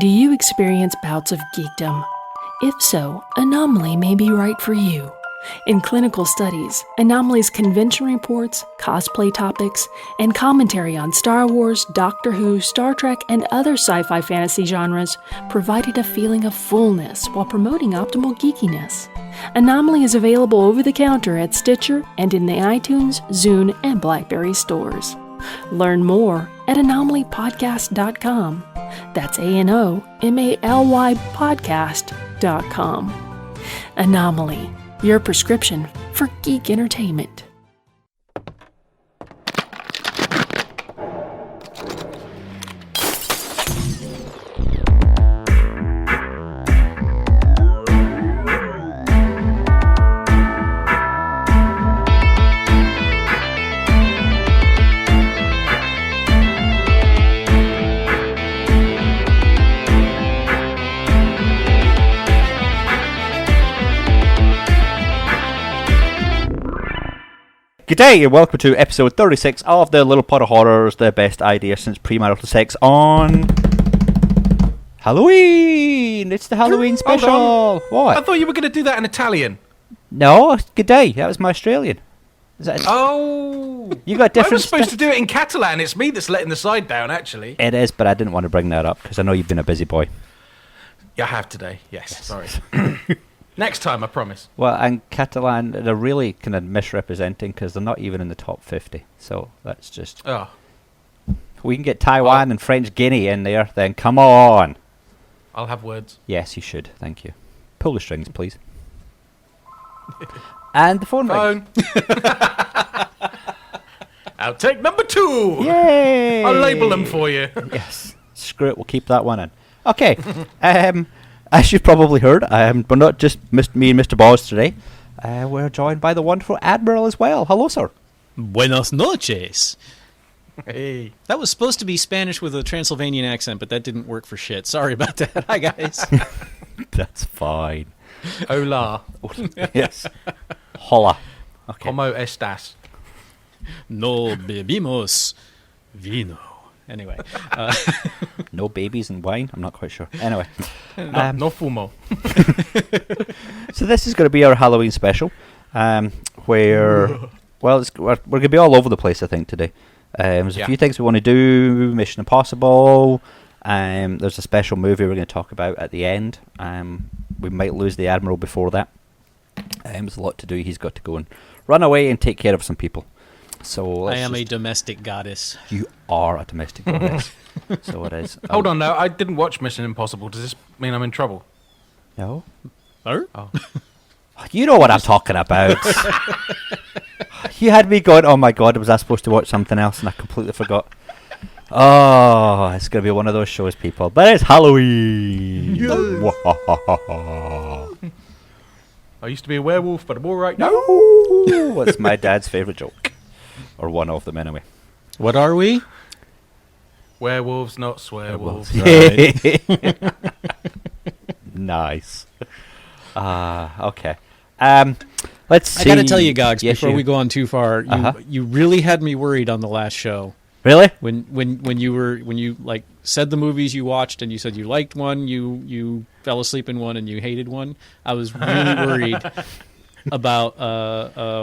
Do you experience bouts of geekdom? If so, Anomaly may be right for you. In clinical studies, Anomaly's convention reports, cosplay topics, and commentary on Star Wars, Doctor Who, Star Trek, and other sci-fi fantasy genres provided a feeling of fullness while promoting optimal geekiness. Anomaly is available over the counter at Stitcher and in the iTunes, Zune, and BlackBerry stores. Learn more at anomalypodcast.com. That's ANOMALY podcast.com. Anomaly, your prescription for geek entertainment. G'day and welcome to episode 36 of the Little Pot of Horrors, the best idea since premarital sex on Halloween! It's the Halloween special! What? I thought you were going to do that in Italian. No, g'day, that was my Australian. Is that You got different I was supposed to do it in Catalan. It's me that's letting the side down, actually. It is, but I didn't want to bring that up because I know you've been a busy boy. Yeah, I have today. Yes. Sorry. Next time, I promise. Well, and Catalan, they're really kind of misrepresenting because they're not even in the top 50. So that's just... Oh. We can get Taiwan and French Guinea in there, then come on. I'll have words. Yes, you should. Thank you. Pull the strings, please. And the phone rings. Outtake number 2. Yay! I'll label them for you. Yes. Screw it, we'll keep that one in. Okay. As you've probably heard, we're not just me and Mr. Boz today. We're joined by the wonderful Admiral as well. Hello, sir. Buenos noches. Hey. That was supposed to be Spanish with a Transylvanian accent, but that didn't work for shit. Sorry about that. Hi, guys. That's fine. Hola. Yes. Hola. Okay. ¿Cómo estás? No bebimos vino. Anyway. No babies and wine? I'm not quite sure. Anyway. No fumo. So this is going to be our Halloween special, where, well, we're going to be all over the place, I think, today. There's a few things we want to do, Mission Impossible, there's a special movie we're going to talk about at the end. We might lose the Admiral before that. There's a lot to do. He's got to go and run away and take care of some people. So I am a domestic goddess. You are a domestic goddess. So it is. Hold on now. I didn't watch Mission Impossible. Does this mean I'm in trouble? No. Oh. You know what I'm talking about. You had me going, oh my god, was I supposed to watch something else and I completely forgot. Oh, it's going to be one of those shows, people. But it's Halloween. Yeah. I used to be a werewolf, but I'm all right now. No. It's my dad's favourite joke. Or one of them, anyway. What are we? Werewolves, not swearwolves. Right. Nice. Okay. Let's see. I got to tell you, Goggs, Yes, before we go on too far, you really had me worried on the last show. Really? When you like said the movies you watched and you said you liked one, you fell asleep in one and you hated one. I was really worried about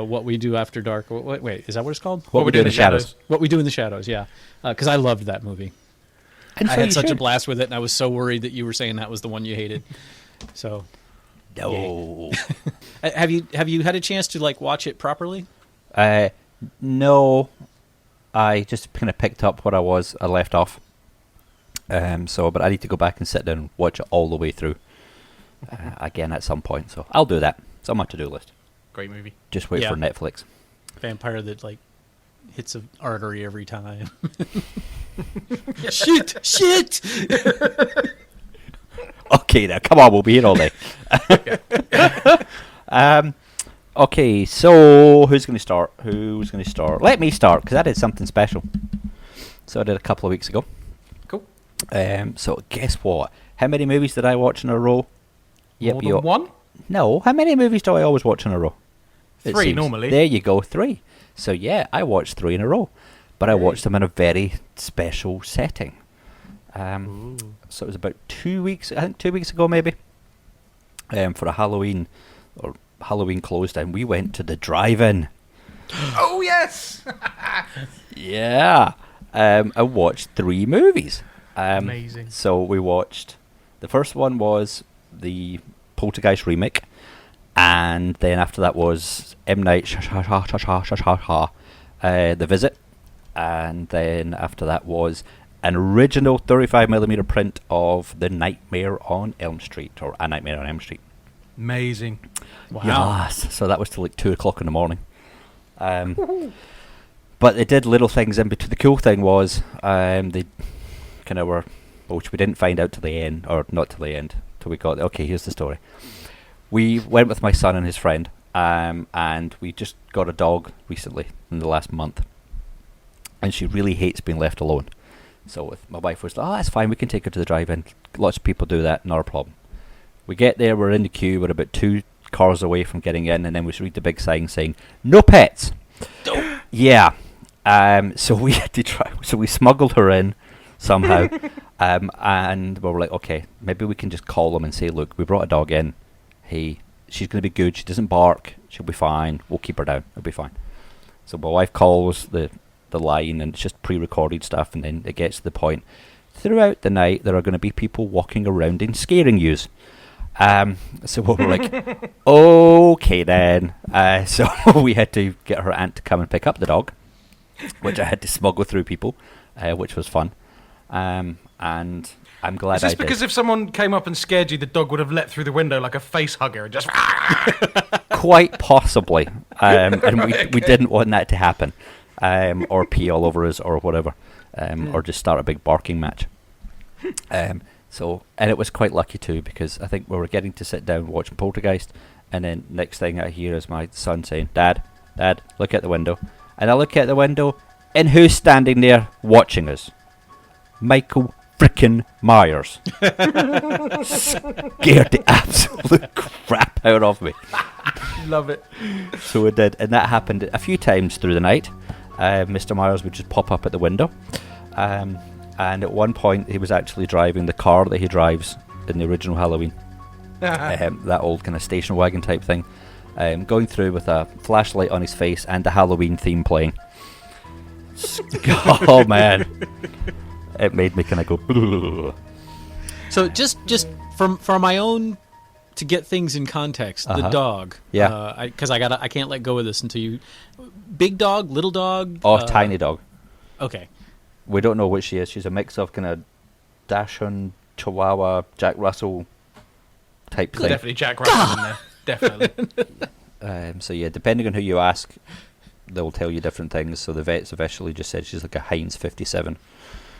What We Do After Dark. Wait, is that what it's called? What We Do in the Shadows. What We Do in the Shadows, yeah. Because I loved that movie. And I had such a blast with it, and I was so worried that you were saying that was the one you hated. So, no. have you had a chance to like watch it properly? No. I just kind of picked up what I left off. But I need to go back and sit down and watch it all the way through again at some point. So I'll do that. It's on my to-do list. Great movie. Just wait for Netflix. Vampire that like hits an artery every time. Shit! Okay, now come on, we'll be here all day. Okay, so who's going to start? Let me start, because I did something special. So I did a couple of weeks ago. Cool. So guess what? How many movies did I watch in a row? More than one? No, how many movies do I always watch in a row? 3 normally. There you go, 3. So yeah, I watched 3 in a row. But I watched them in a very special setting. So it was about 2 weeks, I think 2 weeks ago maybe, for a Halloween, or Halloween closed, and we went to the drive-in. Oh, yes! Yeah. I watched 3 movies. Amazing. So we watched, the first one was the Poltergeist remake, and then after that was M. Night The Visit, and then after that was an original 35mm print of The Nightmare on Elm Street, or A Nightmare on Elm Street. Amazing. Wow. Yes, so that was till like 2 o'clock in the morning. But they did little things in between. The cool thing was they kind of were, which we didn't find out till the end, or not till the end, till we got, okay, here's the story. We went with my son and his friend, and we just got a dog recently in the last month, and she really hates being left alone. So my wife was like, oh, that's fine, we can take her to the drive-in. Lots of people do that, not a problem. We get there, we're in the queue, we're about 2 cars away from getting in, and then we read the big sign saying, no pets. Yeah. So we had to try. So we smuggled her in somehow, and we were like, okay, maybe we can just call them and say, look, we brought a dog in. Hey, she's going to be good. She doesn't bark. She'll be fine. We'll keep her down. It'll be fine. So my wife calls the line, and it's just pre-recorded stuff, and then it gets to the point. Throughout the night, there are going to be people walking around and scaring yous. So we were like, okay then. So we had to get her aunt to come and pick up the dog, which I had to smuggle through people, which was fun. And I'm glad Is this I did. because if someone came up and scared you, the dog would have let through the window like a face hugger and just... Quite possibly. And we didn't want that to happen. Or pee all over us or whatever. Or just start a big barking match. So, and it was quite lucky too, because I think we were getting to sit down watching Poltergeist, and then next thing I hear is my son saying, Dad, look out the window. And I look out the window, and who's standing there watching us? Michael frickin' Myers. Scared the absolute crap out of me. Love it. So it did, and that happened a few times through the night. Mr. Myers would just pop up at the window. And at one point, he was actually driving the car that he drives in the original Halloween. That old kind of station wagon type thing. Going through with a flashlight on his face and the Halloween theme playing. Oh, man. It made me kind of go... So just for my own, to get things in context, the dog. Yeah. Because I can't let go of this until you... Big dog, little dog? Oh, tiny dog. Okay. We don't know what she is. She's a mix of kind of Dachshund, Chihuahua, Jack Russell type thing. Definitely Jack Russell in there. Definitely. So yeah, depending on who you ask, they'll tell you different things. So the vets eventually just said she's like a Heinz 57.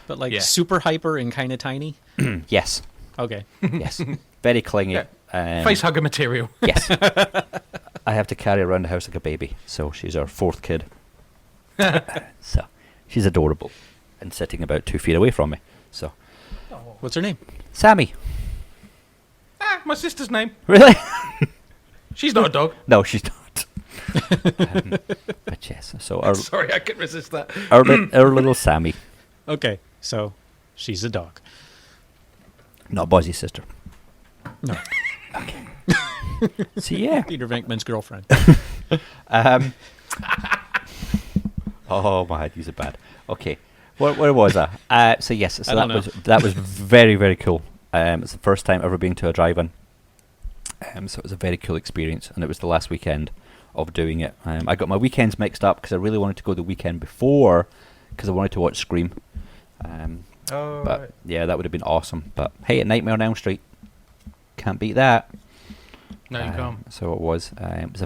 But super hyper and kind of tiny? Yes. Okay. Yes. Very clingy. Yeah. Face hugger material. Yes. I have to carry her around the house like a baby. So she's our 4th kid. So she's adorable. And sitting about 2 feet away from me. So, what's her name? Sammy. My sister's name. Really? She's not a dog. No, she's not. But yes, so our Sorry, I couldn't resist that. our little Sammy, Okay, so she's a dog. not Buzzy's sister. No, So yeah. Peter Venkman's girlfriend. Oh my, these are bad. Okay, where was I? So yes, so I don't know. that was very, very cool. It's the first time ever being to a drive-in. So it was a very cool experience, and it was the last weekend of doing it. I got my weekends mixed up because I really wanted to go the weekend before because I wanted to watch Scream. But right. yeah, that would have been awesome. But hey, at Nightmare on Elm Street, can't beat that. No, you can't. So it was. It was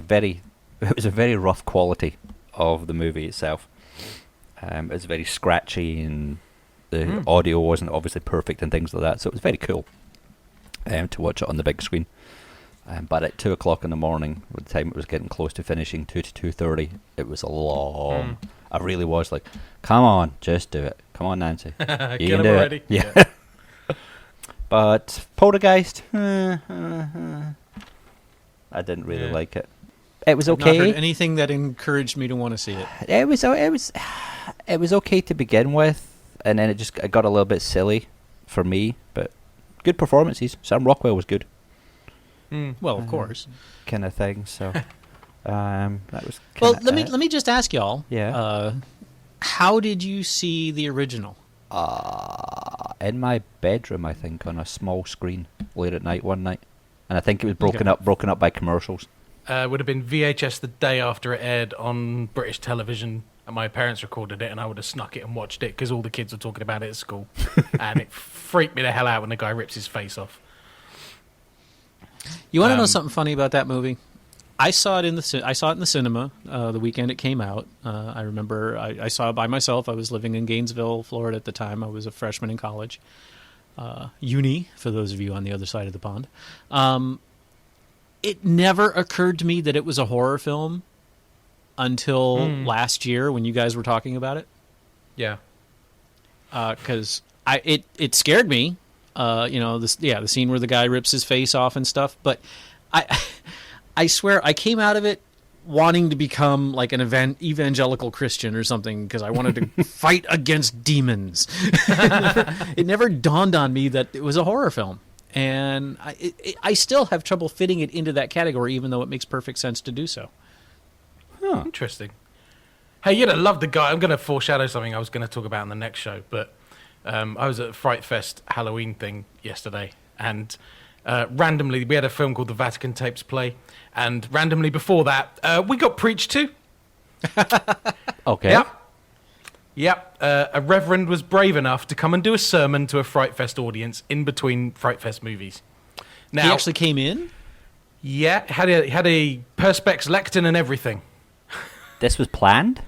a very rough quality of the movie itself. It was very scratchy, and the audio wasn't obviously perfect and things like that. So it was very cool to watch it on the big screen. But at 2 o'clock in the morning, by the time it was getting close to finishing, 2 to 2:30, it was long. I really was like, come on, just do it. Come on, Nancy. You Get can him do already. it. Yeah. But Poltergeist, I didn't really like it. It was Not okay. heard anything that encouraged me to want to see it. It was okay to begin with, and then it got a little bit silly for me, but good performances. Sam Rockwell was good. Well, of course. Kind of thing. So that was. Well, let me just ask y'all. Yeah. How did you see the original? In my bedroom, I think, on a small screen late at night one night, and I think it was broken up by commercials. Would have been VHS the day after it aired on British television, and my parents recorded it, and I would have snuck it and watched it because all the kids were talking about it at school, and it freaked me the hell out when the guy rips his face off. You want to know something funny about that movie? I saw it in the cinema the weekend it came out. I remember I saw it by myself. I was living in Gainesville, Florida at the time. I was a freshman in college, uni for those of you on the other side of the pond. It never occurred to me that it was a horror film until last year when you guys were talking about it. Yeah, because it scared me. The scene where the guy rips his face off and stuff. But I swear I came out of it wanting to become like an evangelical Christian or something because I wanted to fight against demons. It never dawned on me that it was a horror film. And I still have trouble fitting it into that category, even though it makes perfect sense to do so. Huh. Interesting. Hey, you'd have loved the guy. I'm going to foreshadow something I was going to talk about in the next show, but I was at a Fright Fest Halloween thing yesterday, and randomly we had a film called The Vatican Tapes play, and randomly before that we got preached to. Okay. Yep. A reverend was brave enough to come and do a sermon to a Fright Fest audience in between Fright Fest movies. Now, he actually came in? Yeah, had a perspex lectern and everything. This was planned?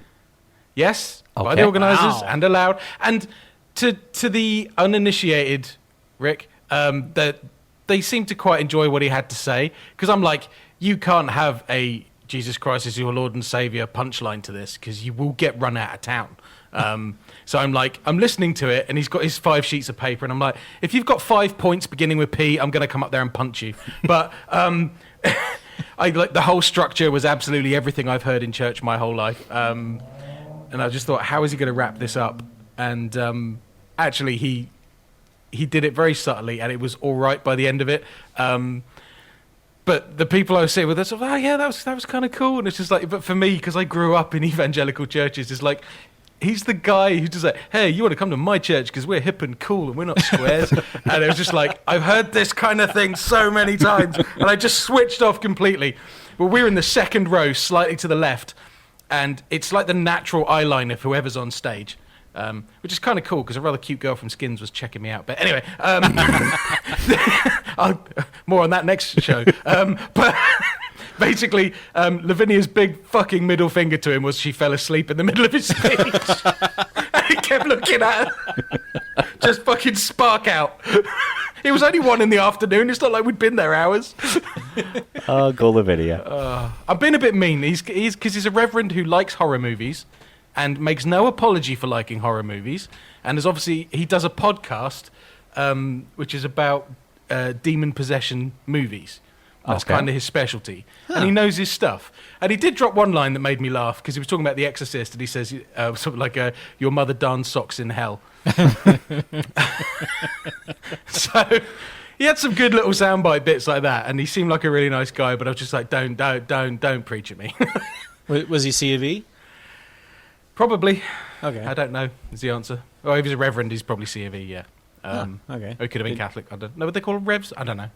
Yes, by Okay. the organisers Wow. and allowed. And to the uninitiated, Rick, that they seemed to quite enjoy what he had to say. Because I'm like, you can't have a Jesus Christ is your Lord and Saviour punchline to this because you will get run out of town. So I'm like, I'm listening to it, and he's got his 5 sheets of paper, and I'm like, if you've got 5 points beginning with P, I'm going to come up there and punch you. But I like the whole structure was absolutely everything I've heard in church my whole life. And I just thought, how is he going to wrap this up? And actually, he did it very subtly, and it was all right by the end of it. But the people I was sitting with, they're sort of, oh yeah, that was kind of cool. And it's just like, but for me, because I grew up in evangelical churches, it's like, he's the guy who's just like, hey, you want to come to my church because we're hip and cool and we're not squares. And it was just like, I've heard this kind of thing so many times, and I just switched off completely. But we're in the second row, slightly to the left, and it's like the natural eye line of whoever's on stage. Which is kind of cool because a rather cute girl from Skins was checking me out. But anyway, more on that next show. But basically, Lavinia's big fucking middle finger to him was she fell asleep in the middle of his speech. And he kept looking at her. Just fucking spark out. It was only 1 PM. It's not like we'd been there hours. Oh, go Lavinia. I've been a bit mean. He's a reverend who likes horror movies and makes no apology for liking horror movies. And is obviously, he does a podcast which is about demon possession movies. That's kind of his specialty. Huh. And he knows his stuff. And he did drop one line that made me laugh because he was talking about The Exorcist, and he says something like, your mother darns socks in hell. So he had some good little soundbite bits like that, and he seemed like a really nice guy, but I was just like, don't preach at me. Was he C of E? Probably. Okay. I don't know is the answer. Oh, if he's a reverend, he's probably C of E, yeah. Okay. Or he could have been Catholic. I don't know what they call them, revs? I don't know.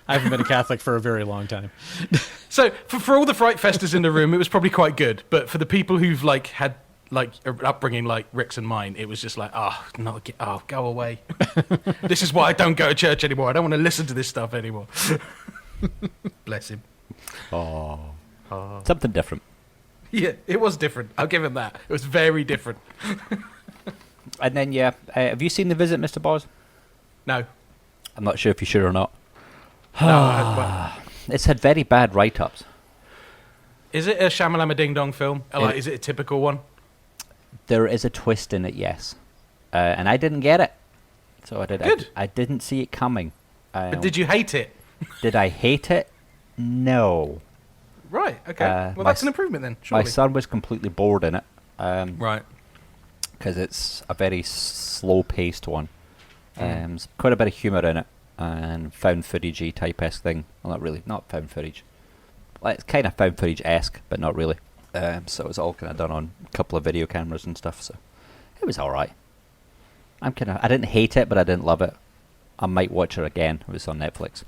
I haven't been a Catholic for a very long time. So for all the Fright Festers in the room, it was probably quite good. But for the people who've had an upbringing like Rick's and mine, it was just like, go away. This is why I don't go to church anymore. I don't want to listen to this stuff anymore. Bless him. Oh. Something different. Yeah, it was different. I'll give him that. It was very different. And then, have you seen The Visit, Mr. Boz? No. I'm not sure if you should or not. No. It's had very bad write-ups. Is it a Shamalama Ding Dong film? Is it a typical one? There is a twist in it, yes. And I didn't get it. So I did. Good. I didn't see it coming. But did you hate it? Did I hate it? No. Right, okay. Well, that's an improvement then, surely. My son was completely bored in it. Right. because it's a very slow-paced one. There's quite a bit of humour in it, and found footagey type-esque thing. Well, not found footage. Well, it's kind of found footage-esque, but not really. So it's all kind of done on a couple of video cameras and stuff. So it was all right. I didn't hate it, but I didn't love it. I might watch it again if it's on Netflix.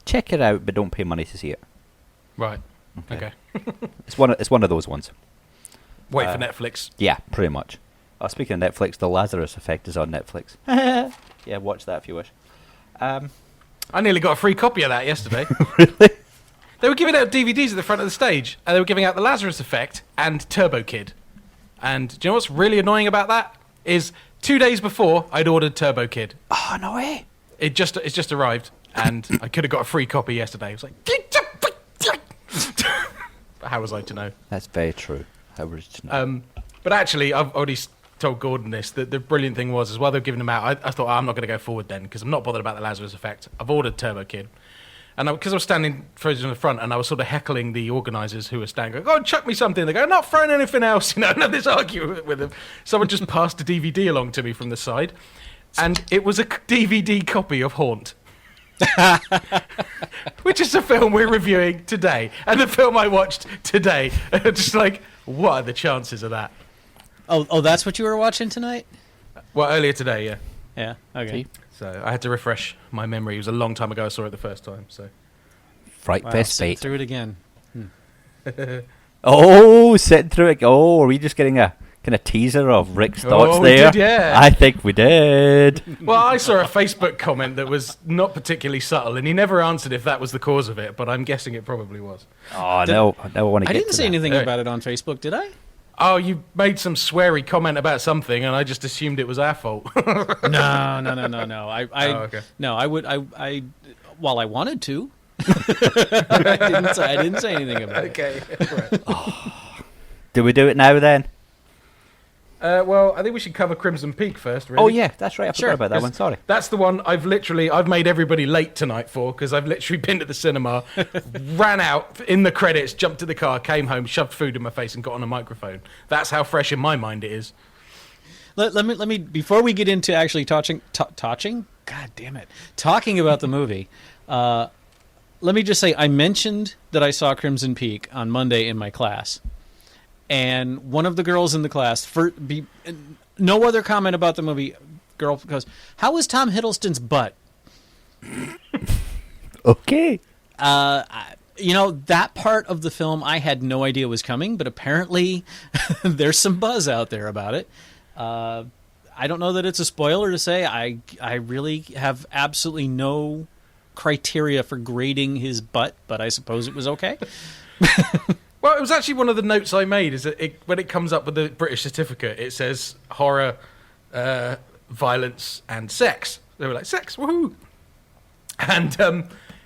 Check it out, but don't pay money to see it. Right. Okay. It's one of those ones. Wait for Netflix. Yeah, pretty much. Speaking of Netflix, The Lazarus Effect is on Netflix. Yeah, watch that if you wish. I nearly got a free copy of that yesterday. Really? They were giving out DVDs at the front of the stage, and they were giving out The Lazarus Effect and Turbo Kid. And do you know what's really annoying about that? Is 2 days before, I'd ordered Turbo Kid. Oh, no way. It's just arrived, and I could have got a free copy yesterday. I was like... How was I to know? That's very true. How was I to know? But actually, I've already told Gordon this, that the brilliant thing was, while they were giving them out, I thought, I'm not going to go forward then, because I'm not bothered about The Lazarus Effect. I've ordered Turbo Kid. And because I was standing frozen in the front, and I was sort of heckling the organisers who were standing, going, "Oh, chuck me something." They go, "Not throwing anything else," and have this argument with them. Someone just passed a DVD along to me from the side, and it was a DVD copy of Haunt, which is the film we're reviewing today, and the film I watched today. Just like, what are the chances of that? Oh, that's what you were watching tonight? Well, earlier today, yeah. Yeah. Okay. See? So I had to refresh my memory. It was a long time ago I saw it the first time. So Fright Fest sit bait. through it again. Oh, sitting through it. Oh, are we just getting a kind of teaser of Rick's thoughts we there? did, yeah. I think we did. Well, I saw a Facebook comment that was not particularly subtle, and he never answered if that was the cause of it, but I'm guessing it probably was. Oh, no. I don't want to I get didn't to say that. anything Hey. about it on Facebook, did I? Oh, you made some sweary comment about something, and I just assumed it was our fault. No. Okay. No, I would. Well, I wanted to. I didn't say anything about it. Okay. Right. Do we do it now then? Well, I think we should cover Crimson Peak first, really. Oh, yeah. That's right. I Sure, forgot about that 'Cause one. Sorry. That's the one I've made everybody late tonight for, because I've literally been to the cinema, ran out in the credits, jumped to the car, came home, shoved food in my face, and got on a microphone. That's how fresh in my mind it is. Let me before we get into actually talking. God damn it, talking about the movie. Let me just say I mentioned that I saw Crimson Peak on Monday in my class. And one of the girls in the class, no other comment about the movie, girl goes, "How was Tom Hiddleston's butt?" Okay. That part of the film I had no idea was coming, but apparently there's some buzz out there about it. I don't know that it's a spoiler to say I really have absolutely no criteria for grading his butt, but I suppose it was okay. Well, it was actually one of the notes I made, is that when it comes up with the British certificate, it says horror, violence, and sex. They were like, sex, woohoo! And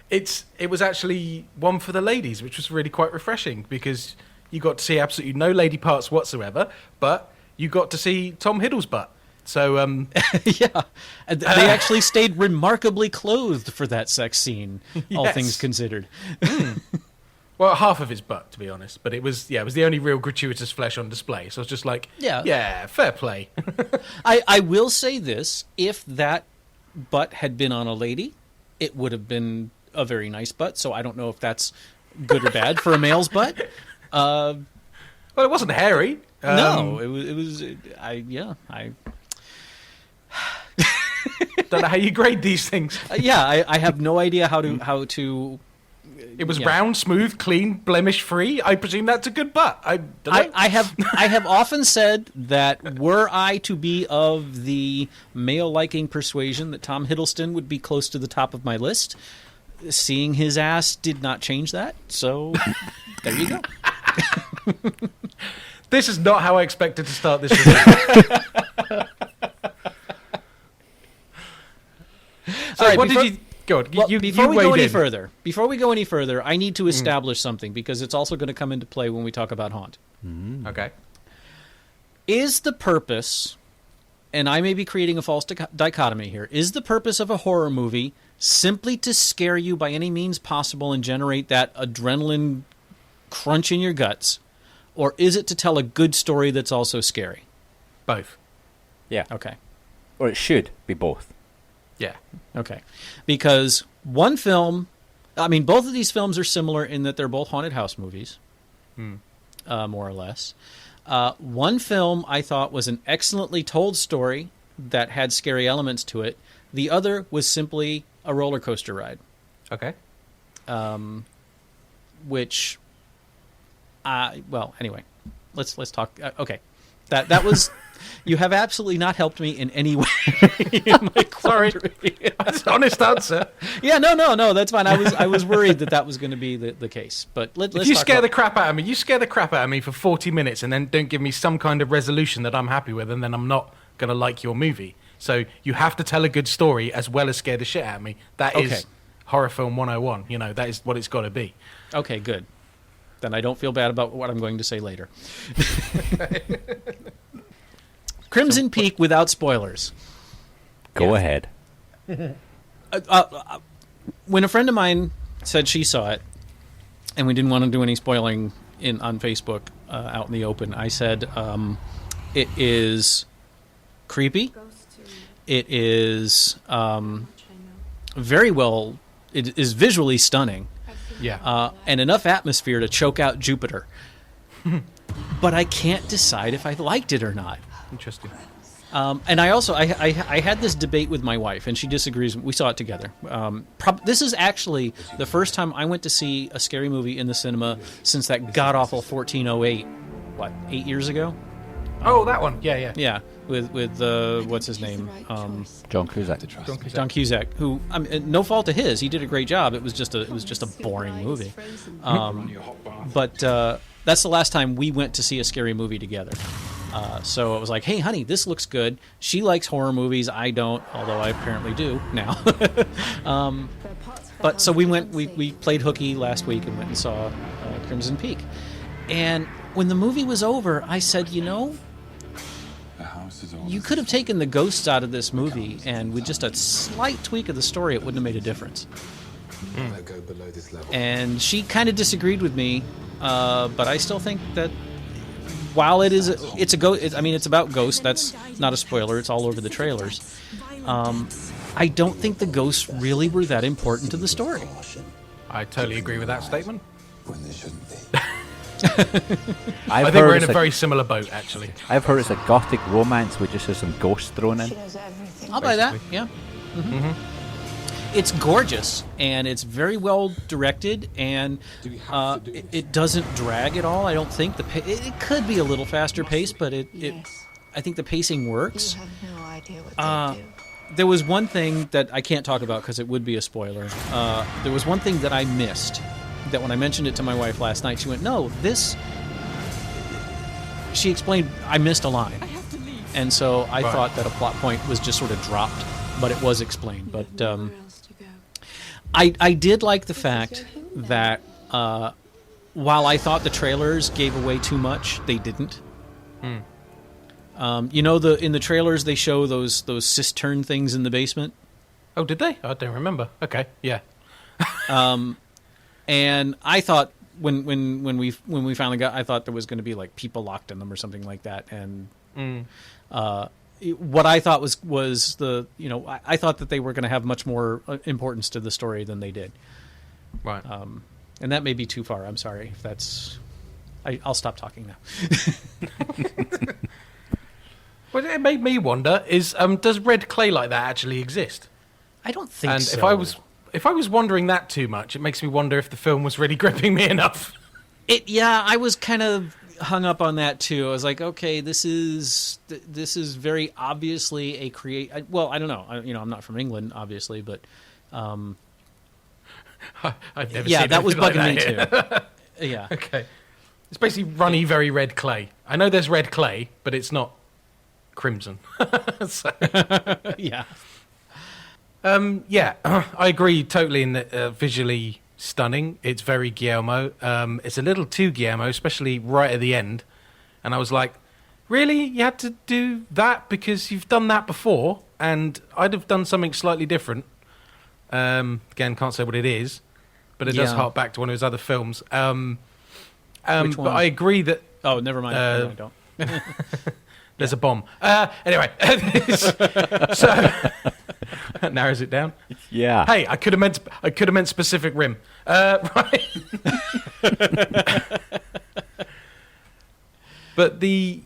it was actually one for the ladies, which was really quite refreshing, because you got to see absolutely no lady parts whatsoever, but you got to see Tom Hiddle's butt. So, Yeah. They actually stayed remarkably clothed for that sex scene, all Yes. things considered. well, half of his butt, to be honest, but it was the only real gratuitous flesh on display. So I was just like, yeah, fair play. I will say this, if that butt had been on a lady, it would have been a very nice butt, so I don't know if that's good or bad for a male's butt. Well, it wasn't hairy. No, it was. Don't know how you grade these things. I have no idea how to. It was Yeah. round, smooth, clean, blemish-free. I presume that's a good butt. I don't know. I have often said that were I to be of the male-liking persuasion that Tom Hiddleston would be close to the top of my list. Seeing his ass did not change that, so there you go. This is not how I expected to start this review. So, right, what before- did you... Go on, Well, you before we go weighed any in. further, I need to establish something because it's also going to come into play when we talk about Haunt. Okay. Is the purpose, and I may be creating a false dichotomy here, is the purpose of a horror movie simply to scare you by any means possible and generate that adrenaline crunch in your guts, or is it to tell a good story that's also scary? Both. Yeah. Okay. Or it should be both. Yeah. Okay. Because one film, I mean, both of these films are similar in that they're both haunted house movies, more or less. One film I thought was an excellently told story that had scary elements to it. The other was simply a roller coaster ride. Okay. Which, well, anyway, let's talk. Okay, that was. You have absolutely not helped me in any way. In my Sorry, that's an honest answer. Yeah, no, that's fine. I was worried that was going to be the case, but let's. If you scare the crap out of me, you scare the crap out of me for 40 minutes, and then don't give me some kind of resolution that I'm happy with, and then I'm not going to like your movie. So you have to tell a good story as well as scare the shit out of me. That is horror film 101. You know, that is what it's got to be. Okay, good. Then I don't feel bad about what I'm going to say later. Crimson Peak without spoilers. Go ahead. When a friend of mine said she saw it, and we didn't want to do any spoiling on Facebook out in the open, I said it is creepy. It is very well. It is visually stunning. Yeah. And enough atmosphere to choke out Jupiter. But I can't decide if I liked it or not. Interesting. And I also I had this debate with my wife, and she disagrees. We saw it together. This is actually the first time I went to see a scary movie in the cinema since that god awful 1408. What, 8 years ago? Oh, that one. Yeah. Yeah, with what's his name? John Cusack. John Cusack, who no fault of his, he did a great job. It was just a boring movie. But that's the last time we went to see a scary movie together. So it was like, hey, honey, this looks good. She likes horror movies. I don't, although I apparently do now. But so we played hooky last week and went and saw Crimson Peak. And when the movie was over, I said, you could have taken the ghosts out of this movie, and with just a slight tweak of the story, it wouldn't have made a difference. And she kind of disagreed with me, but I still think that while it's a ghost, it's about ghosts. That's not a spoiler. It's all over the trailers. I don't think the ghosts really were that important to the story. I totally agree with that statement. When they shouldn't be. I think we're in a very similar boat, actually. I've heard it's a gothic romance with just some ghosts thrown in. I'll buy that. Yeah. Mm-hmm. It's gorgeous, and it's very well directed, and it doesn't drag at all. I don't think it could be a little faster paced, but I think the pacing works. You have no idea what they do. There was one thing that I can't talk about because it would be a spoiler. There was one thing that I missed. That when I mentioned it to my wife last night, she went, "No, this." She explained, "I missed a line," and so I thought that a plot point was just sort of dropped, but it was explained. But I did like the fact that while I thought the trailers gave away too much, they didn't. In the trailers they show those cistern things in the basement. Oh, did they? I don't remember. Okay, yeah. And I thought when we finally got, I thought there was going to be like people locked in them or something like that. And what I thought was I thought that they were going to have much more importance to the story than they did. Right. And that may be too far. I'm sorry if that's. I'll stop talking now. What it made me wonder is, does red clay like that actually exist? I don't think so. And if I was wondering that too much, it makes me wonder if the film was really gripping me enough. I was kind of hung up on that too. I was like, okay, this is very obviously a well, I don't know. I'm not from England, obviously, but I've never yeah, seen that was anything bugging like me that. too. Yeah. Okay. It's basically runny, very red clay. I know there's red clay, but it's not crimson. So. Yeah. Yeah, I agree totally in that visually stunning. It's very Guillermo. It's a little too Guillermo, especially right at the end. And I was like, really? You had to do that? Because you've done that before, and I'd have done something slightly different. Again, can't say what it is, but it does hark back to one of his other films. Which one? But I agree that... Oh, never mind. No, I don't. There's a bomb. Anyway, so that narrows it down. Yeah. Hey, I could have meant Pacific Rim. Right. But the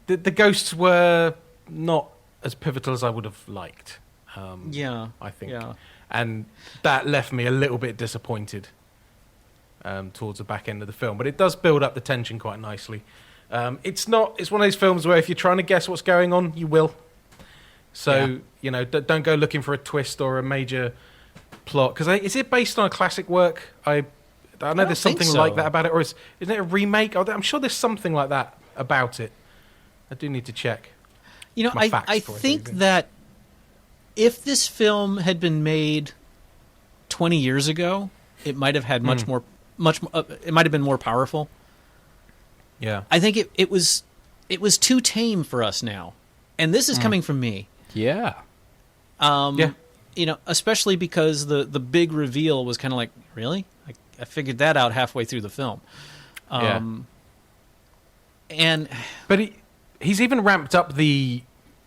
ghosts were not as pivotal as I would have liked. I think. Yeah. And that left me a little bit disappointed towards the back end of the film. But it does build up the tension quite nicely. It's one of those films where if you're trying to guess what's going on, you will. So, don't go looking for a twist or a major plot. Because is it based on a classic work? I know there's something like that about it. Or isn't it a remake? I'm sure there's something like that about it. I do need to check. I think that if this film had been made 20 years ago, it might have had much more. It might have been more powerful. Yeah, I think it was too tame for us now, and this is coming from me. Yeah. Especially because the big reveal was kind of like, really? I figured that out halfway through the film. But he's even ramped up the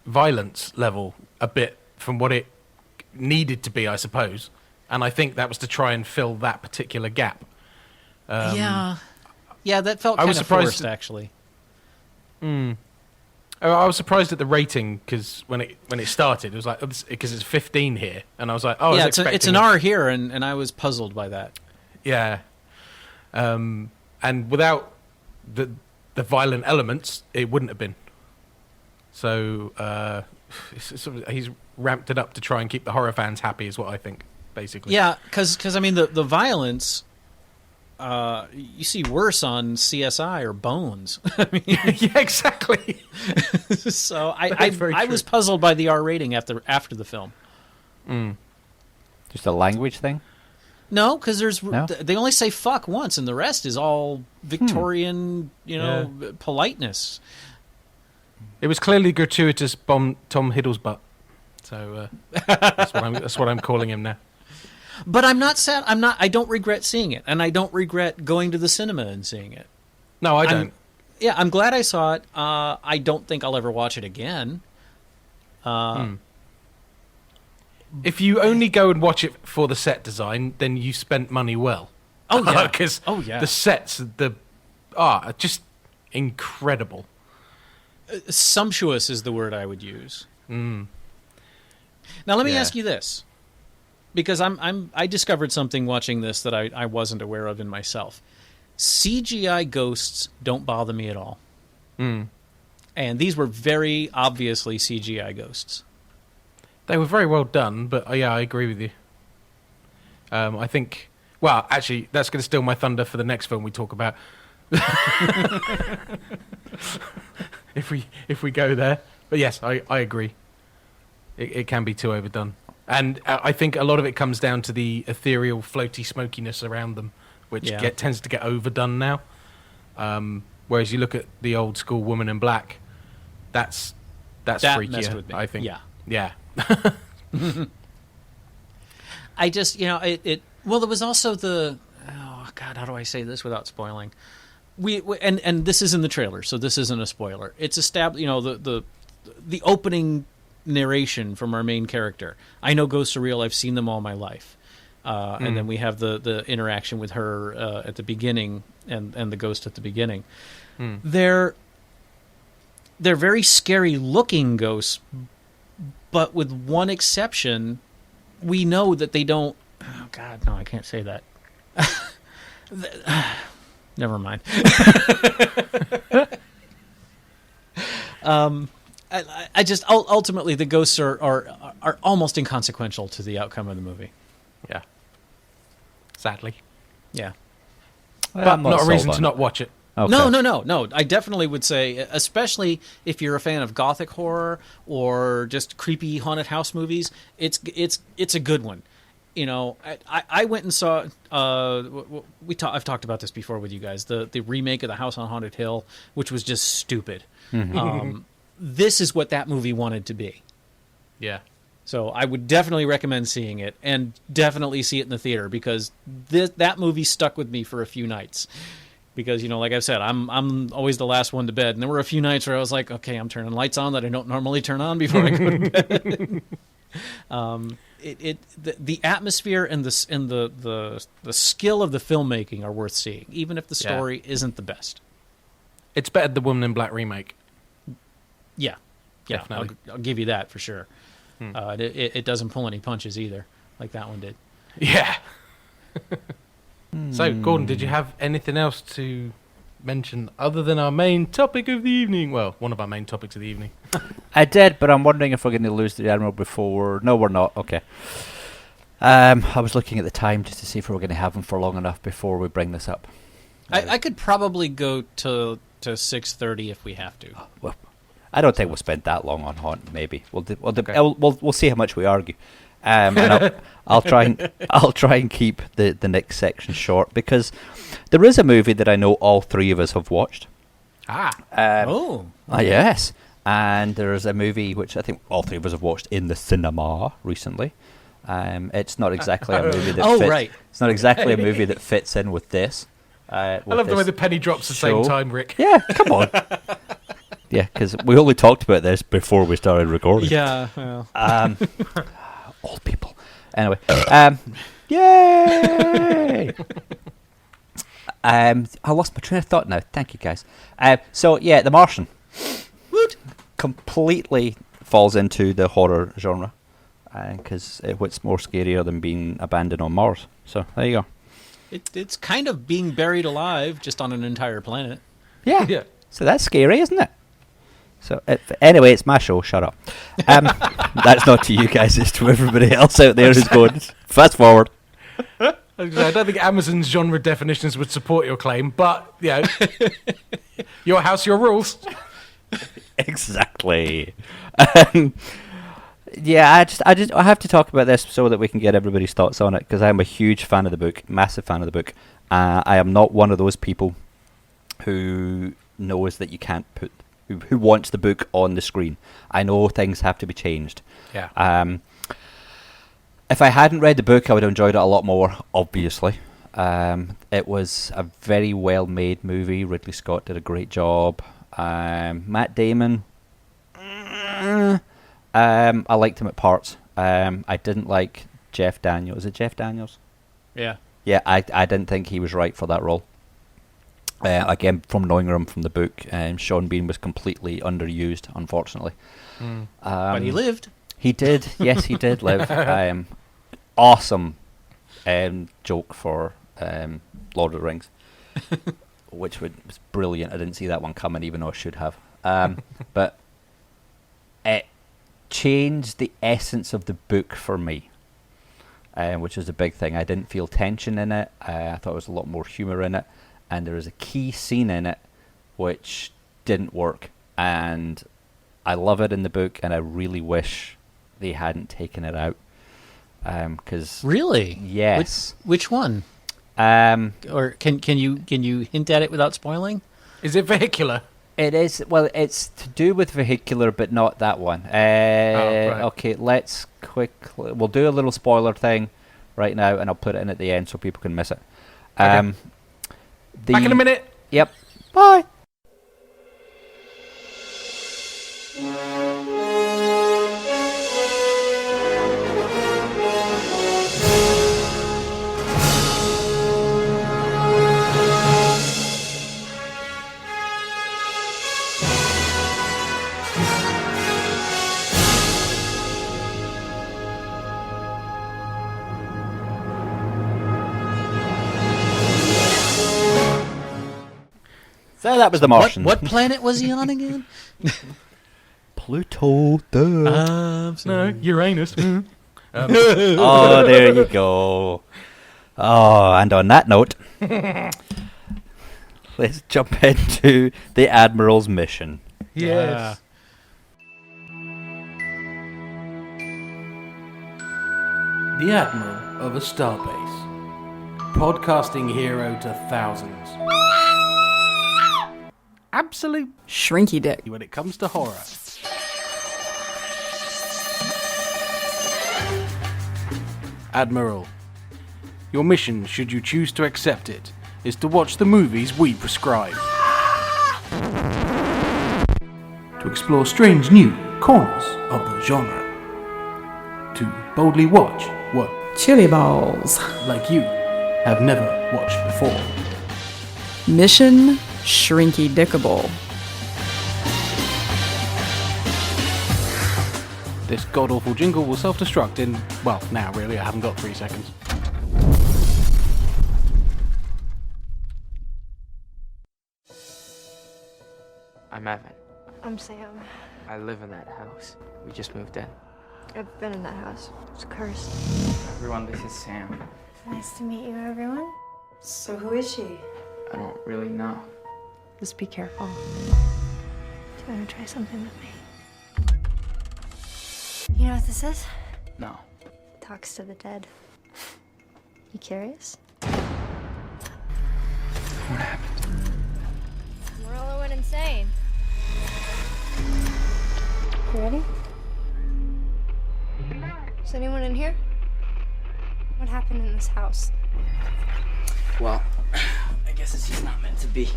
violence level a bit from what it needed to be, I suppose. And I think that was to try and fill that particular gap. Yeah, that felt kind of forced, actually. I was surprised at the rating because when it started, it was like, because it's 15 here, and I was like, oh, yeah, it's an R here, and I was puzzled by that. Yeah, and without the violent elements, it wouldn't have been. So he's ramped it up to try and keep the horror fans happy, is what I think, basically. Yeah, because I mean the violence. You see worse on CSI or Bones. I mean, yeah, exactly. So I was puzzled by the R rating after the film. Just a language thing? No, because they only say fuck once, and the rest is all Victorian, politeness. It was clearly gratuitous Tom Hiddlesbutt. So that's what I'm calling him now. But I'm not sad. I don't regret seeing it, and I don't regret going to the cinema and seeing it. No, I don't. I'm glad I saw it. I don't think I'll ever watch it again. If you only go and watch it for the set design, then you spent money well. Oh yeah, because the sets are just incredible. Sumptuous is the word I would use. Now let me ask you this. Because I discovered something watching this that I wasn't aware of in myself. CGI ghosts don't bother me at all. And these were very obviously CGI ghosts. They were very well done, but yeah, I agree with you. I think, well, actually, that's going to steal my thunder for the next film we talk about. if we go there. But yes, I agree. It can be too overdone. And I think a lot of it comes down to the ethereal, floaty smokiness around them, which tends to get overdone now. Whereas you look at the old school Woman in Black, that's freakier, I think. Yeah. I just, well, there was also oh God, how do I say this without spoiling? And this is in the trailer, so this isn't a spoiler. It's established, the opening narration from our main character. I know ghosts are real. I've seen them all my life. And then we have the interaction with her at the beginning and the ghost at the beginning. They're very scary looking ghosts, but with one exception, we know that they don't. Oh God, no, I can't say that. Never mind. I just ultimately the ghosts are almost inconsequential to the outcome of the movie. Yeah. Sadly. Yeah. But not a reason to not watch it. Okay. No. I definitely would say, especially if you're a fan of gothic horror or just creepy haunted house movies, it's a good one. I went and saw. I've talked about this before with you guys. The remake of The House on Haunted Hill, which was just stupid. This is what that movie wanted to be. Yeah. So I would definitely recommend seeing it, and definitely see it in the theater, because that movie stuck with me for a few nights. because like I said, I'm always the last one to bed, and there were a few nights where I was like, okay, I'm turning lights on that I don't normally turn on before I go to bed. The atmosphere and the skill of the filmmaking are worth seeing, even if the story isn't the best. It's better than the Woman in Black remake. Yeah, Definitely. I'll give you that for sure. It doesn't pull any punches either, like that one did. Yeah. So, Gordon, did you have anything else to mention other than our main topic of the evening? Well, one of our main topics of the evening. I did, but I'm wondering if we're going to lose the Admiral before. No, we're not. Okay. I was looking at the time just to see if we were going to have him for long enough before we bring this up. I could probably go to 6:30 if we have to. Well, I don't think we'll spend that long on Haunt. Maybe we'll see how much we argue. And I'll try and keep the next section short, because there is a movie that I know all three of us have watched. Yes, and there's a movie which I think all three of us have watched in the cinema recently. It's not exactly a movie that fits. Right. It's not exactly a movie that fits in with this. I love the way the penny drops at the same time, Rick. Yeah, come on. Yeah, because we only talked about this before we started recording. Yeah. Well. Old people. Anyway, yay! I lost my train of thought now. Thank you, guys. So yeah, The Martian. Woot! Completely falls into the horror genre, because what's more scarier than being abandoned on Mars? So there you go. It's kind of being buried alive, just on an entire planet. Yeah. So that's scary, isn't it? So anyway, it's my show. Shut up. That's not to you guys. It's to everybody else out there who's going, fast forward. I don't think Amazon's genre definitions would support your claim, but your house, your rules. Exactly. Yeah, I have to talk about this so that we can get everybody's thoughts on it, because I'm a huge fan of the book, massive fan of the book. I am not one of those people who knows that you can't put who wants the book on the screen. I know things have to be changed. Yeah. If I hadn't read the book, I would have enjoyed it a lot more, obviously. It was a very well-made movie. Ridley Scott did a great job. Matt Damon, I liked him at parts. I didn't like Jeff Daniels. Is it Jeff Daniels? Yeah. Yeah, I didn't think he was right for that role. Again, from knowing him from the book, Sean Bean was completely underused, unfortunately. But he lived. He did. Yes, he did live. Awesome joke for Lord of the Rings, which was brilliant. I didn't see that one coming, even though I should have. But it changed the essence of the book for me, which is a big thing. I didn't feel tension in it. I thought there was a lot more humour in it. And there is a key scene in it which didn't work. And I love it in the book, and I really wish they hadn't taken it out. Really? Yes. Which one? Or can you hint at it without spoiling? Is it vehicular? It is. Well, it's to do with vehicular, but not that one. Right. Okay, let's quickly. We'll do a little spoiler thing right now, and I'll put it in at the end so people can miss it. Okay. Back in a minute. Yep. Bye. So that was The Martian. What planet was he on again? Pluto. Duh. No, Uranus. Oh, there you go. Oh, and on that note, let's jump into the Admiral's mission. Yes. The Admiral of a starbase, podcasting hero to thousands. Absolute Shrinky dick. when it comes to horror. Admiral, your mission, should you choose to accept it, is to watch the movies we prescribe. To explore strange new corners of the genre. To boldly watch what Chili balls. like you have never watched before. Mission Shrinky Dickable. This god-awful jingle will self-destruct in, well, now really, I haven't got 3 seconds. I'm Evan. I'm Sam. I live in that house. We just moved in. I've been in that house. It's cursed. Everyone, this is Sam. Nice to meet you, everyone. So who is she? I don't really know. Just be careful. Do you want to try something with me? You know what this is? No. Talks to the dead. You curious? What happened? Morello went insane. You ready? Is anyone in here? What happened in this house? Well, I guess it's just not meant to be.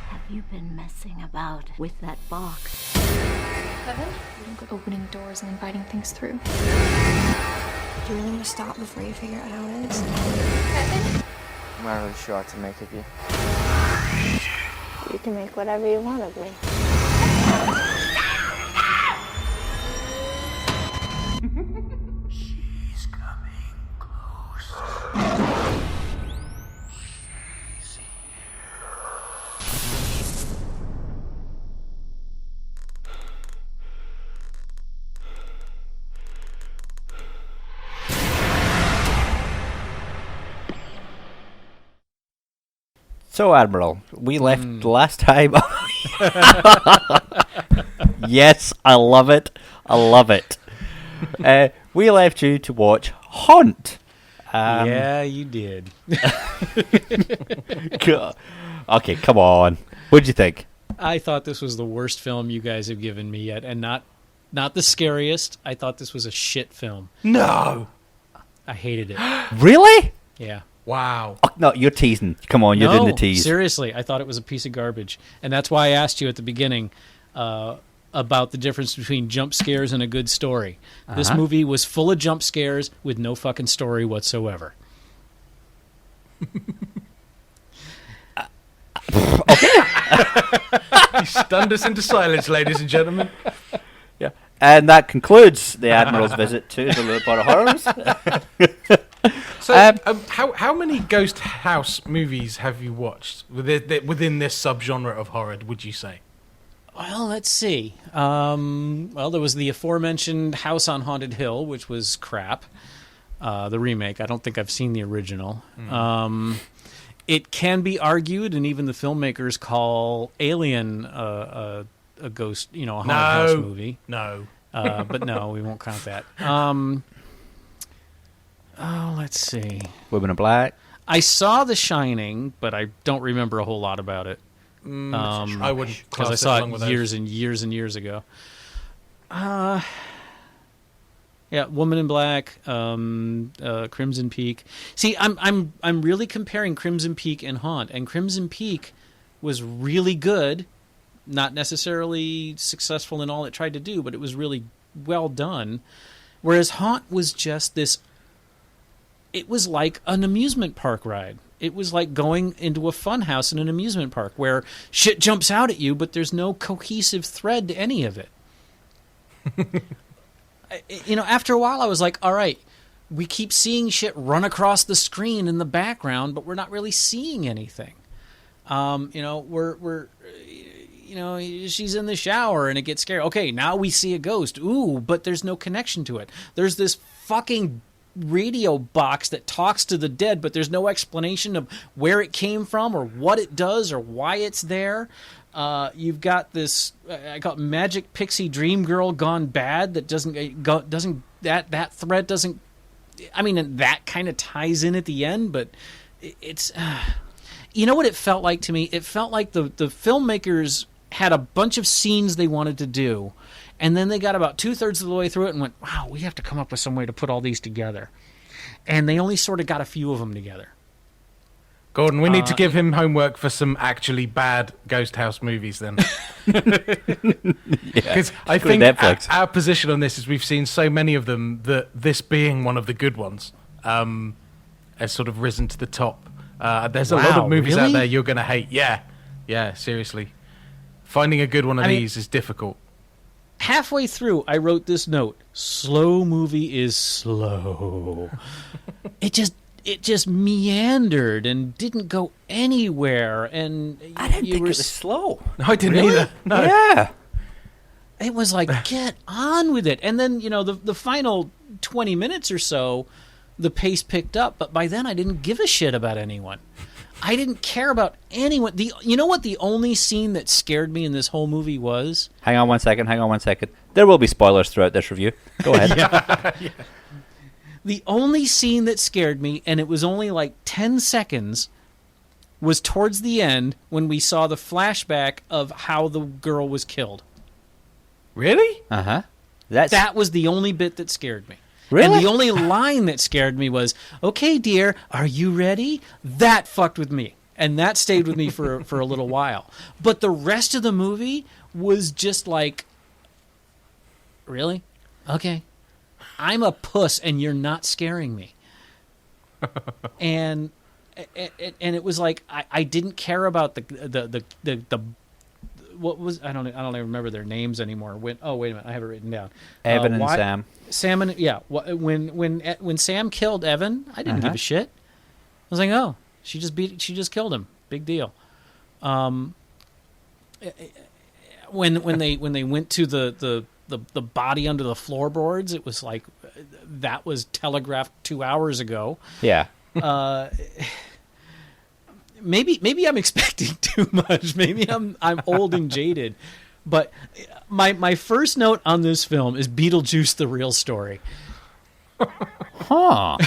Have you been messing about with that box? Evan? You don't go opening doors and inviting things through. Do you really want to stop before you figure out how it is? Evan? I'm not really sure what to make of you. You can make whatever you want of me. She's coming close. So, Admiral, we left last time. Yes, I love it. I love it. We left you to watch Haunt. Yeah, you did. Okay, come on. What'd you think? I thought this was the worst film you guys have given me yet, and not the scariest. I thought this was a shit film. No! I hated it. Really? Yeah. Wow. Oh, no, you're teasing. Come on, you're doing the tease. Seriously, I thought it was a piece of garbage. And that's why I asked you at the beginning about the difference between jump scares and a good story. This movie was full of jump scares with no fucking story whatsoever. You stunned us into silence, ladies and gentlemen. Yeah. And that concludes the Admiral's visit to the Little Horrors. So, how many ghost house movies have you watched within this subgenre of horror, would you say? Well, let's see. Well, there was the aforementioned House on Haunted Hill, which was crap. The remake. I don't think I've seen the original. It can be argued, and even the filmmakers call Alien a ghost, a haunted house movie. No. But no, we won't count that. Let's see. Women in Black. I saw The Shining, but I don't remember a whole lot about it. I wouldn't, because I saw it years and years and years ago. Yeah, Woman in Black, Crimson Peak. See, I'm really comparing Crimson Peak and Haunt, and Crimson Peak was really good, not necessarily successful in all it tried to do, but it was really well done. Whereas Haunt was just this. It was like an amusement park ride. It was like going into a fun house in an amusement park where shit jumps out at you, but there's no cohesive thread to any of it. After a while, I was like, all right, we keep seeing shit run across the screen in the background, but we're not really seeing anything. She's in the shower and it gets scary. Okay, now we see a ghost. Ooh, but there's no connection to it. There's this fucking radio box that talks to the dead, but there's no explanation of where it came from or what it does or why it's there. You've got this I call it magic pixie dream girl gone bad that doesn't that thread doesn't. I mean, that kind of ties in at the end, but it's you know what it felt like to me. It felt like the filmmakers had a bunch of scenes they wanted to do. And then they got about 2/3 of the way through it and went, wow, we have to come up with some way to put all these together. and they only sort of got a few of them together. Gordon, we need to give him homework for some actually bad Ghost House movies then. Because I think our position on this is we've seen so many of them that this being one of the good ones has sort of risen to the top. There's a lot of movies out there you're going to hate. Yeah, seriously. Finding a good one of these is difficult. Halfway through, I wrote this note. Slow movie is slow. It just meandered and didn't go anywhere. And I didn't think it was slow. No, I didn't either. No. Yeah. It was like, get on with it. And then, the final 20 minutes or so, the pace picked up. But by then, I didn't give a shit about anyone. I didn't care about anyone. You know what the only scene that scared me in this whole movie was? Hang on one second. There will be spoilers throughout this review. Go ahead. Yeah. The only scene that scared me, and it was only like 10 seconds, was towards the end when we saw the flashback of how the girl was killed. Really? Uh-huh. That was the only bit that scared me. Really? And the only line that scared me was, "Okay, dear, are you ready?" That fucked with me. And that stayed with me for a little while. But the rest of the movie was just like, really? Okay. I'm a puss and you're not scaring me. And it was like I didn't care about the what was I don't even remember their names anymore. Wait a minute, I have it written down. Evan and Sam. Sam and when Sam killed Evan, I didn't give a shit. I was like, oh, she just killed him. Big deal. When they went to the body under the floorboards, it was like that was telegraphed 2 hours ago. Yeah. Maybe I'm expecting too much. Maybe I'm old and jaded. But my first note on this film is Beetlejuice: The Real Story. Huh.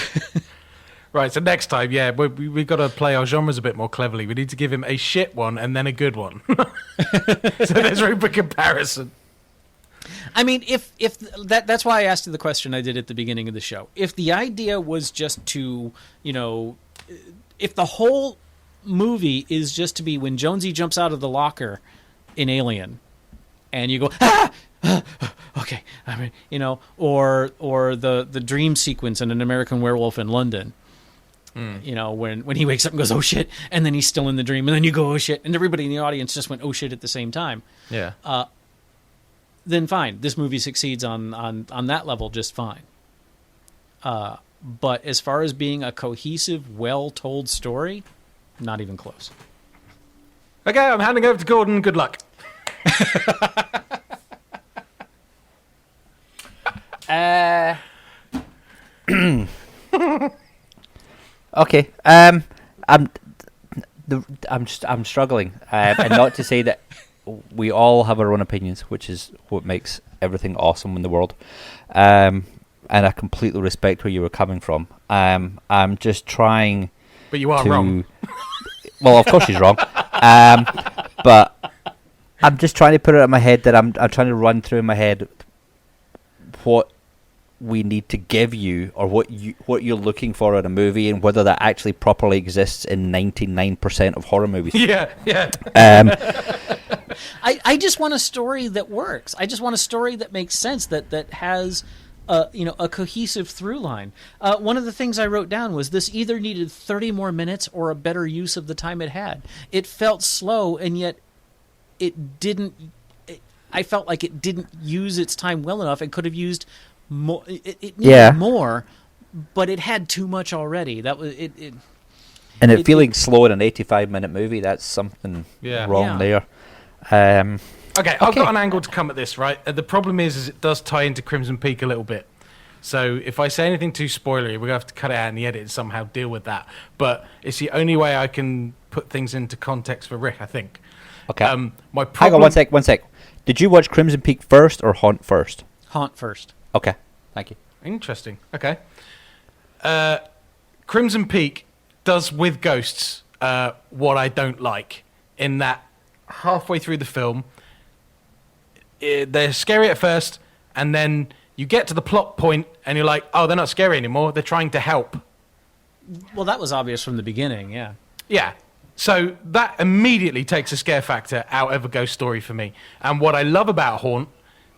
Right, so next time, we got to play our genres a bit more cleverly. We need to give him a shit one and then a good one. So there's room for comparison. I mean, if that's why I asked you the question I did at the beginning of the show. If the idea was just to, if the whole movie is just to be when Jonesy jumps out of the locker in Alien, and you go, okay, I mean, or the dream sequence in An American Werewolf in London. When he wakes up and goes, oh shit, and then he's still in the dream, and then you go, oh shit, and everybody in the audience just went, oh shit, at the same time. Yeah. Then fine, this movie succeeds on that level just fine. But as far as being a cohesive, well-told story, not even close. Okay, I'm handing over to Gordon. Good luck. Okay. I'm struggling, and not to say that we all have our own opinions, which is what makes everything awesome in the world. And I completely respect where you were coming from. I'm just trying. But you are wrong. Well, of course she's wrong. But I'm just trying to put it in my head that I'm trying to run through in my head what we need to give you, or what you're looking for in a movie, and whether that actually properly exists in 99% of horror movies. Yeah. I just want a story that works. I just want a story that makes sense, that has a cohesive through line. One of the things I wrote down was this either needed 30 more minutes or a better use of the time it had. It felt slow, and yet it didn't. I felt like it didn't use its time well enough. It could have used more. It needed more, but it had too much already. That was it. And feeling slow in an 85-minute movie, that's something wrong there. Okay, I've got an angle to come at this, right? The problem is it does tie into Crimson Peak a little bit. So if I say anything too spoilery, we're going to have to cut it out in the edit and somehow deal with that. But it's the only way I can put things into context for Rick, I think. Okay. My problem... Hang on, one sec. Did you watch Crimson Peak first or Haunt first? Haunt first. Okay, thank you. Interesting. Okay. Crimson Peak does with ghosts what I don't like, in that halfway through the film, they're scary at first, and then you get to the plot point and you're like, oh, they're not scary anymore, they're trying to help. Well, that was obvious from the beginning, yeah. Yeah. So that immediately takes a scare factor out of a ghost story for me. And what I love about Haunt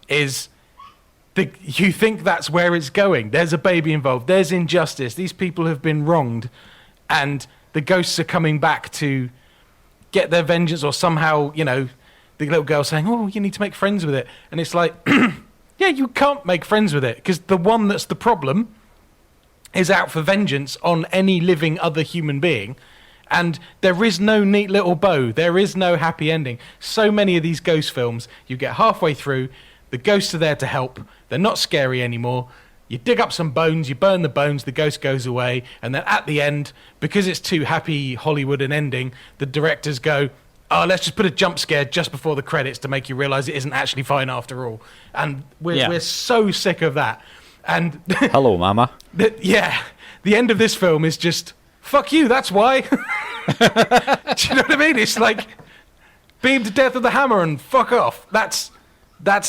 is you think that's where it's going. There's a baby involved. There's injustice. These people have been wronged. And the ghosts are coming back to get their vengeance, or somehow, you know, the little girl saying, oh, you need to make friends with it. And it's like, yeah, you can't make friends with it, because the one that's the problem is out for vengeance on any living other human being. And there is no neat little bow. There is no happy ending. So many of these ghost films, you get halfway through, the ghosts are there to help. They're not scary anymore. You dig up some bones, you burn the bones, the ghost goes away, and then at the end, because it's too happy Hollywood an ending, the directors go, oh, let's just put a jump scare just before the credits to make you realise it isn't actually fine after all. And we're so sick of that. And hello, Mama. The end of this film is just, fuck you, that's why. Do you know what I mean? It's like, beam to death with a hammer and fuck off. That's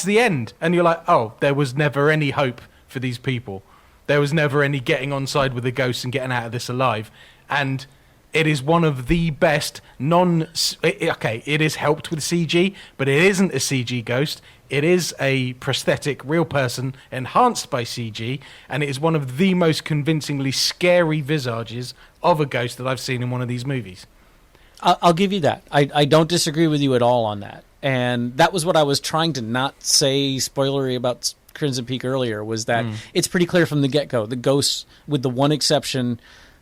the end. And you're like, oh, there was never any hope for these people. There was never any getting on side with the ghosts and getting out of this alive. And it is one of the best it is helped with CG, but it isn't a CG ghost. It is a prosthetic real person enhanced by CG, and it is one of the most convincingly scary visages of a ghost that I've seen in one of these movies. I'll give you that. I don't disagree with you at all on that. And that was what I was trying to not say spoilery about Crimson Peak earlier, was that it's pretty clear from the get-go. The ghosts, with the one exception,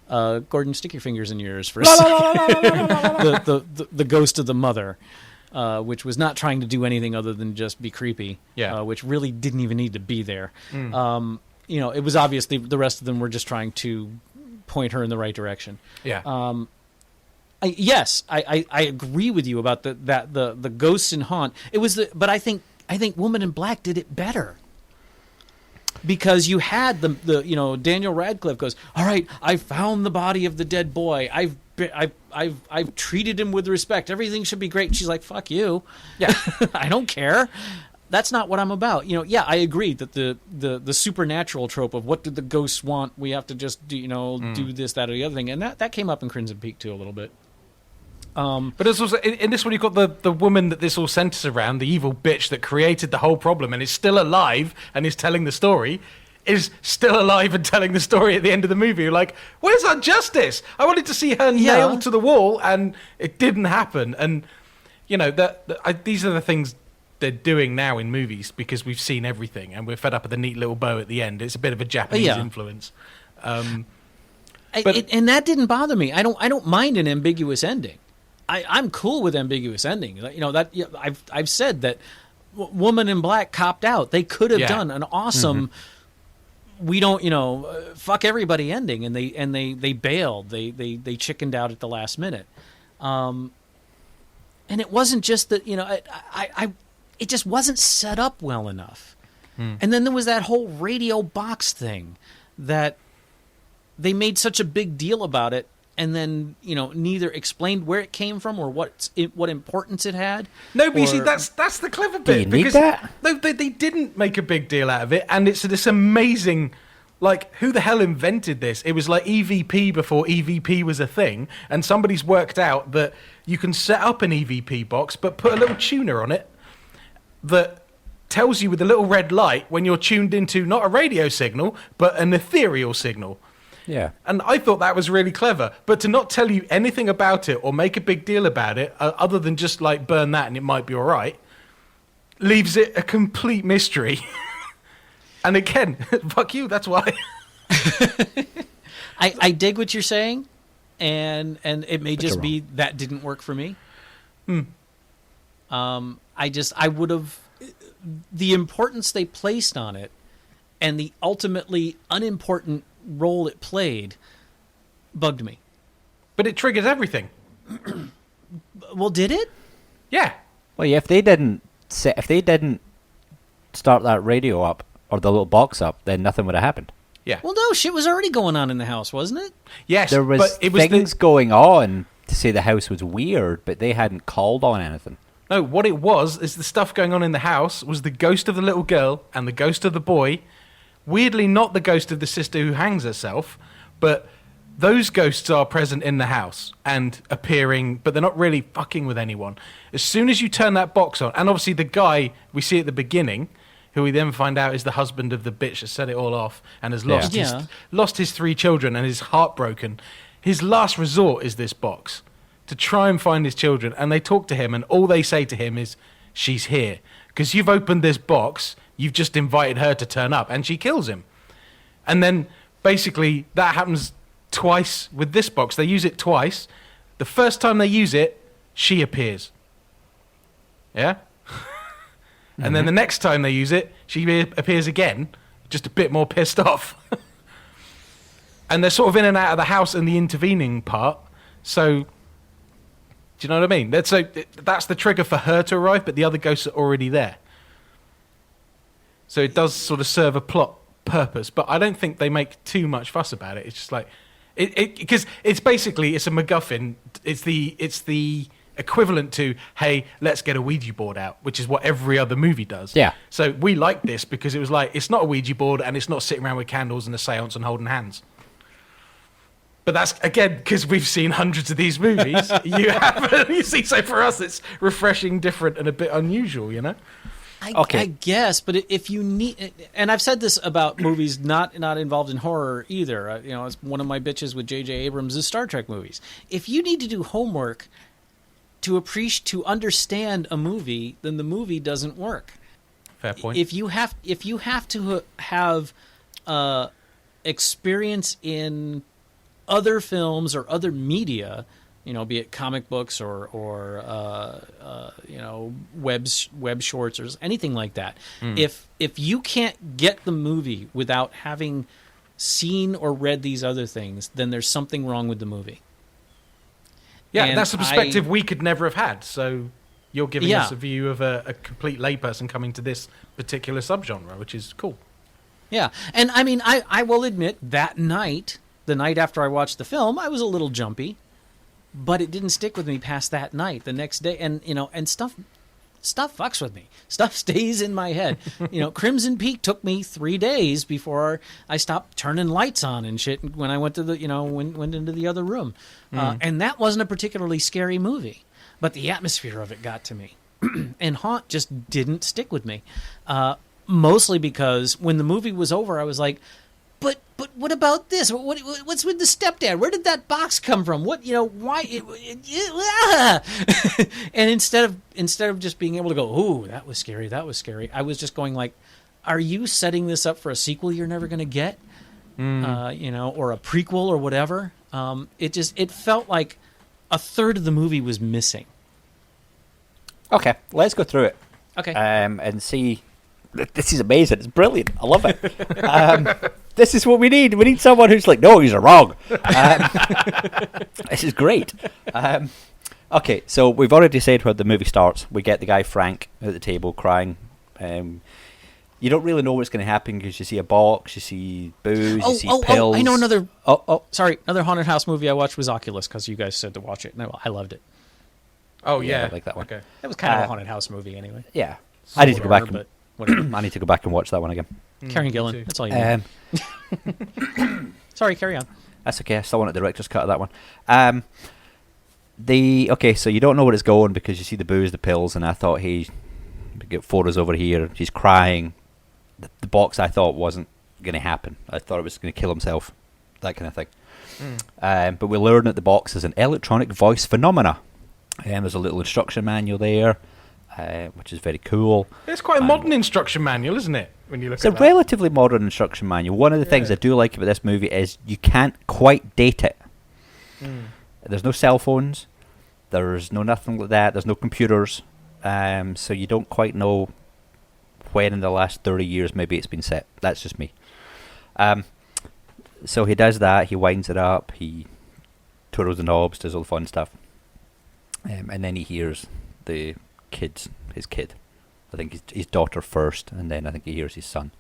Gordon, stick your fingers in yours for a second. The ghost of the mother, which was not trying to do anything other than just be creepy, which really didn't even need to be there. You know, it was obvious the rest of them were just trying to point her in the right direction. Yeah. I agree with you about the ghosts in Haunt. It was but I think Woman in Black did it better. Because you had the Daniel Radcliffe goes, all right, I found the body of the dead boy. I've treated him with respect. Everything should be great. And she's like, fuck you. Yeah, I don't care. That's not what I'm about. I agree that the supernatural trope of what did the ghosts want? We have to just do this, that, or the other thing, and that came up in Crimson Peak too a little bit. But it's also in this one, you've got the woman that this all centers around, the evil bitch that created the whole problem and is still alive and is telling the story, is still alive and telling the story at the end of the movie. You're like, where's our justice? I wanted to see her nailed to the wall, and it didn't happen. And these are the things they're doing now in movies, because we've seen everything and we're fed up with the neat little bow at the end. It's a bit of a Japanese influence. And that didn't bother me. I don't mind an ambiguous ending. I'm cool with ambiguous ending. I've said that Woman in Black copped out. They could have done an awesome we don't fuck everybody ending, and they bailed. They chickened out at the last minute. And it wasn't just that it just wasn't set up well enough. And then there was that whole radio box thing that they made such a big deal about it. And then, neither explained where it came from or what importance it had. No, but you see, that's the clever bit. Do you need that? No, they didn't make a big deal out of it. And it's this amazing, who the hell invented this? It was like EVP before EVP was a thing. And somebody's worked out that you can set up an EVP box, but put a little tuner on it that tells you with a little red light when you're tuned into not a radio signal, but an ethereal signal. Yeah. And I thought that was really clever. But to not tell you anything about it or make a big deal about it, other than just burn that and it might be all right, leaves it a complete mystery. And again, fuck you, that's why. I dig what you're saying, and it may just be that didn't work for me. I would have, the importance they placed on it and the ultimately unimportant role it played bugged me. But it triggers everything. Well, did it? Yeah. Well, yeah, if they didn't start that radio up or the little box up, then nothing would have happened. Yeah. Well, no, shit was already going on in the house, wasn't it? Yes, there was but it was things going on to say the house was weird, but they hadn't called on anything. No, what it was is the stuff going on in the house was the ghost of the little girl and the ghost of the boy. Weirdly, not the ghost of the sister who hangs herself, but those ghosts are present in the house and appearing, but they're not really fucking with anyone. As soon as you turn that box on, and obviously the guy we see at the beginning, who we then find out is the husband of the bitch that set it all off and has lost his 3 children and is heartbroken. His last resort is this box to try and find his children. And they talk to him, and all they say to him is, "She's here. Because you've opened this box, you've just invited her to turn up," and she kills him. And then basically that happens twice with this box. They use it twice. The first time they use it, she appears. Yeah? And then the next time they use it, she appears again, just a bit more pissed off. And they're sort of in and out of the house in the intervening part. So, do you know what I mean? That's the trigger for her to arrive, but the other ghosts are already there. So it does sort of serve a plot purpose, but I don't think they make too much fuss about it. It's just like because it's basically, it's a MacGuffin. It's the equivalent to, hey, let's get a Ouija board out, which is what every other movie does. Yeah. So we like this because it was like, it's not a Ouija board and it's not sitting around with candles and a seance and holding hands. But that's, again, because we've seen hundreds of these movies. You haven't. You see, so for us, it's refreshing, different, and a bit unusual, you know? I guess, but if you need, and I've said this about movies not involved in horror either. It's one of my bitches with J.J. Abrams' Star Trek movies. If you need to do homework to understand a movie, then the movie doesn't work. Fair point. If you have to have experience in other films or other media, be it comic books or web shorts or anything like that. If you can't get the movie without having seen or read these other things, then there's something wrong with the movie. Yeah, and that's a perspective we could never have had. So you're giving us a view of a complete layperson coming to this particular subgenre, which is cool. Yeah, and I mean, I will admit that night, the night after I watched the film, I was a little jumpy. But it didn't stick with me past that night. The next day, and stuff fucks with me. Stuff stays in my head. Crimson Peak took me 3 days before I stopped turning lights on and shit when I went to the, went into the other room. And that wasn't a particularly scary movie, but the atmosphere of it got to me. And Haunt just didn't stick with me. Mostly because when the movie was over, I was like, But what about this? What's with the stepdad? Where did that box come from? Why? And instead of just being able to go, ooh, that was scary, I was just going like, are you setting this up for a sequel you're never going to get? Or a prequel or whatever? It felt like a third of the movie was missing. Okay, let's go through it. Okay. And see. This is amazing. It's brilliant. I love it. This is what we need. We need someone who's like, no, you're wrong. This is great. Okay, so we've already said where the movie starts. We get the guy Frank at the table crying. You don't really know what's going to happen because you see a box, you see booze, you see pills. I know another. Another haunted house movie I watched was Oculus because you guys said to watch it. No, I loved it. Oh yeah, I like that one. Okay. That was kind of a haunted house movie anyway. Yeah, I need to go back. But I need to go back and watch that one again. Karen Gillan, that's all you need. Sorry, carry on. That's okay. I still want a director's cut of that one. So you don't know where it's going because you see the booze, the pills, and I thought, hey, we get photos over here. He's crying. The box I thought wasn't going to happen. I thought it was going to kill himself, that kind of thing. But we learn that the box is an electronic voice phenomena. There's a little instruction manual there. Which is very cool. It's quite a modern instruction manual, isn't it? When you look at it. It's a relatively modern instruction manual. One of the things I do like about this movie is you can't quite date it. There's no cell phones. There's no nothing like that. There's no computers. So you don't quite know when in the last 30 years maybe it's been set. That's just me. So he does that. He winds it up. He twirls the knobs, does all the fun stuff. And then he hears his kid. I think his daughter first, and then I think he hears his son.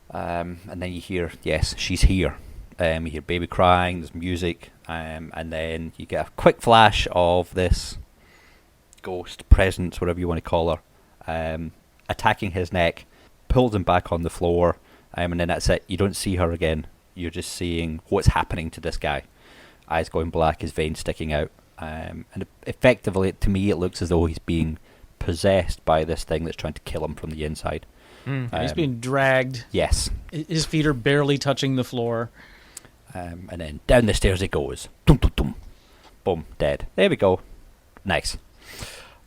And then you hear, yes, she's here. You hear baby crying, there's music, and then you get a quick flash of this ghost presence, whatever you want to call her, attacking his neck, pulls him back on the floor, and then that's it. You don't see her again you're just seeing what's happening to this guy. Eyes going black, his veins sticking out. And effectively, to me, it looks as though he's being possessed by this thing that's trying to kill him from the inside. He's being dragged. Yes. His feet are barely touching the floor. And then down the stairs he goes. Dum, dum, dum. Boom, dead. There we go. Nice.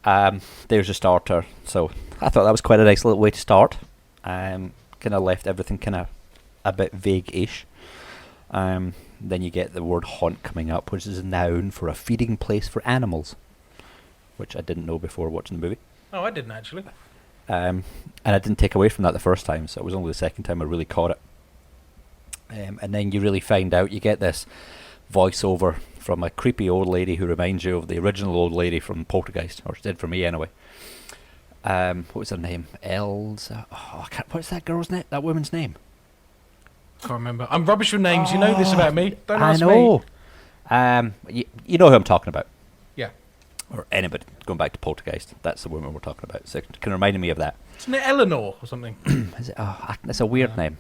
There's a starter. So I thought that was quite a nice little way to start. Kind of left everything kind of a bit vague-ish. Then you get the word haunt coming up, which is a noun for a feeding place for animals, which I didn't know before watching the movie. Oh, I didn't actually. And I didn't take away from that the first time, so it was only the second time I really caught it. And then you really find out, you get this voiceover from a creepy old lady who reminds you of the original old lady from Poltergeist, or she did for me anyway. What was her name? Elsa. Oh, what's that girl's name? That woman's name? Can't remember. I'm rubbish with names. You know this about me. Don't ask me. I know. You know who I'm talking about. Yeah. Or anybody. Going back to Poltergeist. That's the woman we're talking about. So it can remind me of that. Isn't it Eleanor or something? Is it? Oh, that's a weird name.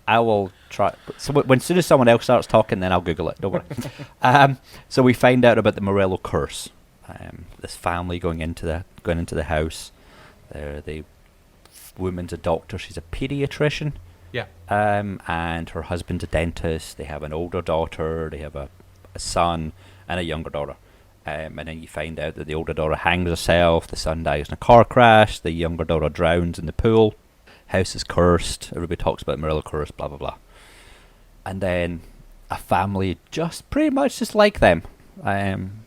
I will try. So as soon as someone else starts talking, then I'll Google it. Don't worry. So we find out about the Morello curse. This family going into the house. The woman's a doctor. She's a pediatrician. Yeah. And her husband's a dentist. They have an older daughter. They have a son and a younger daughter. And then you find out that the older daughter hangs herself. The son dies in a car crash. The younger daughter drowns in the pool. House is cursed. Everybody talks about Morello curse. Blah blah blah. And then a family just pretty much just like them, kind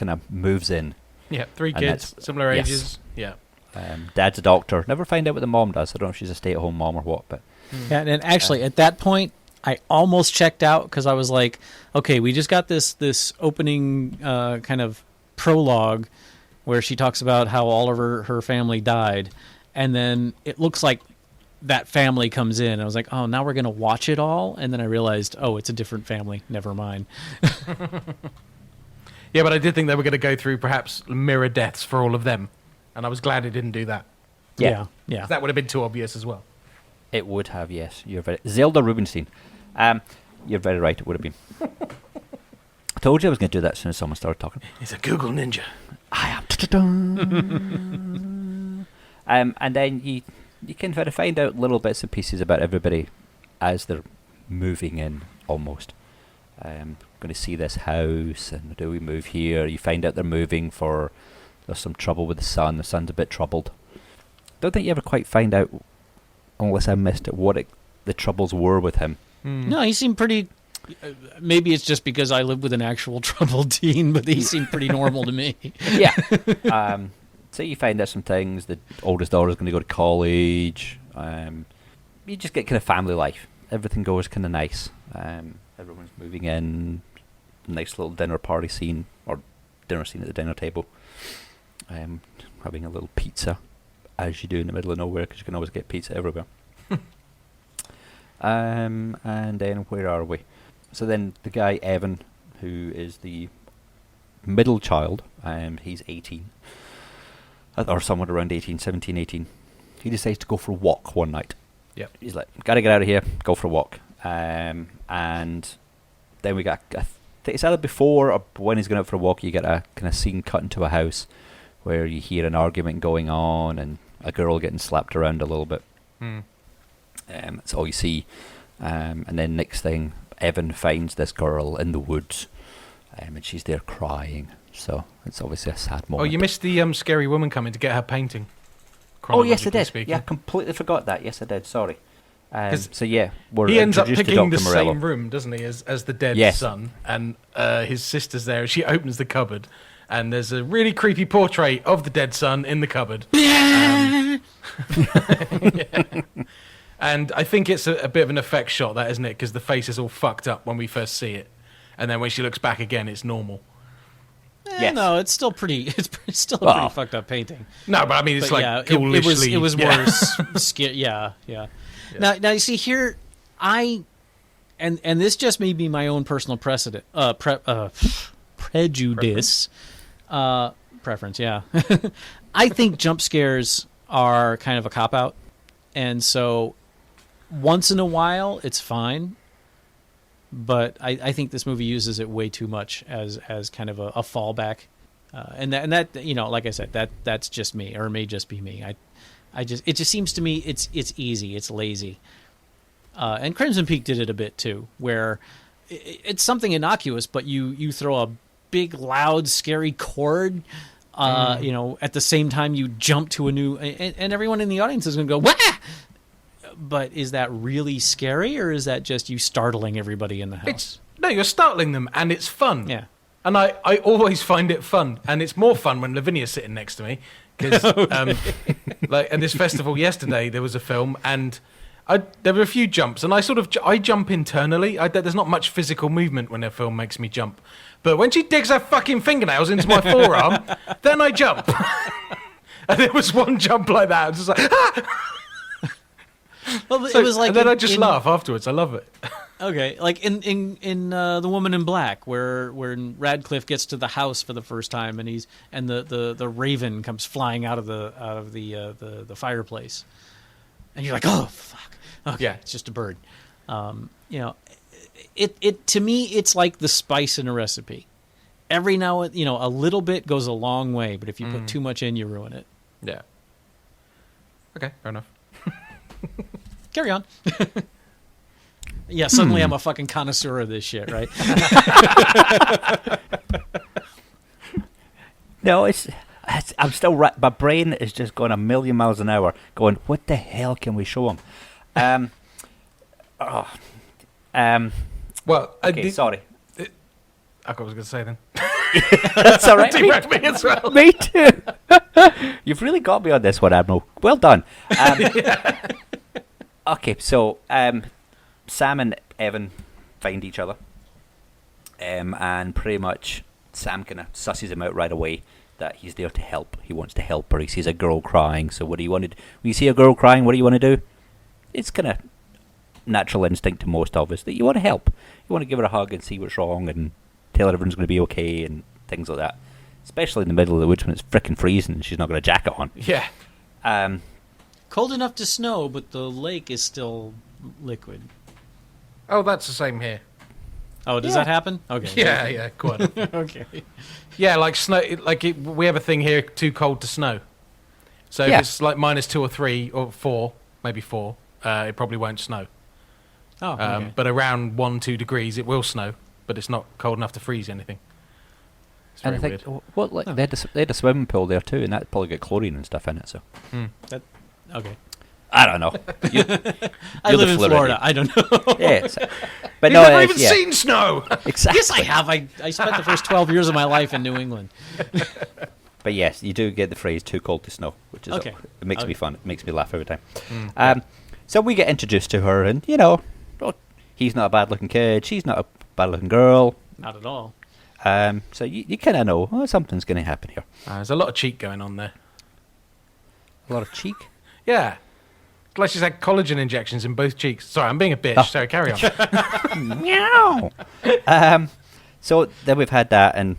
of moves in. Yeah, 3 kids, similar ages. Yes. Yeah. Dad's a doctor. Never find out what the mom does. I don't know if she's a stay-at-home mom or what, but. Yeah, and actually, at that point, I almost checked out because I was like, okay, we just got this opening kind of prologue where she talks about how all of her family died, and then it looks like that family comes in. I was like, oh, now we're going to watch it all? And then I realized, oh, it's a different family. Never mind. Yeah, but I did think they were going to go through perhaps mirror deaths for all of them, and I was glad it didn't do that. Yeah. That would have been too obvious as well. It would have, yes. You're very Zelda Rubinstein. You're very right. It would have been. I told you I was going to do that as soon as someone started talking. He's a Google ninja. I am. And then you can kind of find out little bits and pieces about everybody as they're moving in, almost. Going to see this house, and do we move here? You find out they're moving for. There's some trouble with the son. The son's a bit troubled. Don't think you ever quite find out, unless I missed it, what the troubles were with him. No, he seemed pretty. Maybe it's just because I live with an actual troubled teen, but he seemed pretty normal to me. Yeah. So you find out some things. The oldest daughter's going to go to college. You just get kind of family life. Everything goes kind of nice. Everyone's moving in. Nice little dinner party scene, or dinner scene at the dinner table. Having a little pizza, as you do in the middle of nowhere, because you can always get pizza everywhere. And then where are we? So then the guy Evan, who is the middle child, he's 18, or somewhere around 18, 18. He decides to go for a walk one night. Yep. He's like, gotta get out of here, go for a walk. And then we got, I think it's either before or when he's going out for a walk, you get a kind of scene cut into a house where you hear an argument going on and a girl getting slapped around a little bit. That's all you see. And then next thing, Evan finds this girl in the woods, and she's there crying. So it's obviously a sad moment. Oh, you missed the scary woman coming to get her painting. Oh, yes, I did. Speaking. Yeah, completely forgot that. Yes, I did. Sorry. So yeah, he ends up picking the Morello. same room, doesn't he, as the dead son, and his sister's there. She opens the cupboard, and there's a really creepy portrait of the dead son in the cupboard. Yeah. And I think it's a bit of an effect shot, that, isn't it? Because the face is all fucked up when we first see it, and then when she looks back again, it's normal. Yes. No, it's still pretty. It's still a pretty fucked up painting. No, but I mean, it's it was more scary. Yeah. Now you see here, and this just may be my own personal prejudice. Preference. Yeah. I think jump scares are kind of a cop out, and so once in a while it's fine, but I think this movie uses it way too much as kind of a fallback, and that like I said, that's just me, or it may just be me. It just seems to me it's easy, it's lazy, and Crimson Peak did it a bit too, where it's something innocuous, but you throw a big, loud, scary chord. At the same time you jump to a new, and everyone in the audience is going to go, wah! But is that really scary, or is that just you startling everybody in the house? No, you're startling them, and it's fun. Yeah. And I always find it fun, and it's more fun when Lavinia's sitting next to me. Because, like at this festival yesterday, there was a film, and there were a few jumps, and I jump internally. There's not much physical movement when a film makes me jump. But when she digs her fucking fingernails into my forearm, then I jump. And there was one jump like that. I was just like, ah! Well, it was like, and then I just laugh afterwards. I love it. Okay, like in The Woman in Black, where Radcliffe gets to the house for the first time, and the raven comes flying out of the fireplace, and you're like, oh fuck, okay, yeah, it's just a bird. It to me, it's like the spice in a recipe. Every now and a little bit goes a long way, but if you put too much in, you ruin it. Yeah. Okay, fair enough. Carry on. Yeah, suddenly I'm a fucking connoisseur of this shit, right? No, I'm still right. My brain is just going a million miles an hour, going, what the hell can we show them? Well, okay, sorry. I got what I was going to say then. That's all right. Me as well. Me too. You've really got me on this one, Admiral. Well done. Okay, so Sam and Evan find each other, and pretty much Sam kind of susses him out right away that he's there to help. He wants to help her. He sees a girl crying. So what do you want to do? When you see a girl crying, what do you want to do? It's kind of natural instinct to most of us that you want to help. You want to give her a hug and see what's wrong and tell her everyone's going to be okay and things like that. Especially in the middle of the woods when it's frickin' freezing and she's not got a jacket on. Yeah. Cold enough to snow, but the lake is still liquid. Oh, that's the same here. Oh, does that happen? Okay. Yeah, quite. Okay. Yeah, like snow. We have a thing here, too cold to snow. So if it's like -2 or 3 or 4, maybe 4, it probably won't snow. Oh, okay. But around 1-2 degrees, it will snow, but it's not cold enough to freeze anything. It's very and I think they had a swimming pool there too, and that probably got chlorine and stuff in it. So okay. I don't know. I live in Florida. I don't know. Yes, but You've never even seen snow. Exactly. Yes, I have. I spent the first 12 years of my life in New England. But yes, you do get the phrase "too cold to snow," which is okay. It makes me fun. It makes me laugh every time. So we get introduced to her, and he's not a bad-looking kid. She's not a bad-looking girl. Not at all. So you kind of know something's going to happen here. There's a lot of cheek going on there. A lot of cheek. Yeah. Like she's had collagen injections in both cheeks. Sorry, I'm being a bitch. Sorry, carry on. Meow. So then we've had that, and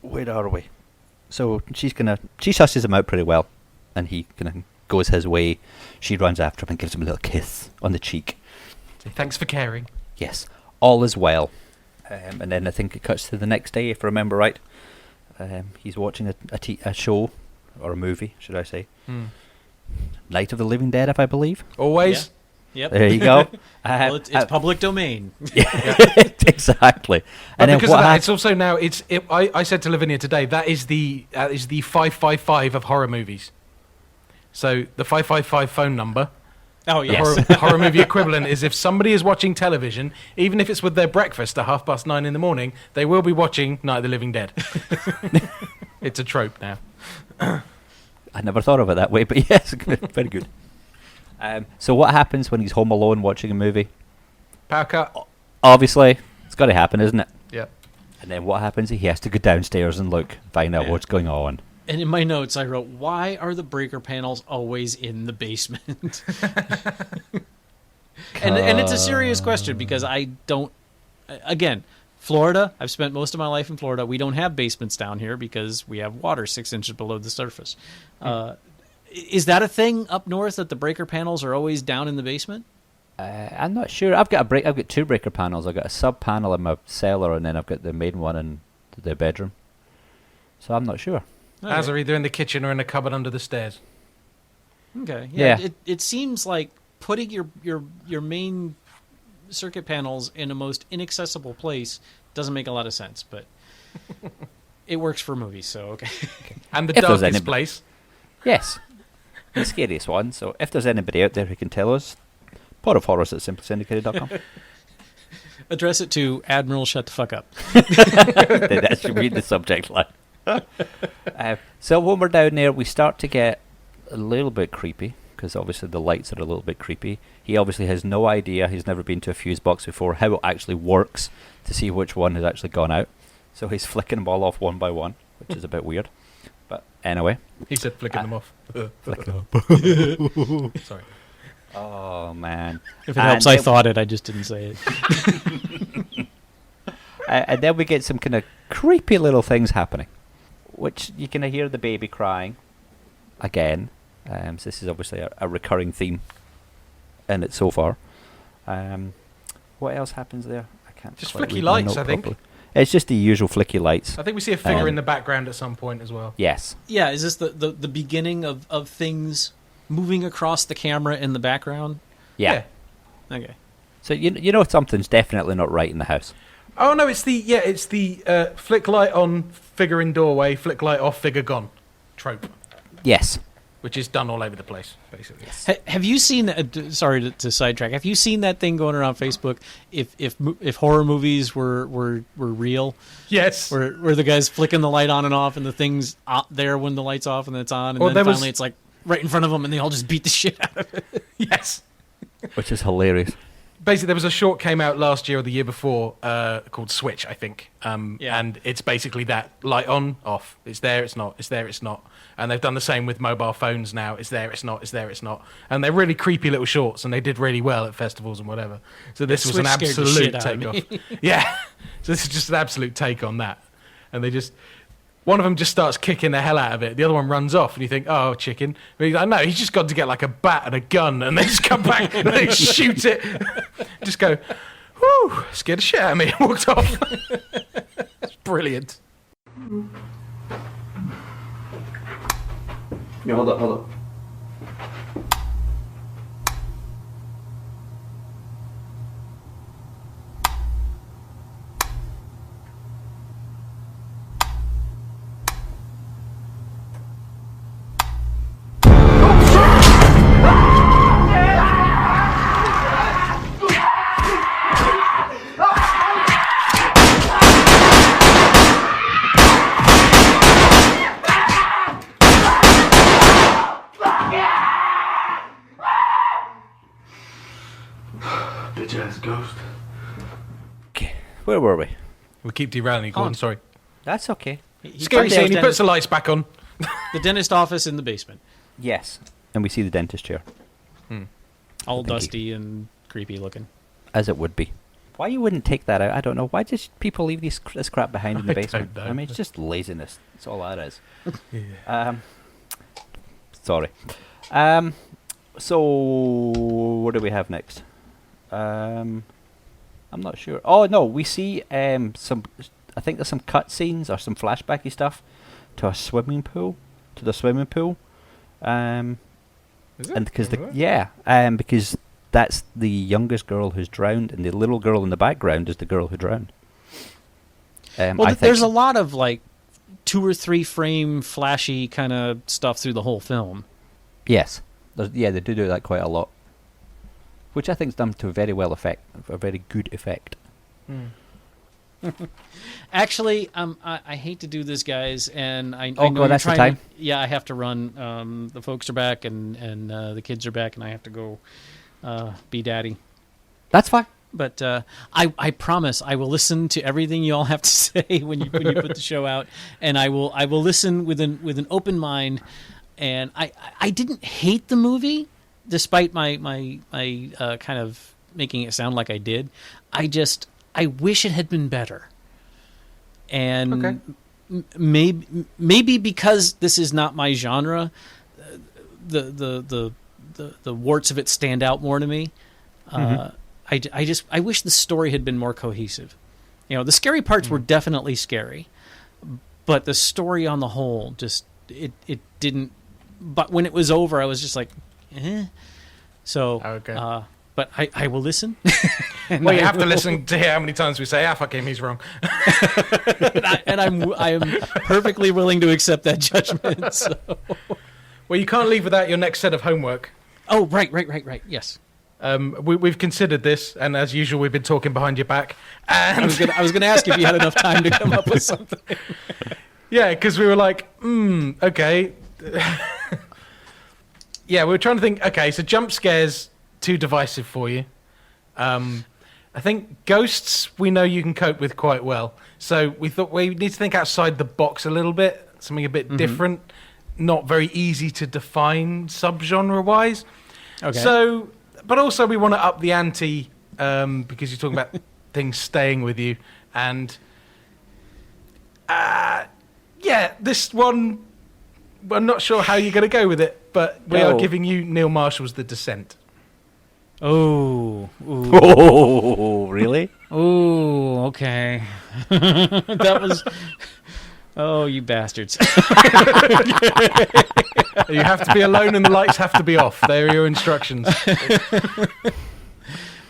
where are we? So she susses him out pretty well, and he kind of goes his way. She runs after him and gives him a little kiss on the cheek. Thanks for caring. Yes, all is well. And then I think it cuts to the next day, if I remember right. He's watching a show, or a movie, should I say. Night of the Living Dead, if I believe. Always. Yeah. Yep. There you go. Well, it's public domain. Exactly. And then because of that, it's also now. I said to Lavinia today that is the 555 of horror movies. So the 555 phone number. Oh yes. The horror movie equivalent is if somebody is watching television, even if it's with their breakfast at 9:30 in the morning, they will be watching Night of the Living Dead. It's a trope now. I never thought of it that way, but yes, very good. So what happens when he's home alone watching a movie? Power cut. Obviously, it's got to happen, isn't it? Yeah. And then what happens? He has to go downstairs and find out what's going on. And in my notes, I wrote, "Why are the breaker panels always in the basement?" and it's a serious question because I don't. Again, Florida. I've spent most of my life in Florida. We don't have basements down here because we have water 6 inches below the surface. Is that a thing up north that the breaker panels are always down in the basement? I'm not sure. I've got two breaker panels. I've got a sub panel in my cellar, and then I've got the main one in the bedroom. So I'm not sure. Okay. As are either in the kitchen or in the cupboard under the stairs. Okay. Yeah. It seems like putting your main circuit panels in a most inaccessible place doesn't make a lot of sense, but it works for movies, so okay. And the If there's darkest any- place. Yes, the scariest one. So if there's anybody out there who can tell us, podofhorrors@simplysyndicated.com. Address it to Admiral, shut the fuck up. That should be the subject line. So when we're down there, we start to get a little bit creepy, because obviously the lights are a little bit creepy. He obviously has no idea, he's never been to a fuse box before, how it actually works to see which one has actually gone out. So he's flicking them all off one by one, which is a bit weird. But anyway. He said flicking them off. Sorry. Oh, man. If it helps, I thought it, I just didn't say it. And then we get some kind of creepy little things happening, which you can hear the baby crying again. So this is obviously a recurring theme in it so far. What else happens there? I can't. Just quite flicky read my lights, note I think. properly. It's just the usual flicky lights. I think we see a figure in the background at some point as well. Yes. Yeah, is this the beginning of things moving across the camera in the background? Yeah. Okay. So you know something's definitely not right in the house. Oh no, it's the flick light on, figure in doorway, flick light off, figure gone trope. Yes. Which is done all over the place, basically. Have you seen? Sorry to sidetrack. Have you seen that thing going around Facebook? If horror movies were real, Yes. where the guy's flicking the light on and off, and the thing's out there when the light's off, and then it's on, and Well, then there finally was- it's like right in front of them, and they all just beat the shit out of it. Yes. Which is hilarious. Basically, there was a short came out last year or the year before called Switch, I think. Yeah. And it's basically that light on, off. It's there, it's not. It's there, it's not. And they've done the same with mobile phones now. It's there, it's not. It's there, it's not. And they're really creepy little shorts, and they did really well at festivals and whatever. So this was an Switch scared the absolute shit out of takeoff. me. Yeah. So this is just an absolute take on that. And they just... One of them just starts kicking the hell out of it. The other one runs off, and you think, "Oh, chicken!" But he's like, "No, he's just got to get like a bat and a gun, and they just come back and they shoot it." Just go, "Whoo!" Scared the shit out of me. And walked off. It's brilliant. Yeah, hold up. Bitch ass ghost. Okay, where were we? We keep derailing you, Gordon. Sorry. That's okay. Scary scene. He puts the lights back on. The dentist office in the basement, Yes, and we see the dentist chair, all Thank you. dusty and creepy looking. as it would be. Why you wouldn't take that out, I don't know. Why just people leave this crap behind in the I don't basement? know. I mean, it's just laziness. That's all that is. Sorry. So what do we have next? I'm not sure. Oh no, we see some. I think there's some cutscenes or some flashbacky stuff to a swimming pool. To the swimming pool. Is it? And because because that's the youngest girl who's drowned, and the little girl in the background is the girl who drowned. Well, there's a lot of like 2 or 3 frame flashy kind of stuff through the whole film. Yes, they do that quite a lot, which I think is done to a very good effect. Actually, I hate to do this, guys, and I Oh, know God, you're that's the trying time. Yeah, I have to run. The folks are back, and the kids are back, and I have to go be daddy. That's fine. But I promise I will listen to everything you all have to say when you put the show out, and I will listen with an open mind. And I didn't hate the movie, despite my kind of making it sound like I did. I wish it had been better. And maybe because this is not my genre, the warts of it stand out more to me. I wish the story had been more cohesive. The scary parts were definitely scary, but the story on the whole just it didn't. But when it was over, I was just like, eh. So, okay. But I will listen. Well, you have to listen to hear how many times we say, fuck him, he's wrong. and I am perfectly willing to accept that judgment. So. Well, you can't leave without your next set of homework. Oh, right. Yes. We've considered this, and as usual, we've been talking behind your back. And I was gonna ask if you had enough time to come up with something. Yeah, because we were like, okay. Yeah, we were trying to think, okay, so jump scares, too divisive for you. I think ghosts we know you can cope with quite well. So we thought we need to think outside the box a little bit, something a bit different, not very easy to define subgenre-wise. Okay. So, but also we want to up the ante because you're talking about things staying with you. And yeah, this one, I'm not sure how you're going to go with it, but we are giving you Neil Marshall's The Descent. Oh. Oh, really? Oh, okay. That was... Oh, you bastards. You have to be alone and the lights have to be off. There are your instructions.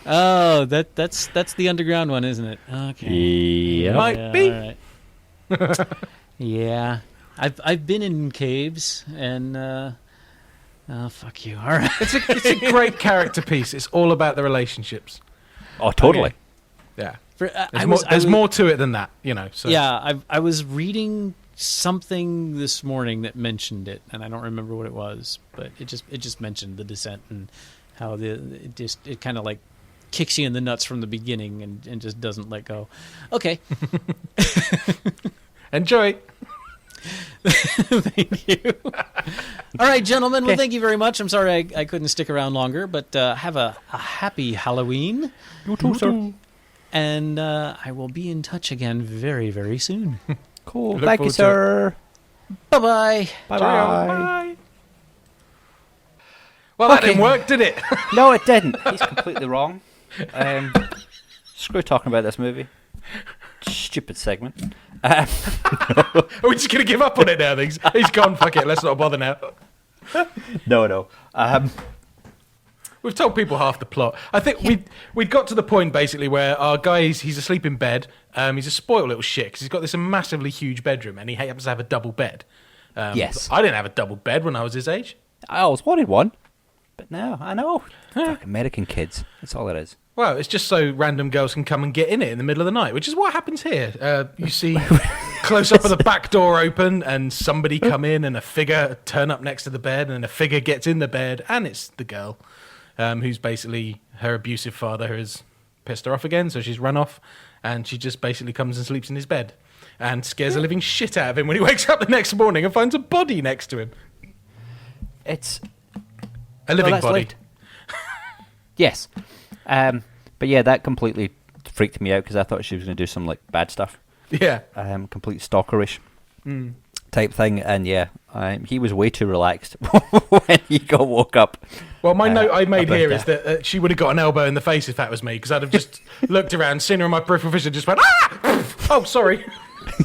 Oh, that's the underground one, isn't it? Okay. Yep. Might be. All right. Yeah. I've been in caves and oh, fuck you. All right. It's a great character piece. It's all about the relationships. Oh, totally. Okay. Yeah. There's more to it than that, So. Yeah, I was reading something this morning that mentioned it, and I don't remember what it was, but it just mentioned the descent and how it kind of like kicks you in the nuts from the beginning and just doesn't let go. Okay. Enjoy. Thank you. All right, gentlemen. Well, thank you very much. I'm sorry I couldn't stick around longer, but have a happy Halloween. You too, sir. And I will be in touch again very, very soon. Cool. Thank you, sir. Bye-bye. Bye-bye. Well, that didn't work, did it? No, it didn't. He's completely wrong. Screw talking about this movie. Stupid segment. Are we just going to give up on it now? He's gone. Fuck it. Let's not bother now. No. We've told people half the plot. I think we'd got to the point basically where our guy he's asleep in bed. He's a spoiled little shit because he's got this massively huge bedroom and he happens to have a double bed. Yes. I didn't have a double bed when I was his age. I always wanted one, but now I know. Fuck American kids. That's all it is. Well, it's just so random girls can come and get in it in the middle of the night, which is what happens here. You see close up of the back door open and somebody come in and a figure turn up next to the bed and a figure gets in the bed and it's the girl who's basically her abusive father has pissed her off again, so she's run off and she just basically comes and sleeps in his bed and scares the living shit out of him when he wakes up the next morning and finds a body next to him. It's a living body. Late. Yes. But yeah, that completely freaked me out because I thought she was going to do some like bad stuff. Yeah. Complete stalkerish type thing. And yeah, he was way too relaxed when he got woke up. Well, my note I made here is that she would have got an elbow in the face if that was me because I'd have just looked around, seen her in my peripheral vision, just went, ah! Oh, sorry.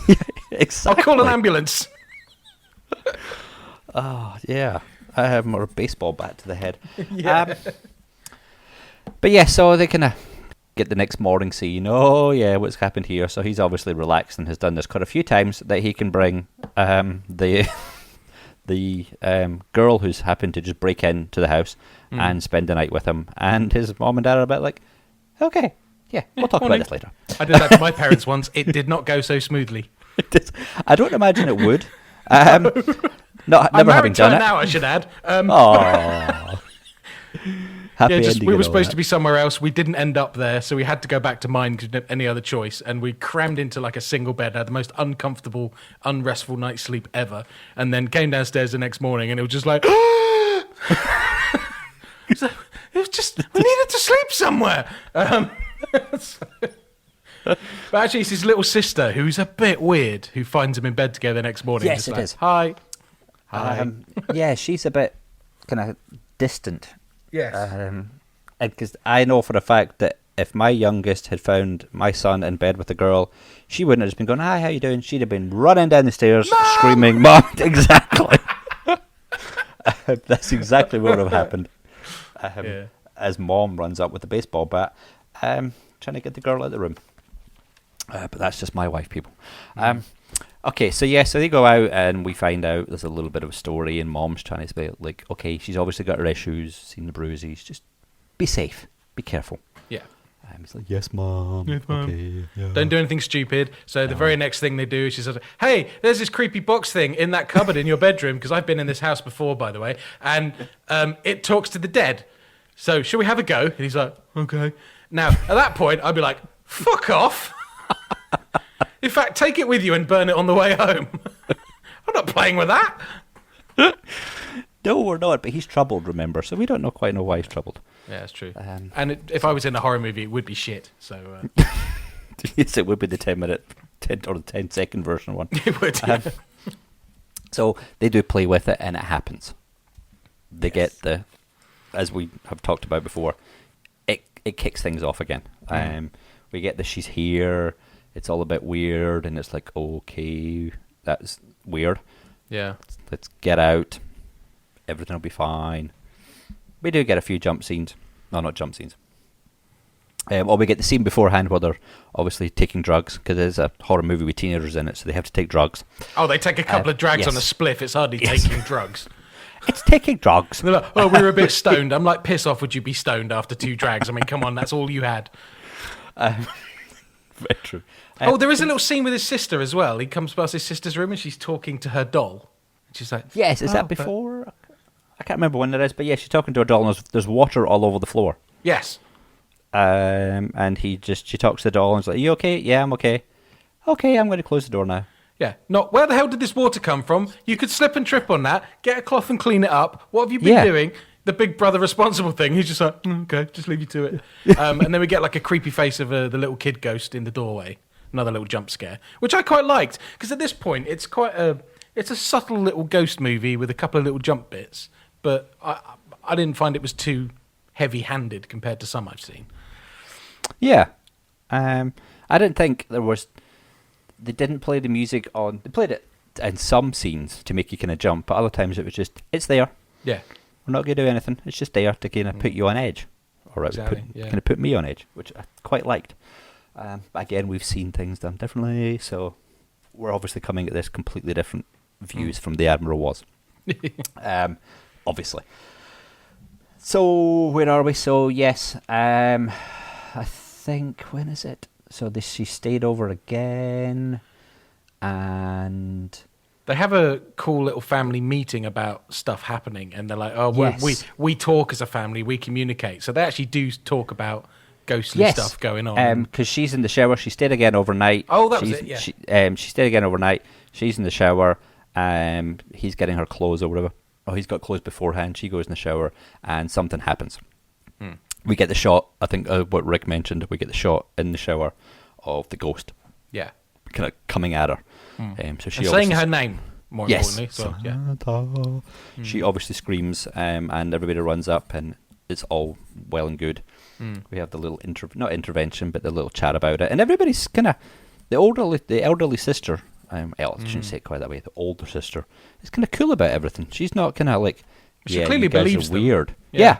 Yeah, exactly. I'll call an ambulance. Oh, yeah. Or a baseball bat to the head. Yeah. But yeah, so they kind of get the next morning scene. Oh, yeah, what's happened here? So he's obviously relaxed and has done this quite a few times that he can bring the girl who's happened to just break into the house and spend the night with him. And his mom and dad are a bit like, okay, yeah, we'll talk about this later. I did that to my parents once. It did not go so smoothly. I don't imagine it would. Never having done it. Now, I should add. Oh. We were supposed to be somewhere else. We didn't end up there, so we had to go back to mine because we didn't have any other choice. And we crammed into like a single bed, had the most uncomfortable, unrestful night's sleep ever. And then came downstairs the next morning, and it was just like, it was just we needed to sleep somewhere. But actually, it's his little sister who's a bit weird who finds him in bed together the next morning. Yes, just it is. Hi. Yeah, she's a bit kind of distant. Yes. because I know for a fact that if my youngest had found my son in bed with a girl, she wouldn't have just been going, "Hi, how you doing?" She'd have been running down the stairs, screaming, "Mom!" Exactly. That's exactly what would have happened. As Mom runs up with a baseball bat, trying to get the girl out of the room. But that's just my wife, people. Okay, so they go out and we find out there's a little bit of a story, and Mom's trying to say, like, okay, she's obviously got her issues, seen the bruises, just be safe, be careful. Yeah. He's like, yes, Mom. Yes, Mom. Okay, yeah. Don't do anything stupid. So the very next thing they do is she says, hey, there's this creepy box thing in that cupboard in your bedroom, because I've been in this house before, by the way, and it talks to the dead. So shall we have a go? And he's like, okay. Now, at that point, I'd be like, fuck off. In fact, take it with you and burn it on the way home. I'm not playing with that. No, we're not, but he's troubled, remember, so we don't quite know why he's troubled. Yeah, that's true. If I was in a horror movie, it would be shit. So yes, it would be the 10-minute or the 10-second version one. It would. Yeah. So they do play with it, and it happens. They get as we have talked about before, it kicks things off again. We get the she's here. It's all a bit weird, and it's like, okay, that's weird. Yeah. Let's get out. Everything will be fine. We do get a few jump scenes. No, not jump scenes. We get the scene beforehand where they're obviously taking drugs, because there's a horror movie with teenagers in it, so they have to take drugs. Oh, they take a couple of drags on a spliff. It's hardly taking drugs. It's taking drugs. They're like, oh, we were a bit stoned. I'm like, piss off, would you be stoned after 2 drags? I mean, come on, that's all you had. Very true. There is a little scene with his sister as well. He comes past his sister's room and she's talking to her doll. And she's like, yes, is that before? I can't remember when it is, but yeah, she's talking to her doll, and there's water all over the floor. Yes. And she talks to the doll and is like, are you okay? Yeah, I'm okay. Okay, I'm going to close the door now. Yeah. Not, where the hell did this water come from? You could slip and trip on that, get a cloth and clean it up. What have you been doing? The big brother responsible thing. He's just like, okay, just leave you to it. And then we get like a creepy face of the little kid ghost in the doorway. Another little jump scare, which I quite liked, because at this point it's quite it's a subtle little ghost movie with a couple of little jump bits, but I didn't find it was too heavy-handed compared to some I've seen. Yeah, I didn't think there was. They didn't play the music on. They played it in some scenes to make you kind of jump, but other times it was just, it's there. Yeah, we're not going to do anything. It's just there to kind of put you on edge, or exactly, kind of put me on edge, which I quite liked. Again, we've seen things done differently, so we're obviously coming at this completely different views from the Admiral was. Obviously. So, where are we? So, yes, I think, when is it? So, she stayed over again, and they have a cool little family meeting about stuff happening, and they're like, oh, yes. we talk as a family, we communicate. So, they actually do talk about ghostly stuff going on. Because she's in the shower. She stayed again overnight. Oh, that was it, yeah. She stayed again overnight. She's in the shower. He's getting her clothes or whatever. Oh, he's got clothes beforehand. She goes in the shower, and something happens. We get the shot, I think, what Rick mentioned. We get the shot in the shower of the ghost. Yeah. Kind of coming at her. So she saying her name, more importantly. So, yeah. She obviously screams, and everybody runs up, and it's all well and good. We have the little not intervention, but the little chat about it, and everybody's kind of the elderly sister. I shouldn't say it quite that way. The older sister is kind of cool about everything. She's not kind of like, she clearly believes them. Weird. Yeah.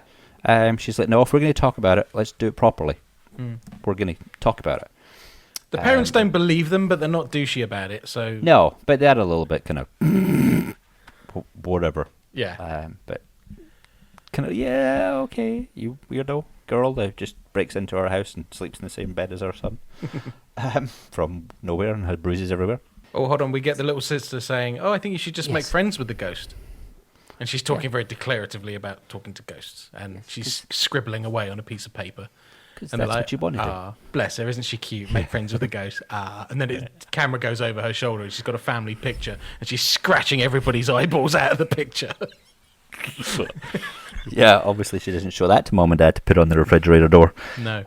She's like, no, if we're going to talk about it, let's do it properly. We're going to talk about it. The parents don't believe them, but they're not douchey about it. So no, but they had a little bit kind of whatever. Yeah. But kind of, yeah, okay, you weirdo girl that just breaks into our house and sleeps in the same bed as our son from nowhere and has bruises everywhere. Oh, hold on, we get the little sister saying, oh, I think you should just make friends with the ghost. And she's talking very declaratively about talking to ghosts, and she's scribbling away on a piece of paper. And that's like, what you wanted to. Bless her, isn't she cute? Make friends with a ghost. And then the camera goes over her shoulder, and she's got a family picture, and she's scratching everybody's eyeballs out of the picture. Yeah, obviously she doesn't show that to Mom and Dad to put on the refrigerator door. No.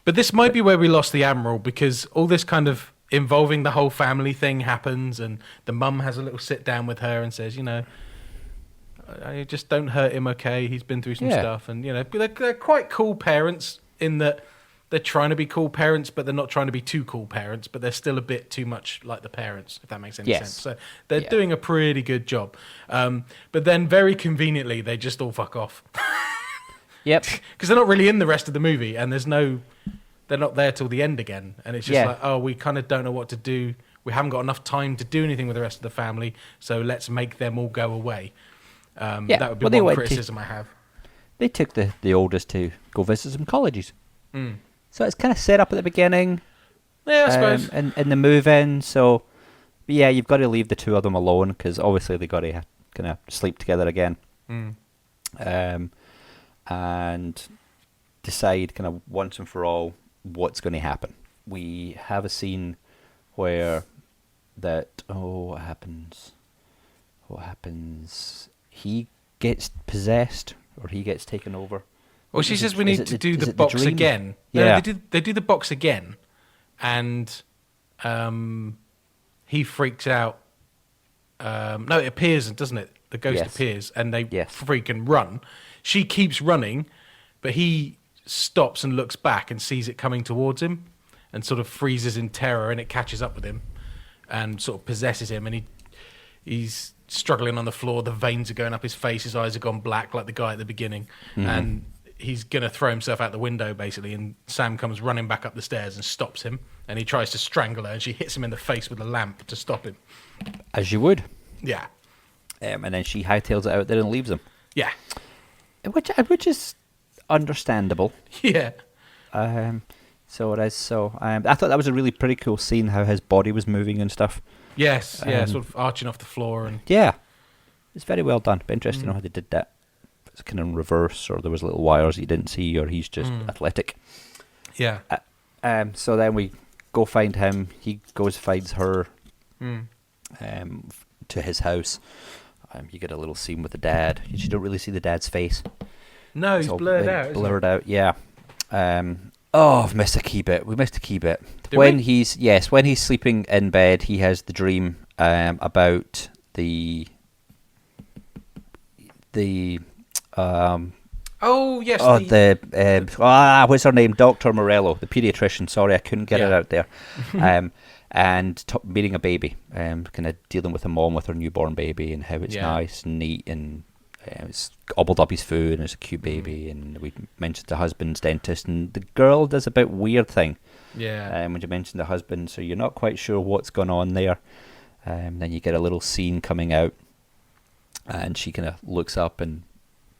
But this might be where we lost the Admiral, because all this kind of involving the whole family thing happens, and the mum has a little sit down with her and says, you know, Just don't hurt him, okay? He's been through some stuff, and they're quite cool parents in that they're trying to be cool parents, but they're not trying to be too cool parents, but they're still a bit too much like the parents, if that makes any sense. So they're doing a pretty good job. But then very conveniently, they just all fuck off. Yep. Because they're not really in the rest of the movie, and they're not there till the end again. And it's just like, oh, we kind of don't know what to do. We haven't got enough time to do anything with the rest of the family, so let's make them all go away. That would be one criticism I have. They took the oldest to go visit some colleges. So it's kind of set up at the beginning. Yeah, I suppose. In the move-in, so... Yeah, you've got to leave the two of them alone, because obviously they got to kind of sleep together again. And decide kind of once and for all what's going to happen. We have a scene where what happens? He gets possessed, or he gets taken over. Well, she says we need to do the box again. Yeah. No, they do the box again, and he freaks out. No, it appears, doesn't it? The ghost appears, and they freaking run. She keeps running, but he stops and looks back and sees it coming towards him, and sort of freezes in terror, and it catches up with him, and sort of possesses him, and he's struggling on the floor. The veins are going up his face. His eyes have gone black, like the guy at the beginning, and he's going to throw himself out the window, basically, and Sam comes running back up the stairs and stops him, and he tries to strangle her, and she hits him in the face with a lamp to stop him. As you would. Yeah. And then she hightails it out there and leaves him. Yeah. Which is understandable. Yeah. So it is. So I thought that was a really pretty cool scene, how his body was moving and stuff. Yes, sort of arching off the floor. And yeah. It's very well done. But interesting how they did that. It's kind of in reverse, or there was little wires you didn't see, or he's just athletic. Yeah. So then we go find him. He goes, finds her to his house. You get a little scene with the dad. You don't really see the dad's face. No, he's blurred out. Blurred out, yeah. I've missed a key bit. We missed a key bit. When he's sleeping in bed, he has the dream about the what's her name? Dr. Morello, the pediatrician. Sorry, I couldn't get it out there. And meeting a baby, kind of dealing with a mom with her newborn baby, and how it's nice and neat, and it's gobbled up his food, and it's a cute baby. And we mentioned the husband's dentist, and the girl does a bit weird thing. Yeah. When you mention the husband, so you're not quite sure what's going on there. Then you get a little scene coming out, and she kind of looks up and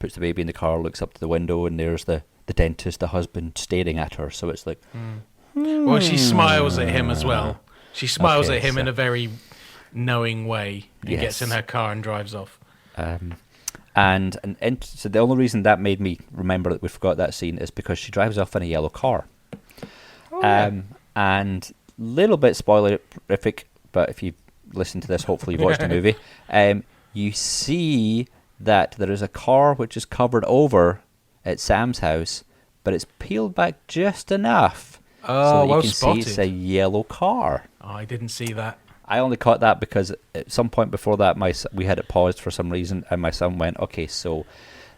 puts the baby in the car, looks up to the window, and there's the dentist, the husband, staring at her. So it's like... Well, she smiles at him as well. She smiles at him in a very knowing way, and gets in her car and drives off. So the only reason that made me remember that we forgot that scene is because she drives off in a yellow car. And little bit spoilerific, but if you listen to this, hopefully you've watched the movie. You see that there is a car which is covered over at Sam's house, but it's peeled back just enough so that you can see it's a yellow car. Oh, I didn't see that. I only caught that because at some point before that, we had it paused for some reason, and my son went, okay, so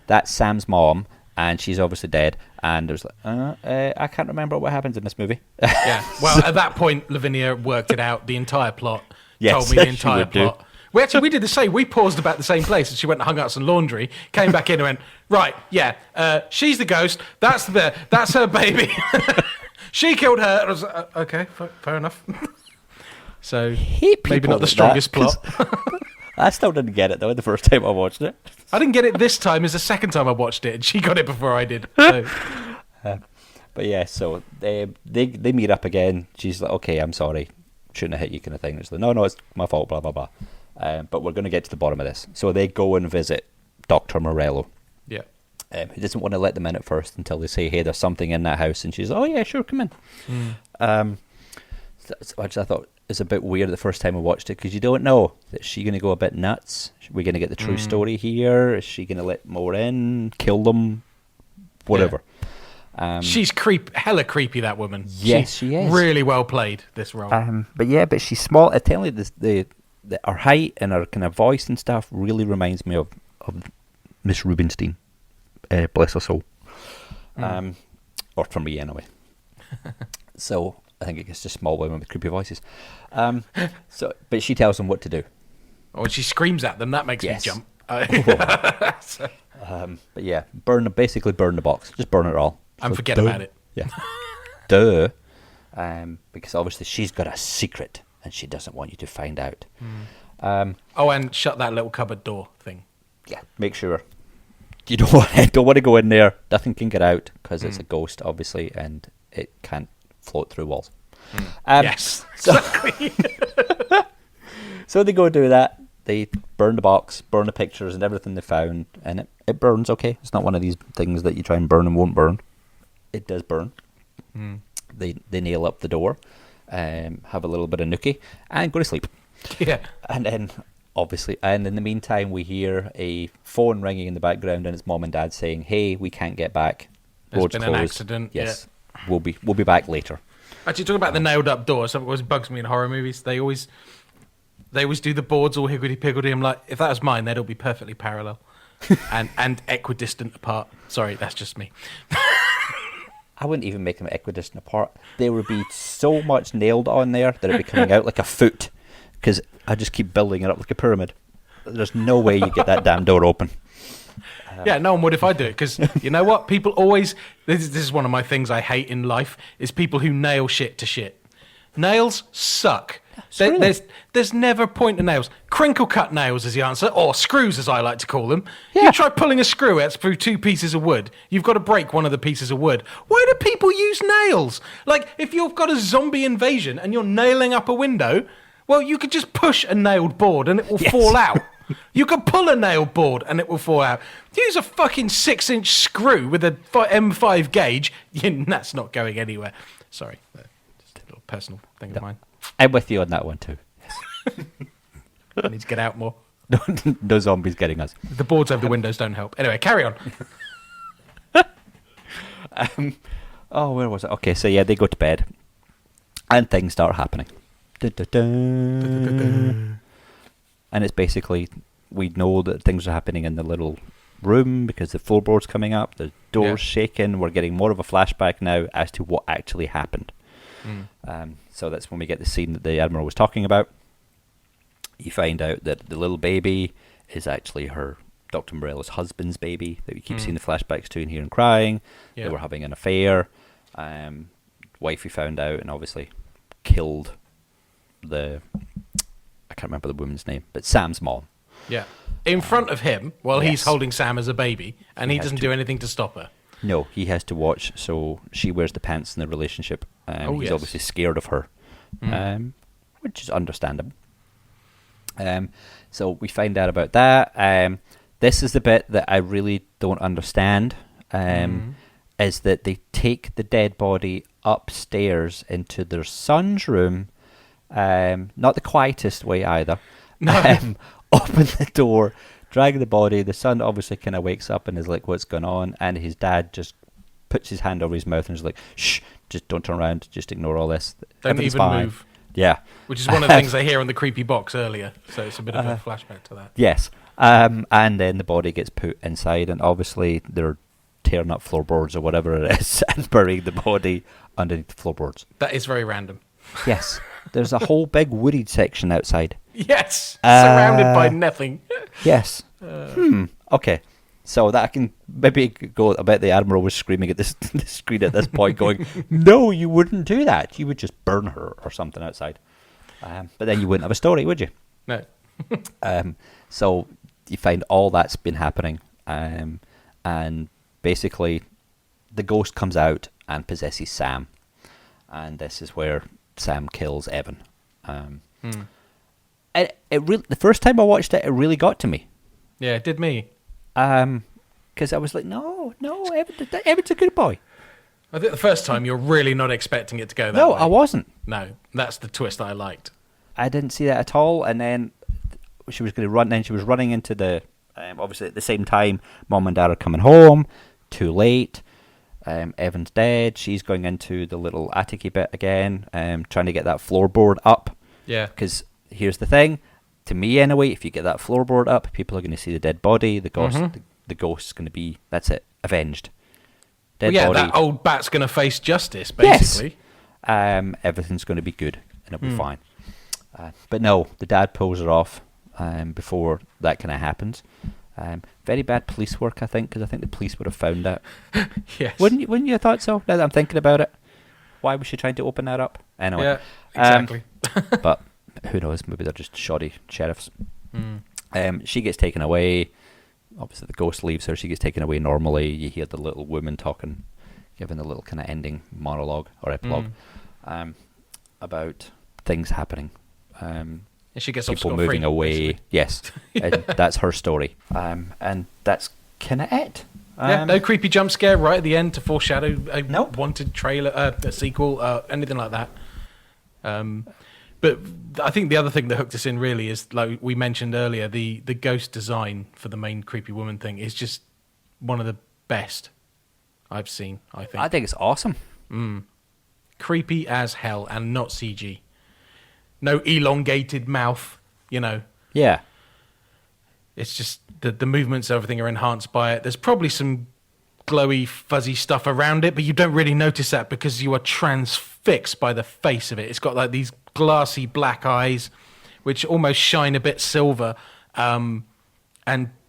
that's Sam's mom, and she's obviously dead. And it was like, I can't remember what happens in this movie. Yeah, well, at that point, Lavinia worked it out, the entire plot, told me the entire plot. We did the same. We paused about the same place, and she went and hung out some laundry, came back in and went, right, she's the ghost, that's her baby. She killed her. I was like, okay, fair enough. So maybe not the strongest plot. I still didn't get it though the first time I watched it. I didn't get it this time. It's the second time I watched it, and she got it before I did. So. But yeah, so they meet up again. She's like, okay, I'm sorry, shouldn't have hit you, kind of thing. It's like, no, it's my fault, blah blah blah. But we're going to get to the bottom of this. So they go and visit Dr. Morello. Yeah. He doesn't want to let them in at first until they say, hey, there's something in that house. And she's like, oh, yeah, sure, come in. Which I thought is a bit weird the first time I watched it, because you don't know. Is she going to go a bit nuts? Are we going to get the true story here? Is she going to let more in, kill them, whatever? Yeah. She's hella creepy, that woman. Yes, she is. Really well played, this role. But she's small. I tell you, her height and her kind of voice and stuff really reminds me of Miss Rubinstein, bless her soul. Or for me anyway. So I think it's just small women with creepy voices. But she tells them what to do. Oh, and she screams at them. That makes me jump. But yeah, basically burn the box. Just burn it all. And forget about it. Yeah. Duh. Because obviously she's got a secret and she doesn't want you to find out. And shut that little cupboard door thing. Yeah, make sure. You don't want to go in there. Nothing can get out because it's a ghost, obviously, and it can't float through walls. Yes, exactly. So they go do that. They burn the box, burn the pictures and everything they found, and it burns okay. It's not one of these things that you try and burn and won't burn. It does burn. They nail up the door, have a little bit of nookie, and go to sleep. Yeah. And then, obviously, and in the meantime, we hear a phone ringing in the background, and it's mom and dad saying, "Hey, we can't get back. There's been an accident. Yes, we'll be back later." Actually, talking about the nailed up door, something always bugs me in horror movies. They always do the boards all higgledy-piggledy. I'm like, if that was mine, they'd all be perfectly parallel and equidistant apart. Sorry, that's just me. I wouldn't even make them equidistant apart. There would be so much nailed on there that it'd be coming out like a foot, because I just keep building it up like a pyramid. There's no way you get that damn door open. Yeah, no one would if I do it, because you know what? People always... This is one of my things I hate in life, is people who nail shit to shit. Nails suck. There's never a point in nails. Crinkle cut nails is the answer, or screws as I like to call them. Yeah. You try pulling a screw out through two pieces of wood, you've got to break one of the pieces of wood. Why do people use nails? Like, if you've got a zombie invasion and you're nailing up a window, well, you could just push a nailed board and it will fall out. You can pull a nailed board and it will fall out. Use a fucking 6-inch screw with a M5 gauge, that's not going anywhere. Sorry, just a little personal thing of mine. I'm with you on that one too. I need to get out more. No zombies getting us. The boards over the windows don't help. Anyway, carry on. Where was it? Okay, so yeah, they go to bed, and things start happening. And it's basically, we know that things are happening in the little room because the floorboard's coming up, the door's shaking. We're getting more of a flashback now as to what actually happened. So that's when we get the scene that the Admiral was talking about. You find out that the little baby is actually Dr. Morella's husband's baby that we keep seeing the flashbacks to and hearing crying. Yeah. They were having an affair. Wifey found out and obviously killed I can't remember the woman's name, but Sam's mom. Yeah. In front of him, while he's holding Sam as a baby, and he doesn't do anything to stop her. No, he has to watch, so she wears the pants in the relationship. He's obviously scared of her, which is understandable. So we find out about that. This is the bit that I really don't understand, is that they take the dead body upstairs into their son's room, not the quietest way either. No. Open the door, drag the body. The son obviously kind of wakes up and is like, what's going on? And his dad just puts his hand over his mouth and is like, shh, just don't turn around, just ignore all this. Don't even move. Yeah. Which is one of the things I hear on the creepy box earlier, so it's a bit of a flashback to that. Yes. And then the body gets put inside, and obviously they're tearing up floorboards or whatever it is and burying the body underneath the floorboards. That is very random. Yes. There's a whole big wooded section outside. Yes. Surrounded by nothing. Yes. Okay. So that I can maybe go. I bet the Admiral was screaming at the screen at this point, going, "No, you wouldn't do that. You would just burn her or something outside." But then you wouldn't have a story, would you? No. So you find all that's been happening, and basically the ghost comes out and possesses Sam, and this is where Sam kills Evan. It really, the first time I watched it, it really got to me. Yeah, it did me. Because I was like, no, Evan's a good boy. I think the first time you're really not expecting it to go that way. No, I wasn't. No, that's the twist I liked. I didn't see that at all. And then she was going to run. Then she was running into the. Obviously, at the same time, Mom and Dad are coming home. Too late. Evan's dead. She's going into the little attic-y bit again, trying to get that floorboard up. Yeah. Because here's the thing. To me, anyway, if you get that floorboard up, people are going to see the dead body. The the ghost's going to be, that's it, avenged. Dead Well, yeah, body. that old bat's going to face justice, basically. Yes. Everything's going to be good, and it'll be fine. But no, the dad pulls her off before that kind of happens. Very bad police work, I think, because I think the police would have found out. Yes. Wouldn't you have thought so? Now that I'm thinking about it. Why was she trying to open that up? Anyway. Yeah, exactly. But who knows? Maybe they're just shoddy sheriffs. She gets taken away. Obviously, the ghost leaves her. She gets taken away normally. You hear the little woman talking, giving the little kind of ending monologue or epilogue about things happening. And she gets off people scot-free, moving away. basically. Yes, and that's her story. And that's kind of it. No creepy jump scare right at the end to foreshadow a Nope. wanted trailer, a sequel, anything like that. But I think the other thing that hooked us in really is, like we mentioned earlier, the ghost design for the main creepy woman thing is just one of the best I've seen, I think. I think it's awesome. Creepy as hell and not CG. No elongated mouth, Yeah. It's just the movements, everything are enhanced by it. There's probably some glowy, fuzzy stuff around it, but you don't really notice that because you are transfixed by the face of it. It's got like these glassy black eyes, which almost shine a bit silver, and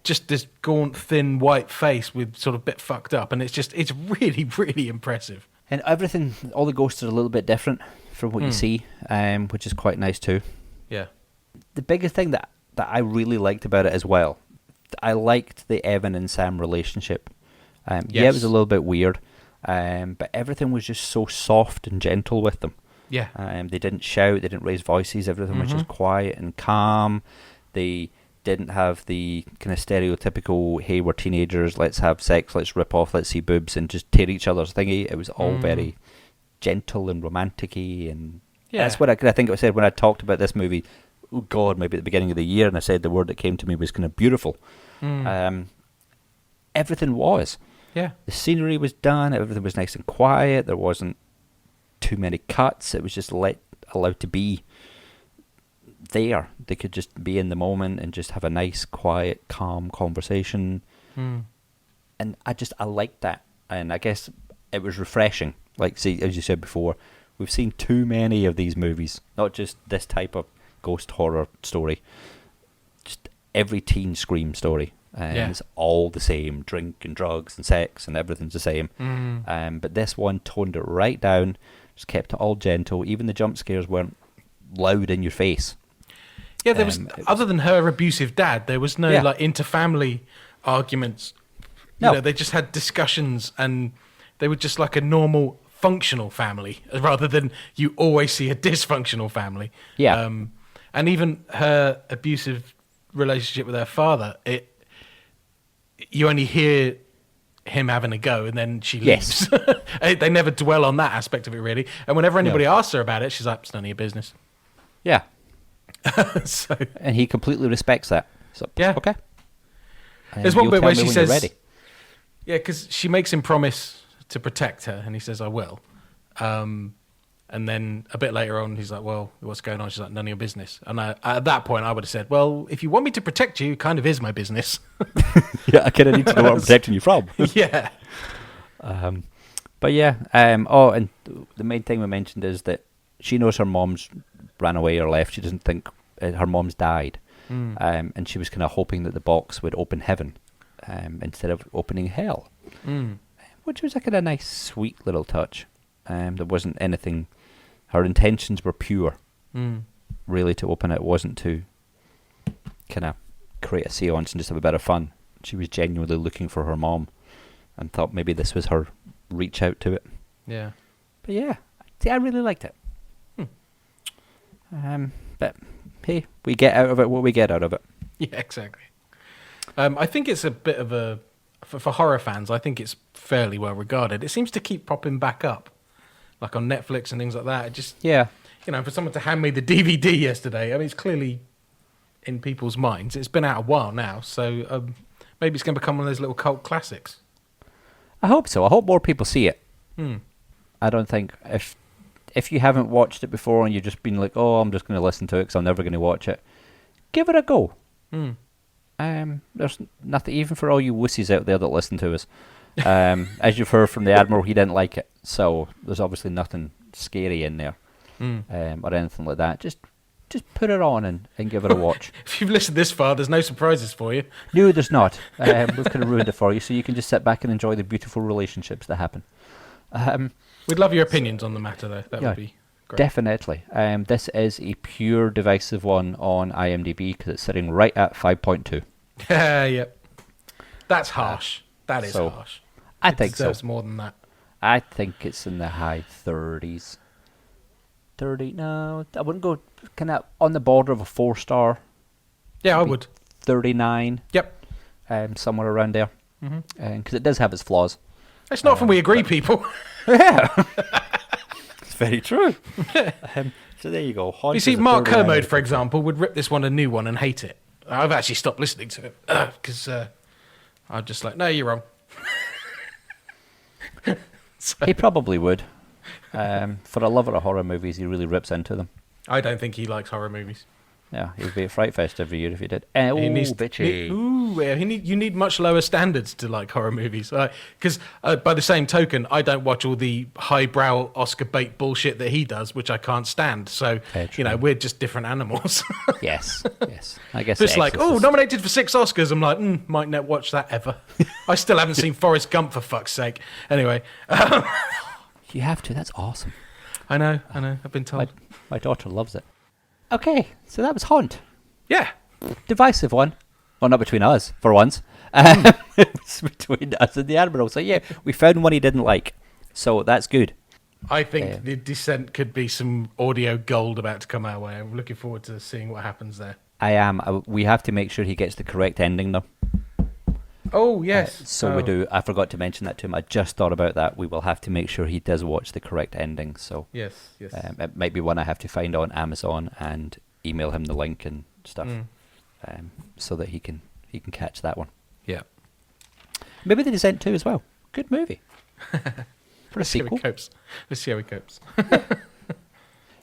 just this gaunt, thin, white face with sort of a bit fucked up. And it's really, really impressive. And everything, all the ghosts are a little bit different from what you see, which is quite nice too. Yeah. The biggest thing that I really liked about it as well, I liked the Evan and Sam relationship. Yeah, it was a little bit weird, but everything was just so soft and gentle with them. Yeah. They didn't shout, they didn't raise voices, everything was just quiet and calm. They didn't have the kind of stereotypical, hey, we're teenagers, let's have sex, let's rip off, let's see boobs and just tear each other's thingy. It was all very gentle and romantic-y, and that's what I think I said when I talked about this movie. Oh God, maybe at the beginning of the year, and I said the word that came to me was kind of beautiful. Everything was. Yeah. The scenery was done, everything was nice and quiet, there wasn't too many cuts, it was just allowed to be there. They could just be in the moment and just have a nice, quiet, calm conversation. And I liked that. And I guess it was refreshing. Like, see, as you said before, we've seen too many of these movies, not just this type of ghost horror story, just every teen Scream story. It's all the same, drink and drugs and sex and everything's the same. But this one toned it right down, just kept it all gentle. Even the jump scares weren't loud in your face. Yeah, there was, other than her abusive dad, there was no like inter-family arguments. You know, they just had discussions, and they were just like a normal, functional family, rather than you always see a dysfunctional family. Yeah. And even her abusive relationship with her father, you only hear him having a go, and then she leaves. They never dwell on that aspect of it, really. And whenever anybody asks her about it, she's like, it's none of your business. Yeah. So, and he completely respects that. So, okay. There's one bit where she says, ready. yeah, because she makes him promise to protect her, and he says, I will. And then a bit later on, he's like, well, what's going on? She's like, none of your business. And at that point, I would have said, well, if you want me to protect you, it kind of is my business. Yeah, I kind of need to know what I'm protecting you from. Yeah. But yeah, and the main thing we mentioned is that she knows her mom's ran away or left. She doesn't think her mom's died. And she was kind of hoping that the box would open heaven instead of opening hell, which was a kind of nice, sweet little touch. There wasn't anything. Her intentions were pure, really, to open it. It wasn't to kind of create a seance and just have a bit of fun. She was genuinely looking for her mom and thought maybe this was her reach out to it. Yeah. But yeah, see, I really liked it. But hey, we get out of it what we get out of it. Yeah, exactly. I think it's a bit of a... For horror fans, I think it's fairly well regarded. It seems to keep popping back up, like on Netflix and things like that. It just... Yeah. You know, for someone to hand me the DVD yesterday, I mean, it's clearly in people's minds. It's been out a while now, so maybe it's going to become one of those little cult classics. I hope so. I hope more people see it. I don't think... If you haven't watched it before and you've just been like, oh, I'm just going to listen to it because I'm never going to watch it, give it a go. There's nothing, even for all you wussies out there that listen to us. As you've heard from the Admiral, he didn't like it, so there's obviously nothing scary in there, or anything like that. Just put it on and give it a watch. If you've listened this far, there's no surprises for you. No, there's not. We've kind of ruined it for you, so you can just sit back and enjoy the beautiful relationships that happen. We'd love your opinions on the matter, though. That would be great. Definitely. This is a pure divisive one on IMDb because it's sitting right at 5.2. Yep. That's harsh. That is harsh. I think so. It deserves more than that. I think it's in the high 30s. 30? No, I wouldn't go kind of on the border of a 4-star. Yeah, I would. 39. Yep. Somewhere around there. Because it does have its flaws. It's not often we agree, people. Yeah. It's very true. So there you go. You see, Mark Kermode, for example, would rip this one a new one and hate it. I've actually stopped listening to it because I'm just like, no, you're wrong. He probably would. For a lover of horror movies, he really rips into them. I don't think he likes horror movies. Yeah, he'd be at Fright Fest every year if he did. Bitchy. You need much lower standards to like horror movies. Because by the same token, I don't watch all the highbrow Oscar bait bullshit that he does, which I can't stand. So, we're just different animals. Yes. I guess it's like, nominated for 6 Oscars. I'm like, might not watch that ever. I still haven't seen Forrest Gump, for fuck's sake. Anyway. You have to. That's awesome. I know. I've been told. My daughter loves it. Okay, so that was Haunt. Yeah. Divisive one. Well, not between us, for once. It's between us and the Admiral. So, yeah, we found one he didn't like. So, that's good. I think the Descent could be some audio gold about to come our way. I'm looking forward to seeing what happens there. I am. We have to make sure he gets the correct ending, though. Oh, yes. We do. I forgot to mention that to him. I just thought about that. We will have to make sure he does watch the correct ending. So yes. It might be one I have to find on Amazon and email him the link and stuff, so that he can catch that one. Yeah. Maybe The Descent 2 as well. Good movie. For a sequel. Let's see how he copes.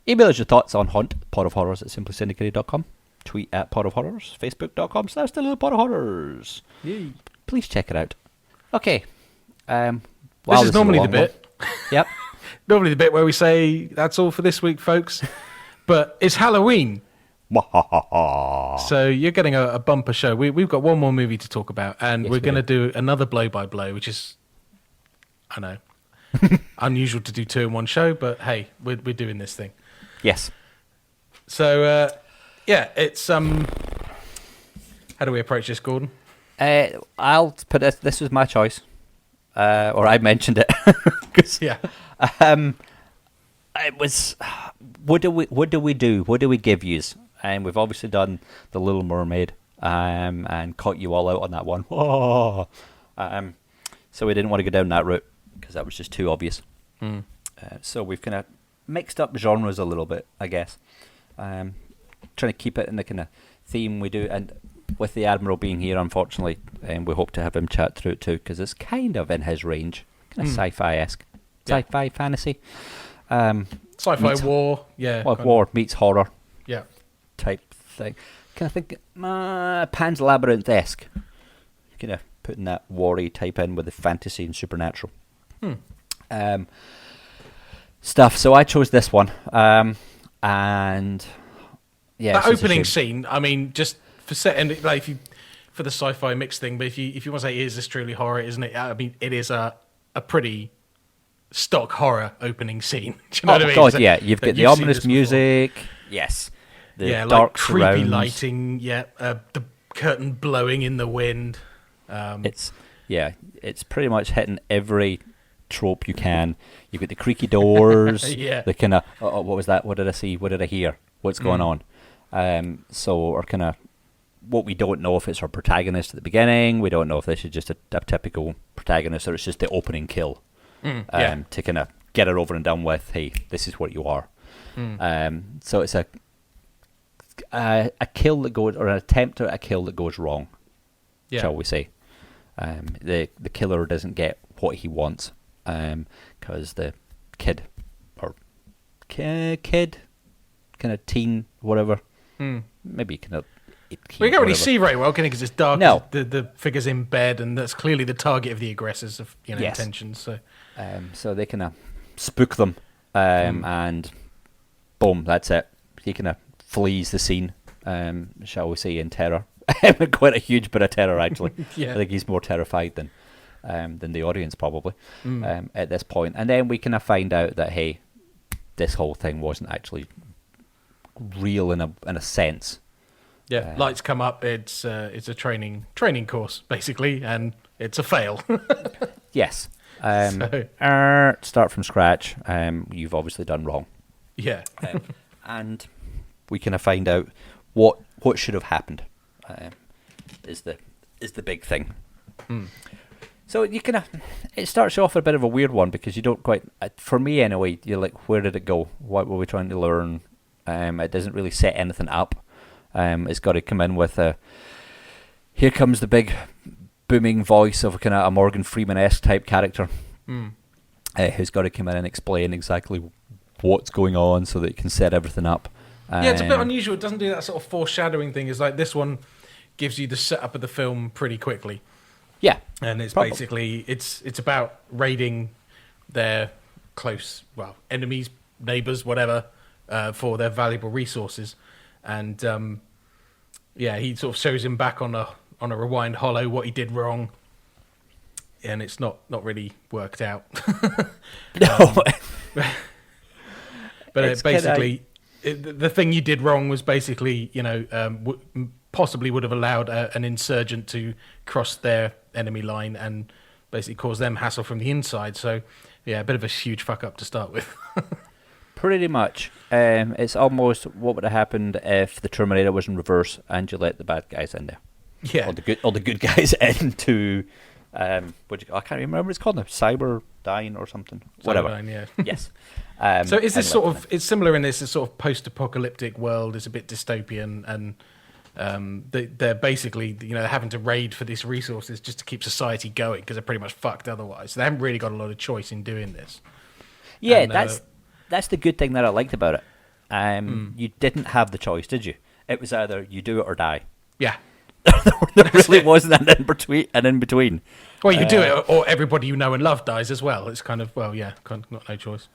Email us your thoughts on Haunt, Pod of Horrors at simplysyndicated.com. Tweet at Pod of Horrors. Facebook.com/The Little Pod of Horrors. Yay. Please check it out. Okay. This is normally the bit. Yep. Normally the bit where we say, that's all for this week, folks. But it's Halloween. So you're getting a bumper show. We've got one more movie to talk about, and we're going to do another blow-by-blow, which is, I know, unusual to do 2 in one show, but hey, we're doing this thing. Yes. So, it's... How do we approach this, Gordon? I'll put it. This was my choice, or I mentioned it. Yeah. It was. What do we do? What do we give yous? And we've obviously done The Little Mermaid, and caught you all out on that one. Oh. So we didn't want to go down that route because that was just too obvious. So we've kind of mixed up genres a little bit, I guess. Trying to keep it in the kind of theme we do, and with the Admiral being here, unfortunately, we hope to have him chat through it too, because it's kind of in his range, kind of sci-fi-esque, sci-fi fantasy, sci-fi war, war meets horror, type thing. Kind of think Pan's Labyrinth-esque, kind of putting that war-y type in with the fantasy and supernatural stuff. So I chose this one, and that opening scene. I mean, just for setting, like, for the sci-fi mix thing, but if you want to say, is this truly horror, isn't it? I mean, it is a pretty stock horror opening scene. Do you know what I mean? God, yeah, you've got the ominous music, yes, the dark like creepy surrounds. lighting, the curtain blowing in the wind. It's pretty much hitting every trope you can. You've got the creaky doors, the kind of what was that? What did I see? What did I hear? What's going on? Or kind of what we don't know if it's our protagonist at the beginning. We don't know if this is just a typical protagonist or it's just the opening kill. To kind of get it over and done with. Hey, this is what you are. So it's a kill that goes, or an attempt at a kill that goes wrong, shall we say? The killer doesn't get what he wants because the kid kind of teen, whatever, maybe kind of We can't really see very well, can you? Because it's dark. No. The figure's in bed, and that's clearly the target of the aggressors' intentions. So they kind of spook them, and boom, that's it. He kind of flees the scene, shall we say, in terror. Quite a huge bit of terror, actually. Yeah. I think he's more terrified than the audience, probably, at this point. And then we kind of find out that, hey, this whole thing wasn't actually real in a sense. Yeah, lights come up. It's a training course, basically, and it's a fail. Yes. Start from scratch. You've obviously done wrong. Yeah. And we kind of find out what should have happened. Is the big thing. So you kind of, it starts you off a bit of a weird one because you don't quite, for me anyway, you're like, where did it go? What were we trying to learn? It doesn't really set anything up. It's got to come in with here comes the big booming voice of kind of a Morgan Freeman-esque type character, who's got to come in and explain exactly what's going on so that it can set everything up. Yeah, it's a bit unusual. It doesn't do that sort of foreshadowing thing. It's like this one gives you the setup of the film pretty quickly. Yeah, and it's basically it's about raiding their enemies, neighbors, whatever, for their valuable resources, and he sort of shows him back on a rewind hollow what he did wrong, and it's not really worked out. No, but basically. The thing you did wrong was basically, possibly would have allowed an insurgent to cross their enemy line and basically cause them hassle from the inside. So, yeah, a bit of a huge fuck up to start with. Pretty much. It's almost what would have happened if the Terminator was in reverse and you let the bad guys in there. Yeah. Or the good guys into, I can't remember what it's called now, Cyberdyne or something. Whatever. Cyberdyne, yeah. Yes. So is this sort of, it's similar in this sort of post-apocalyptic world, it's a bit dystopian, and they're basically, they're having to raid for these resources just to keep society going because they're pretty much fucked otherwise. So they haven't really got a lot of choice in doing this. Yeah, and, that's the good thing that I liked about it. You didn't have the choice, did you? It was either you do it or die. Yeah. There really wasn't an in between. Well, you do it, or everybody you know and love dies as well. It's kind of, not no choice.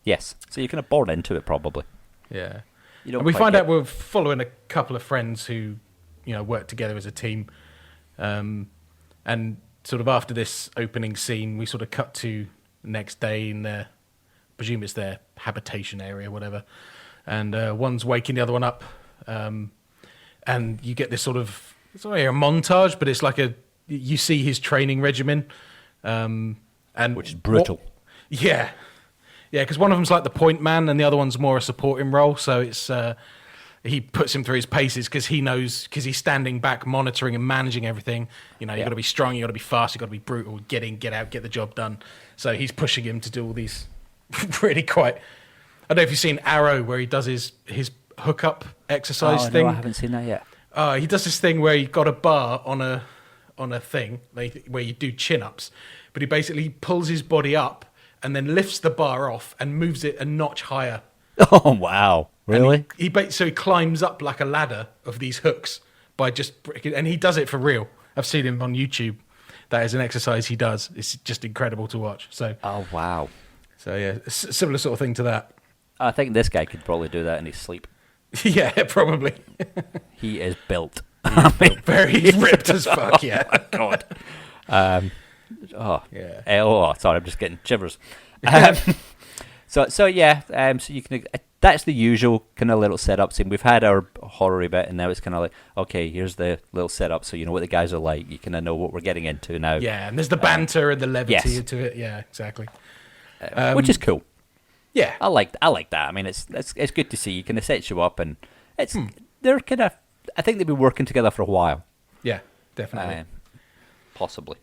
Yes, so you're kind of born into it, probably. Yeah. And we find out we're following a couple of friends who, work together as a team. And sort of after this opening scene, we sort of cut to the next day in their, presume it's their habitation area, whatever. And one's waking the other one up. And you get this sort of, it's not really a montage, but it's like you see his training regimen. And which is brutal. Yeah. Yeah, because one of them's like the point man, and the other one's more a supporting role. So it's he puts him through his paces because he knows, because he's standing back, monitoring and managing everything. You got to be strong, you got to be fast, you got to be brutal, get in, get out, get the job done. So he's pushing him to do all these really quite. I don't know if you've seen Arrow, where he does his hookup exercise thing. No, I haven't seen that yet. He does this thing where he got a bar on a thing where you do chin ups, but he basically pulls his body up and then lifts the bar off and moves it a notch higher. Oh, wow. Really? So he climbs up like a ladder of these hooks by just breaking, and he does it for real. I've seen him on YouTube. That is an exercise he does. It's just incredible to watch. So. Oh, wow. So, yeah, similar sort of thing to that. I think this guy could probably do that in his sleep. Yeah, probably. He is built. He's ripped as fuck, yeah. Oh, my God. Yeah. Sorry, I'm just getting shivers. So you can. That's the usual kind of little setup scene. We've had our horror bit, and now it's kind of like, okay, here's the little setup, so you know what the guys are like. You kind of know what we're getting into now. Yeah, and there's the banter and the levity to it. Yeah, exactly. Which is cool. Yeah, I like that. I mean, it's good to see. You kind of set you up, and they're kind of. I think they've been working together for a while. Yeah, definitely. Possibly.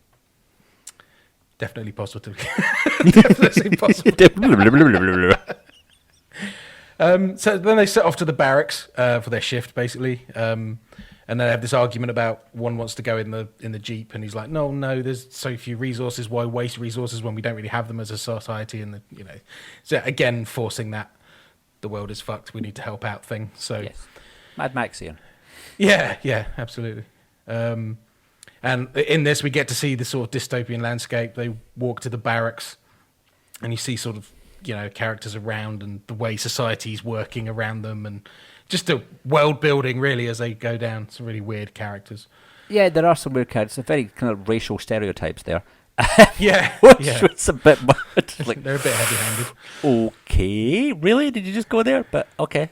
Definitely possible. Definitely possible. So then they set off to the barracks for their shift, basically, and they have this argument about one wants to go in the jeep, and he's like, no, there's so few resources. Why waste resources when we don't really have them as a society? And so again, forcing that the world is fucked. We need to help out thing. So yes. Mad Maxian. Yeah, absolutely. And in this, we get to see the sort of dystopian landscape. They walk to the barracks, and you see sort of, characters around and the way society's working around them, and just a world building, really, as they go down. Some really weird characters. Yeah, there are some weird characters. Some very kind of racial stereotypes there. Yeah. Which was a bit much. Like, they're a bit heavy-handed. Okay, really? Did you just go there? But okay,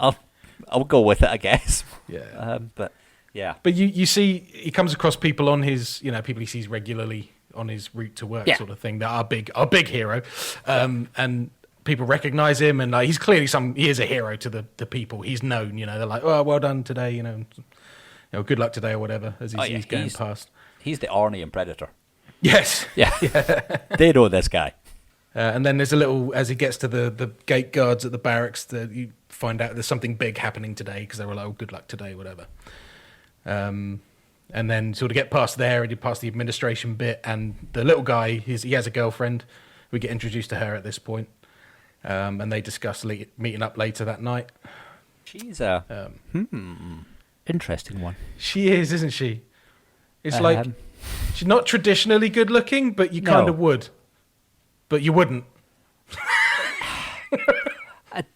I'll go with it, I guess. Yeah. But yeah. But you see, he comes across people on his, people he sees regularly on his route to work, sort of thing. That our big hero, and people recognise him, and he's clearly he is a hero to the people. He's known, they're like, oh, well done today, good luck today or whatever as he's going past. He's the Arnie in Predator. Yes. Yeah. They know this guy. And then there's a little, as he gets to the gate guards at the barracks, you find out there's something big happening today because they were like, oh, good luck today, whatever. And then sort of get past there and you pass the administration bit, and the little guy, he has a girlfriend. We get introduced to her at this point. And they discuss meeting up later that night. She's a interesting one. She is, isn't she? It's like, she's not traditionally good looking, but you kind of would. But you wouldn't.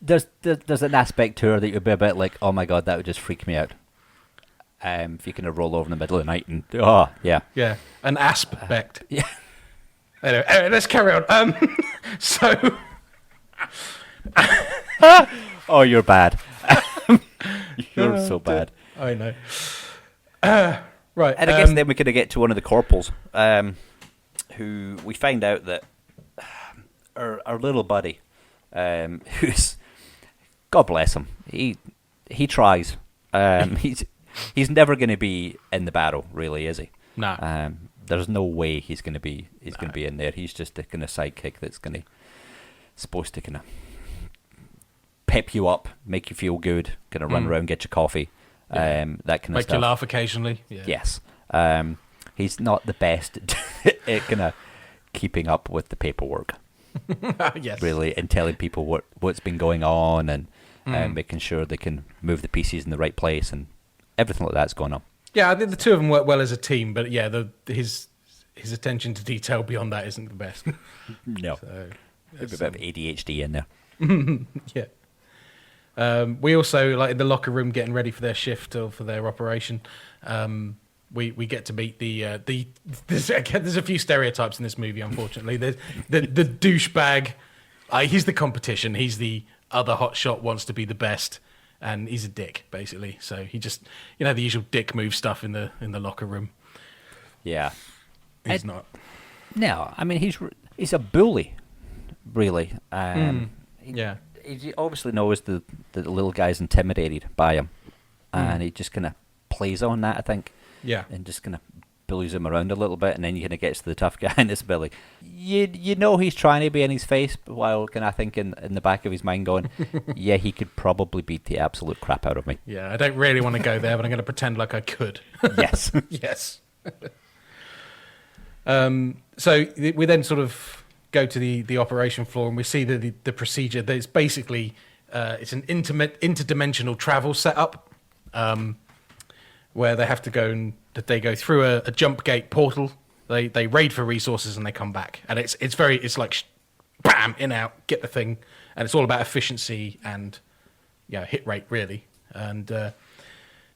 There's an aspect to her that you'd be a bit like, oh my god, that would just freak me out. If you kind of roll over in the middle of the night and yeah, an aspect. Yeah. Anyway, let's carry on. So, oh, you're bad. You're so bad. I know. Right, and I guess then we could get to one of the corporals, who we find out that our little buddy, who's, God bless him, he tries. He's never going to be in the battle, really, is he? No. There's no way he's going to be in there. He's just a kind of sidekick that's supposed to kind of pep you up, make you feel good, kind of run around, get your coffee, that kind of stuff. Make you laugh occasionally. Yeah. Yes. He's not the best at kind of keeping up with the paperwork. Yes. Really, and telling people what's been going on and making sure they can move the pieces in the right place and everything like that's going on. Yeah, I think the two of them work well as a team, but yeah, his attention to detail beyond that isn't the best. No. So, there's a bit of ADHD in there. Yeah. We also, like in the locker room getting ready for their shift or for their operation, we get to meet there's a few stereotypes in this movie, unfortunately. The douchebag, he's the competition, he's the other hotshot, wants to be the best, and he's a dick, basically. So he just, the usual dick move stuff in the locker room. Yeah. He's not. No, I mean, he's a bully, really. Yeah. He obviously knows the little guy's intimidated by him, and he just kind of plays on that, I think. Yeah. And just kind of bullies him around a little bit, and then you kind of gets to the tough guy, and it's Billy. You know he's trying to be in his face, but while kind of thinking in the back of his mind going, yeah, he could probably beat the absolute crap out of me. Yeah, I don't really want to go there, but I'm going to pretend like I could. Yes. Yes. So we then sort of go to the operation floor, and we see the procedure. That it's basically it's an interdimensional travel setup, where they have to go they go through a jump gate portal. They raid for resources and they come back, and it's like bam, in, out, get the thing, and it's all about efficiency and hit rate, really. And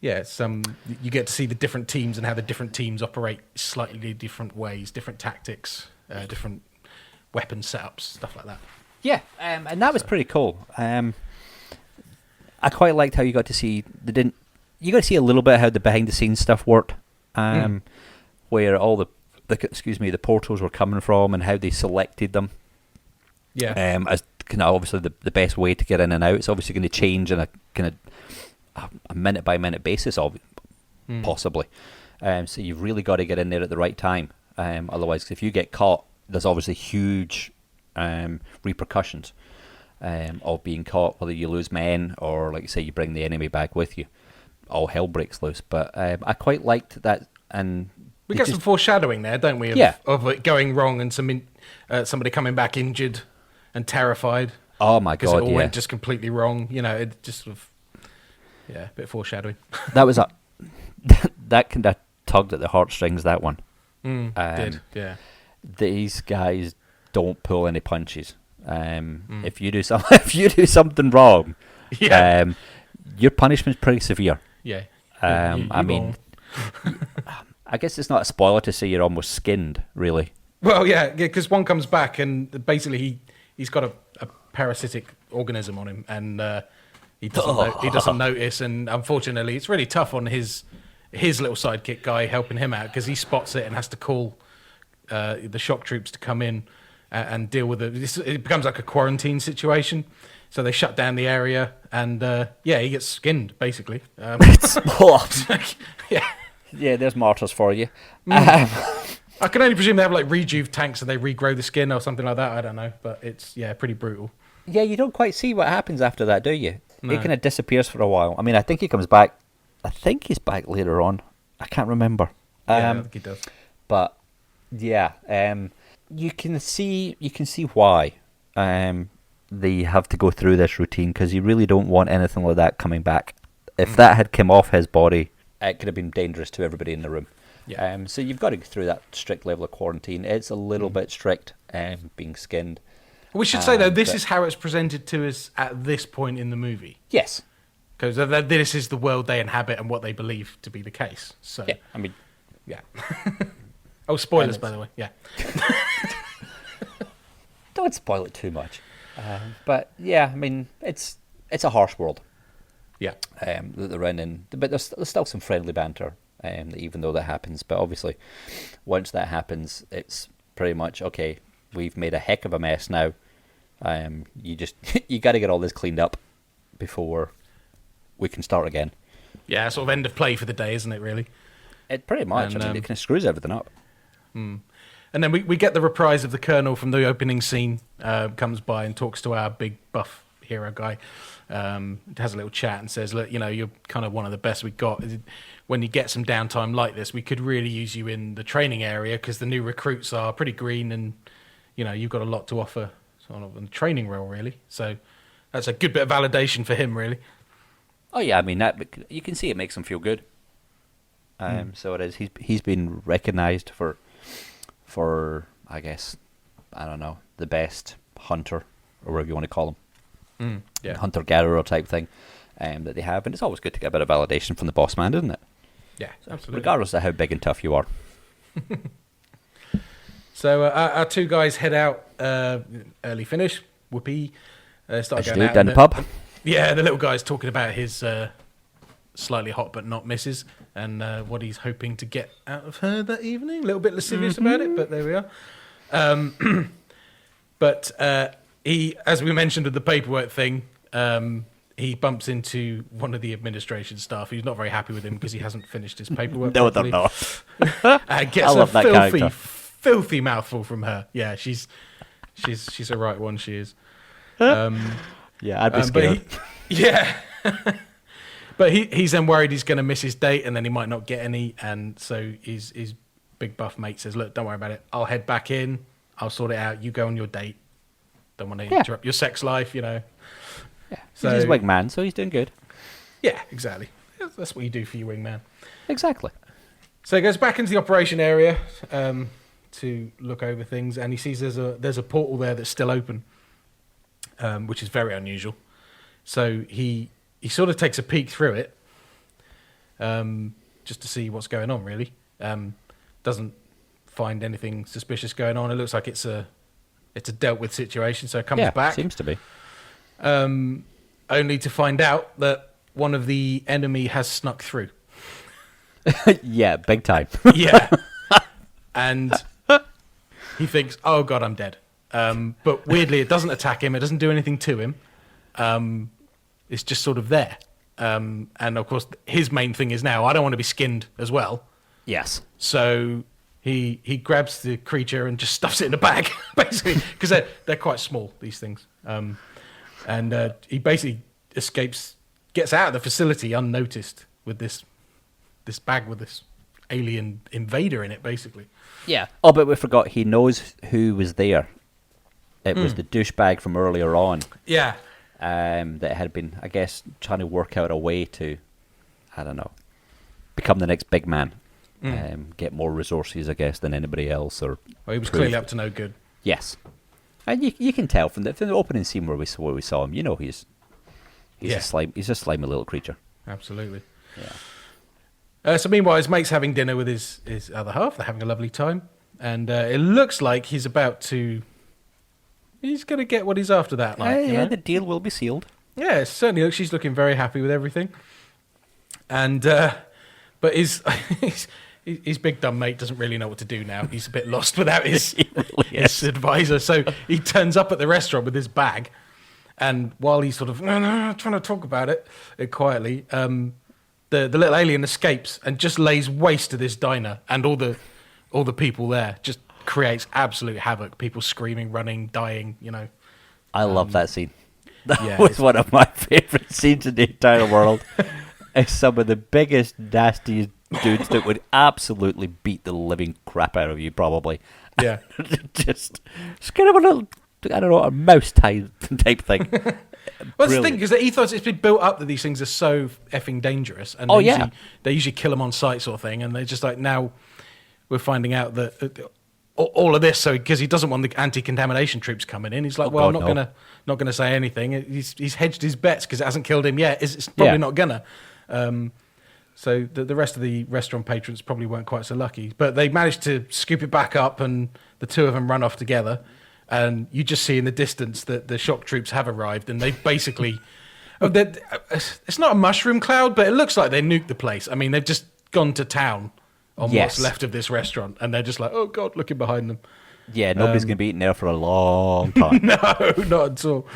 you get to see the different teams and how the different teams operate slightly different ways, different tactics, different weapon setups, stuff like that. Yeah, and that was pretty cool. I quite liked how you got to see you got to see a little bit how the behind the scenes stuff worked, where all the portals were coming from and how they selected them. Yeah. As kind of obviously the best way to get in and out. It's obviously going to change on a kind of a minute by minute basis, possibly. So you've really got to get in there at the right time. Otherwise, if you get caught, there's obviously huge repercussions of being caught, whether you lose men or, like you say, you bring the enemy back with you. All hell breaks loose. But I quite liked that. And we get some foreshadowing there, don't we? Of it going wrong and somebody coming back injured and terrified. Oh my god! Because it all went just completely wrong. It just sort of. Yeah, a bit of foreshadowing. That was that kind of tugged at the heartstrings. That one. Did, yeah. These guys don't pull any punches. If you do something wrong, your punishment's pretty severe. Yeah. I mean, I guess it's not a spoiler to say you're almost skinned, really. Well, yeah, because one comes back and basically he's got a parasitic organism on him, and he doesn't notice. And unfortunately, it's really tough on his little sidekick guy helping him out, because he spots it and has to call the shock troops to come in and deal with it. It becomes like a quarantine situation. So they shut down the area, and he gets skinned, basically. Yeah, there's martyrs for you. I can only presume they have like rejuve tanks and they regrow the skin or something like that. I don't know, but it's pretty brutal. Yeah, you don't quite see what happens after that, do you? No. He kind of disappears for a while. I mean, I think he comes back. I think he's back later on. I can't remember. I think he does. But yeah, you can see why they have to go through this routine, because you really don't want anything like that coming back. If that had come off his body, it could have been dangerous to everybody in the room. Yeah. So you've got to go through that strict level of quarantine. It's a little bit strict, being skinned. We should say, though, this is how it's presented to us at this point in the movie. Yes. Because this is the world they inhabit and what they believe to be the case. So, yeah, I mean... Yeah. Oh, spoilers, by the way. Yeah. Don't spoil it too much. But, yeah, I mean, it's a harsh world. Yeah. That they're in. But there's still some friendly banter, even though that happens. But obviously, once that happens, it's pretty much, okay, we've made a heck of a mess now. You got to get all this cleaned up before we can start again. Yeah, sort of end of play for the day, isn't it, really? It pretty much. And, I mean, it kind of screws everything up. And then we get the reprise of the Colonel from the opening scene, comes by and talks to our big buff hero guy. Has a little chat and says, look, you're kind of one of the best we've got. When you get some downtime like this, we could really use you in the training area, because the new recruits are pretty green, and you've got a lot to offer sort of in the training role, really. So that's a good bit of validation for him, really. Oh yeah, I mean, that you can see it makes him feel good. So it is. He's been recognised for I guess, I don't know, the best hunter, or whatever you want to call him. Hunter-gatherer type thing that they have, and it's always good to get a bit of validation from the boss man, isn't it? Yeah, absolutely. Regardless of how big and tough you are. So our two guys head out, early finish. Whoopee. Start going out down the pub. Yeah, the little guy's talking about his slightly hot but not misses, and what he's hoping to get out of her that evening. A little bit lascivious about it, but there we are. But he, as we mentioned with the paperwork thing, he bumps into one of the administration staff who's not very happy with him because he hasn't finished his paperwork properly. No. And gets a filthy mouthful from her. Yeah, she's a right one, she is. Yeah, I'd be scared. But he's then worried he's going to miss his date, and then he might not get any, and so his big buff mate says, look, don't worry about it. I'll head back in. I'll sort it out. You go on your date. Don't want to interrupt your sex life, Yeah. So he's his wingman, so he's doing good. Yeah, exactly. That's what you do for your wingman. Exactly. So he goes back into the operation area to look over things, and he sees there's a portal there that's still open, which is very unusual. So he sort of takes a peek through it, just to see what's going on, really. Doesn't find anything suspicious going on. It looks like it's a dealt with situation, so it comes back. Seems to be. Only to find out that one of the enemy has snuck through. Yeah, big time. Yeah. And he thinks, oh, God, I'm dead. But weirdly, it doesn't attack him. It doesn't do anything to him. It's just sort of there. And, of course, his main thing is now, I don't want to be skinned as well. Yes. So he grabs the creature and just stuffs it in a bag, basically, because they're quite small, these things. And he basically gets out of the facility unnoticed with this bag with this alien invader in it, basically. Yeah. Oh, but we forgot, he knows who was there. It was the douchebag from earlier on. Yeah. that had been, I guess, trying to work out a way to, I don't know, become the next big man. Get more resources, I guess, than anybody else. Or well, he was clearly up to no good. Yes, and you can tell from the opening scene where we saw him. You know, he's a slimy little creature. Absolutely. Yeah. So meanwhile, his mate's having dinner with his other half. They're having a lovely time, and it looks like he's about to. He's going to get what he's after that night. Yeah, the deal will be sealed. Yeah, it certainly looks. She's looking very happy with everything, and but his big dumb mate doesn't really know what to do now. He's a bit lost without his advisor. So he turns up at the restaurant with his bag, and while he's sort of trying to talk about it quietly, the little alien escapes and just lays waste to this diner and all the people there. Just creates absolute havoc. People screaming, running, dying. You know. I love that scene. That was one of my favorite scenes in the entire world. It's some of the biggest, nastiest dudes that would absolutely beat the living crap out of you, probably. Yeah. just kind of a little, I don't know, a mouse type thing. Well, that's the thing, because the ethos, it's been built up that these things are so effing dangerous. And they usually kill them on sight, sort of thing. And they're just like, now we're finding out that all of this, so because he doesn't want the anti-contamination troops coming in, he's like, I'm not gonna say anything. He's hedged his bets because it hasn't killed him yet. It's probably not gonna. So the rest of the restaurant patrons probably weren't quite so lucky, but they managed to scoop it back up, and the two of them run off together. And you just see in the distance that the shock troops have arrived, and they basically, it's not a mushroom cloud, but it looks like they nuked the place. I mean, they've just gone to town on what's left of this restaurant, and they're just like, oh God, looking behind them. Yeah, nobody's going to be eating there for a long time. No, not at all.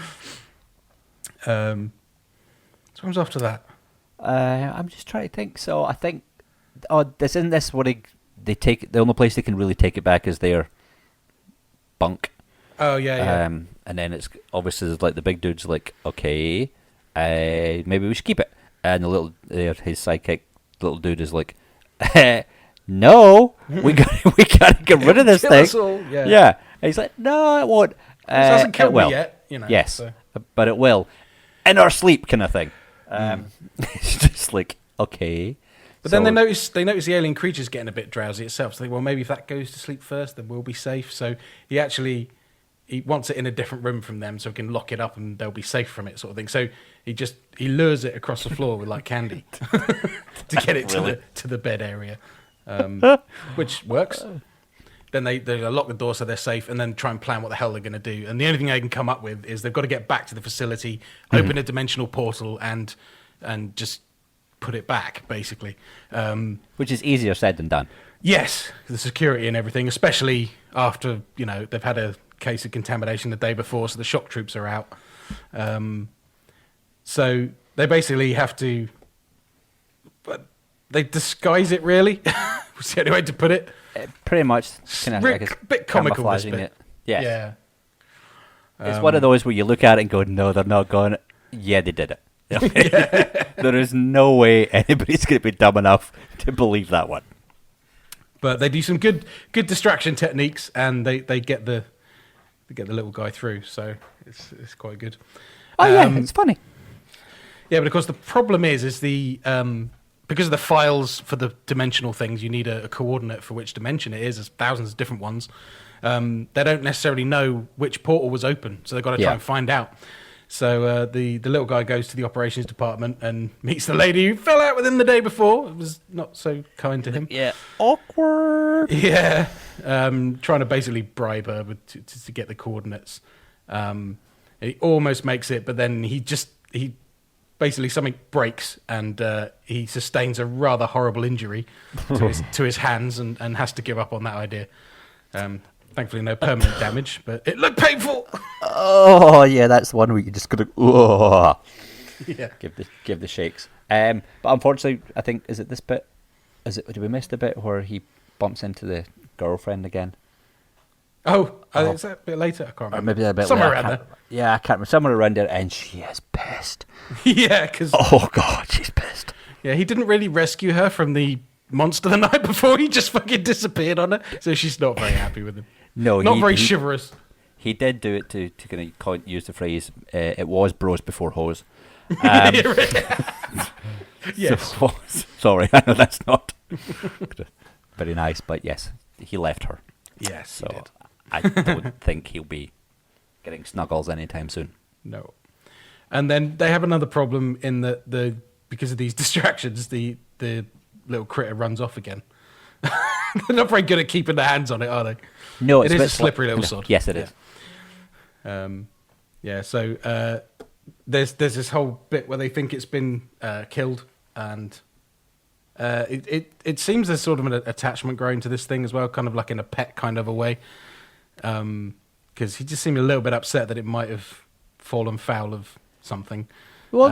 So what comes after that? I'm just trying to think. So I think, isn't this what they take? The only place they can really take it back is their bunk. Oh yeah. And then it's obviously like the big dude's like, okay, maybe we should keep it. And the little his sidekick little dude is like, no, we gotta get rid of this thing. Yeah. And he's like, no, it won't. It hasn't killed me yet, you know. Yes, so. But it will, in our sleep, kind of thing. It's just like, okay. But then they notice the alien creature's getting a bit drowsy itself. So they think, well, maybe if that goes to sleep first, then we'll be safe. So he wants it in a different room from them, so he can lock it up and they'll be safe from it, sort of thing. So he lures it across the floor with like candy to get it to the bed area, which works. Then they lock the door so they're safe, and then try and plan what the hell they're going to do. And the only thing they can come up with is they've got to get back to the facility, open a dimensional portal, and just put it back, basically. Which is easier said than done. Yes, the security and everything, especially after they've had a case of contamination the day before, so the shock troops are out. So they basically have to, but they disguise it. Really, was the only way to put it. Pretty much, a bit comical. This bit. It. Yes. Yeah. It's one of those where you look at it and go, "No, they're not going." Yeah, they did it. There is no way anybody's going to be dumb enough to believe that one. But they do some good distraction techniques, and they get the little guy through. So it's quite good. Oh yeah, it's funny. Yeah, but of course the problem is the because of the files for the dimensional things, you need a coordinate for which dimension it is. There's thousands of different ones. They don't necessarily know which portal was open, so they've got to try and find out. So the little guy goes to the operations department and meets the lady who fell out with him the day before. It was not so kind to him. Yeah, awkward. Yeah, trying to basically bribe her to get the coordinates. He almost makes it, but then he basically something breaks and he sustains a rather horrible injury to his hands and has to give up on that idea. Thankfully, no permanent damage, but it looked painful. Oh yeah, that's the one where you just gotta give the shakes. But unfortunately, I think is it this bit? Did we miss the bit where he bumps into the girlfriend again? Is that a bit later? I can't remember. Maybe a bit somewhere later. around there. Yeah, I can't remember. Somewhere around there, and she is pissed. Yeah, because oh god, she's pissed. Yeah, he didn't really rescue her from the monster the night before. He just fucking disappeared on her, so she's not very happy with him. No, not very chivalrous. He did do it to kind of use the phrase, it was bros before hoes. Yes. So, sorry, I know that's not very nice, but yes, he left her. Yes, so he did. I don't think he'll be getting snuggles anytime soon. No. And then they have another problem in that because of these distractions, the little critter runs off again. They're not very good at keeping their hands on it, are they? No, it it's is a a slippery little sod. Yes, it is. So there's this whole bit where they think it's been killed, and it seems there's sort of an attachment growing to this thing as well, kind of like in a pet kind of a way, because he just seemed a little bit upset that it might have fallen foul of something. Well,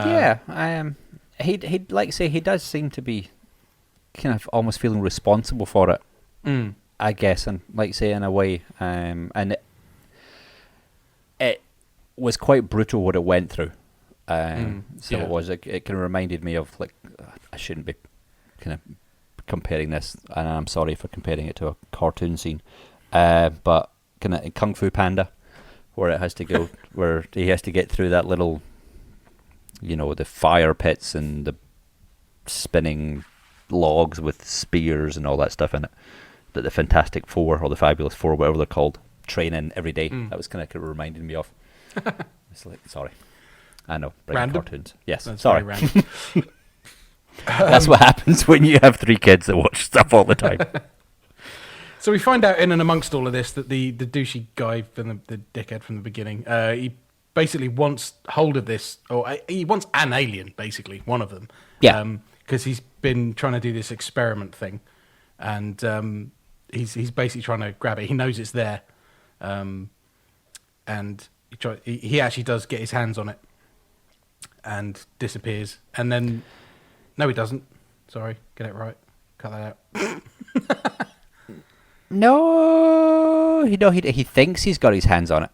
he'd like to say he does seem to be kind of almost feeling responsible for it, I guess, and like say in a way, and it was quite brutal what it went through. It was. It kind of reminded me of like I shouldn't be kind of comparing this, and I'm sorry for comparing it to a cartoon scene, but kind of Kung Fu Panda, where it has to go, where he has to get through that little, the fire pits and the spinning logs with spears and all that stuff in it. That the Fantastic Four or the Fabulous Four, whatever they're called, training every day. That was kind of reminded me of. It's like, sorry, I know, bringing cartoons. Yes, that's sorry. very random. That's what happens when you have 3 kids that watch stuff all the time. So we find out in and amongst all of this that the douchey guy from the dickhead from the beginning, he basically wants hold of this, or he wants an alien, basically, one of them. Yeah. Because he's been trying to do this experiment thing, and he's basically trying to grab it. He knows it's there, and he actually does get his hands on it, and disappears. And then, no, he doesn't. Sorry, get it right. Cut that out. No, he thinks he's got his hands on it.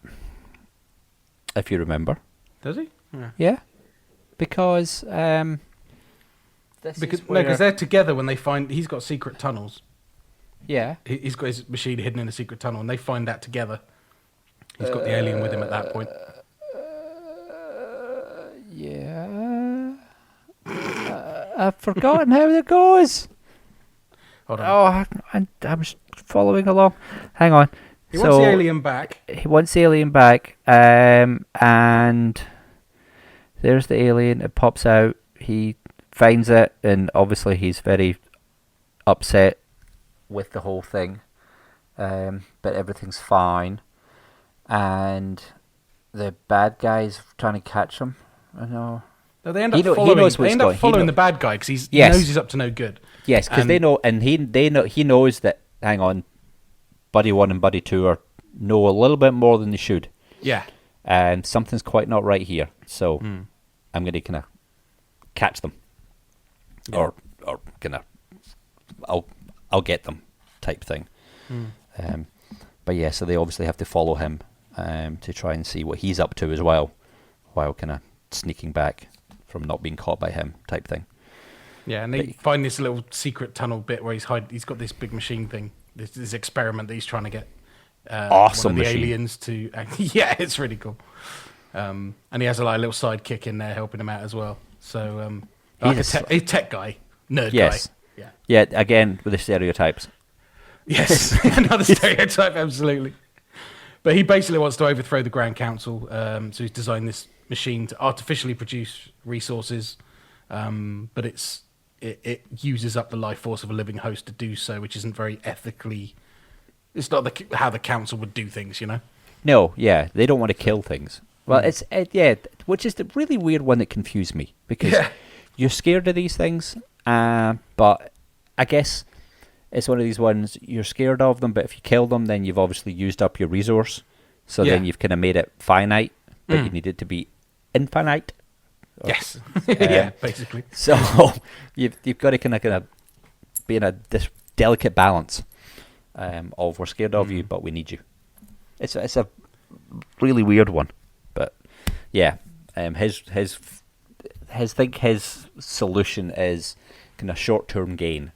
If you remember. Does he? Yeah. Because because they're together when they find he's got secret tunnels. Yeah. He's got his machine hidden in a secret tunnel, and they find that together. He's got the alien with him at that point. Yeah. I've forgotten how it goes. Hold on. Oh, I'm following along. Hang on. He wants the alien back. He wants the alien back, and there's the alien. It pops out. He finds it, and obviously he's very upset with the whole thing. But everything's fine, and the bad guy's trying to catch him. I know. No, they end up following the bad guy because he knows he's up to no good. Yes, because they know, and he knows that. Hang on, Buddy 1 and Buddy 2 know a little bit more than they should. Yeah, and something's quite not right here. So I'm going to kind of catch them, or kind of I'll get them type thing. But yeah, so they obviously have to follow him to try and see what he's up to as well, while kind of sneaking back from not being caught by him type thing. Yeah, and they find this little secret tunnel bit where he's got this big machine thing, this experiment that he's trying to get awesome one of the machine. aliens to. Yeah, it's really cool. And he has a little sidekick in there helping him out as well. So he's a tech guy, nerd guy. Yeah. Again with the stereotypes. Yes, another stereotype, absolutely. But he basically wants to overthrow the Grand Council. So he's designed this machine to artificially produce resources, but it uses up the life force of a living host to do so, which isn't very ethically. It's not how the council would do things, No, yeah, they don't want to kill things. Well, which is the really weird one that confused me because you're scared of these things, but I guess it's one of these ones you're scared of them, but if you kill them, then you've obviously used up your resource. So then you've kind of made it finite, but you need it to be infinite. Yes. Yeah, basically. So you've got to kind of be in this delicate balance of we're scared of you, but we need you. It's a really weird one, but yeah, his solution is kind of short-term gain.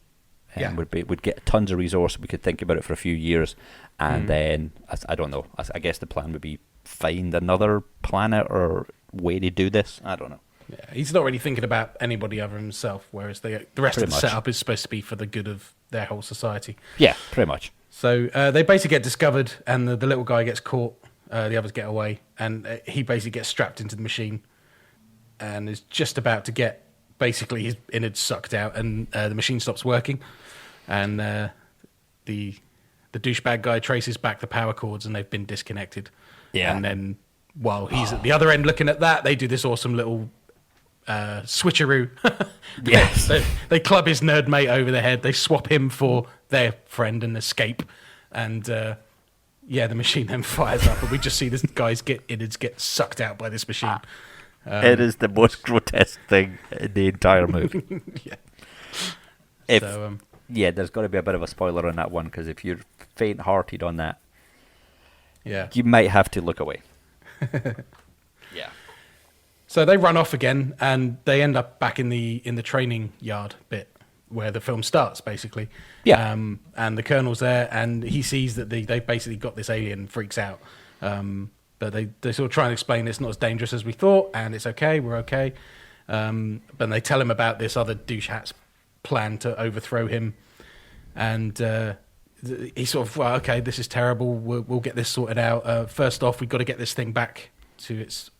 and would get tons of resource. We could think about it for a few years, and then I don't know. I guess the plan would be find another planet or way to do this. I don't know. Yeah, he's not really thinking about anybody other than himself, whereas the rest of the setup is supposed to be for the good of their whole society. Yeah, pretty much. So they basically get discovered, and the little guy gets caught. The others get away, and he basically gets strapped into the machine, and is just about to get basically his innards sucked out, and the machine stops working, and the douchebag guy traces back the power cords, and they've been disconnected. Yeah, and then while he's at the other end looking at that, they do this awesome little switcheroo. Yes. They club his nerd mate over the head. They swap him for their friend and escape. And the machine then fires up, and we just see this guy's innards get sucked out by this machine. It is the most grotesque thing in the entire movie. There's got to be a bit of a spoiler on that one, because if you're faint-hearted on that, you might have to look away. Yeah. So they run off again, and they end up back in the training yard bit where the film starts, basically. Yeah. And the colonel's there, and he sees that they basically got this alien, freaks out. But they sort of try and explain it's not as dangerous as we thought, and it's okay, we're okay. But they tell him about this other douche hat's plan to overthrow him, and he's sort of, well, okay, this is terrible. We'll get this sorted out. First off, we've got to get this thing back to its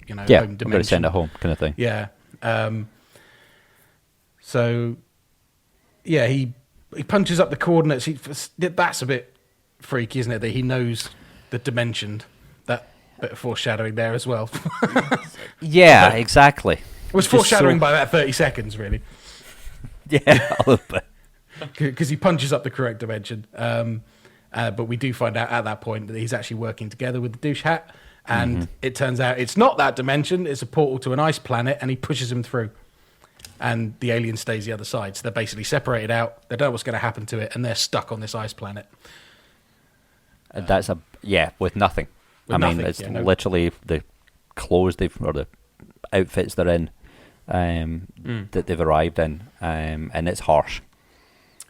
home dimension. We've got to send it home, kind of thing. Yeah. He punches up the coordinates. That's a bit freaky, isn't it? That he knows the dimension. That bit of foreshadowing there as well. Yeah, exactly. It was foreshadowing by about 30 seconds, really. Yeah, a little bit. Because he punches up the correct dimension. But we do find out at that point that he's actually working together with the douche hat. And it turns out it's not that dimension. It's a portal to an ice planet, and he pushes him through. And the alien stays the other side. So they're basically separated out. They don't know what's going to happen to it, and they're stuck on this ice planet. That's with nothing. It's literally the clothes or the outfits they're in that they've arrived in, and it's harsh.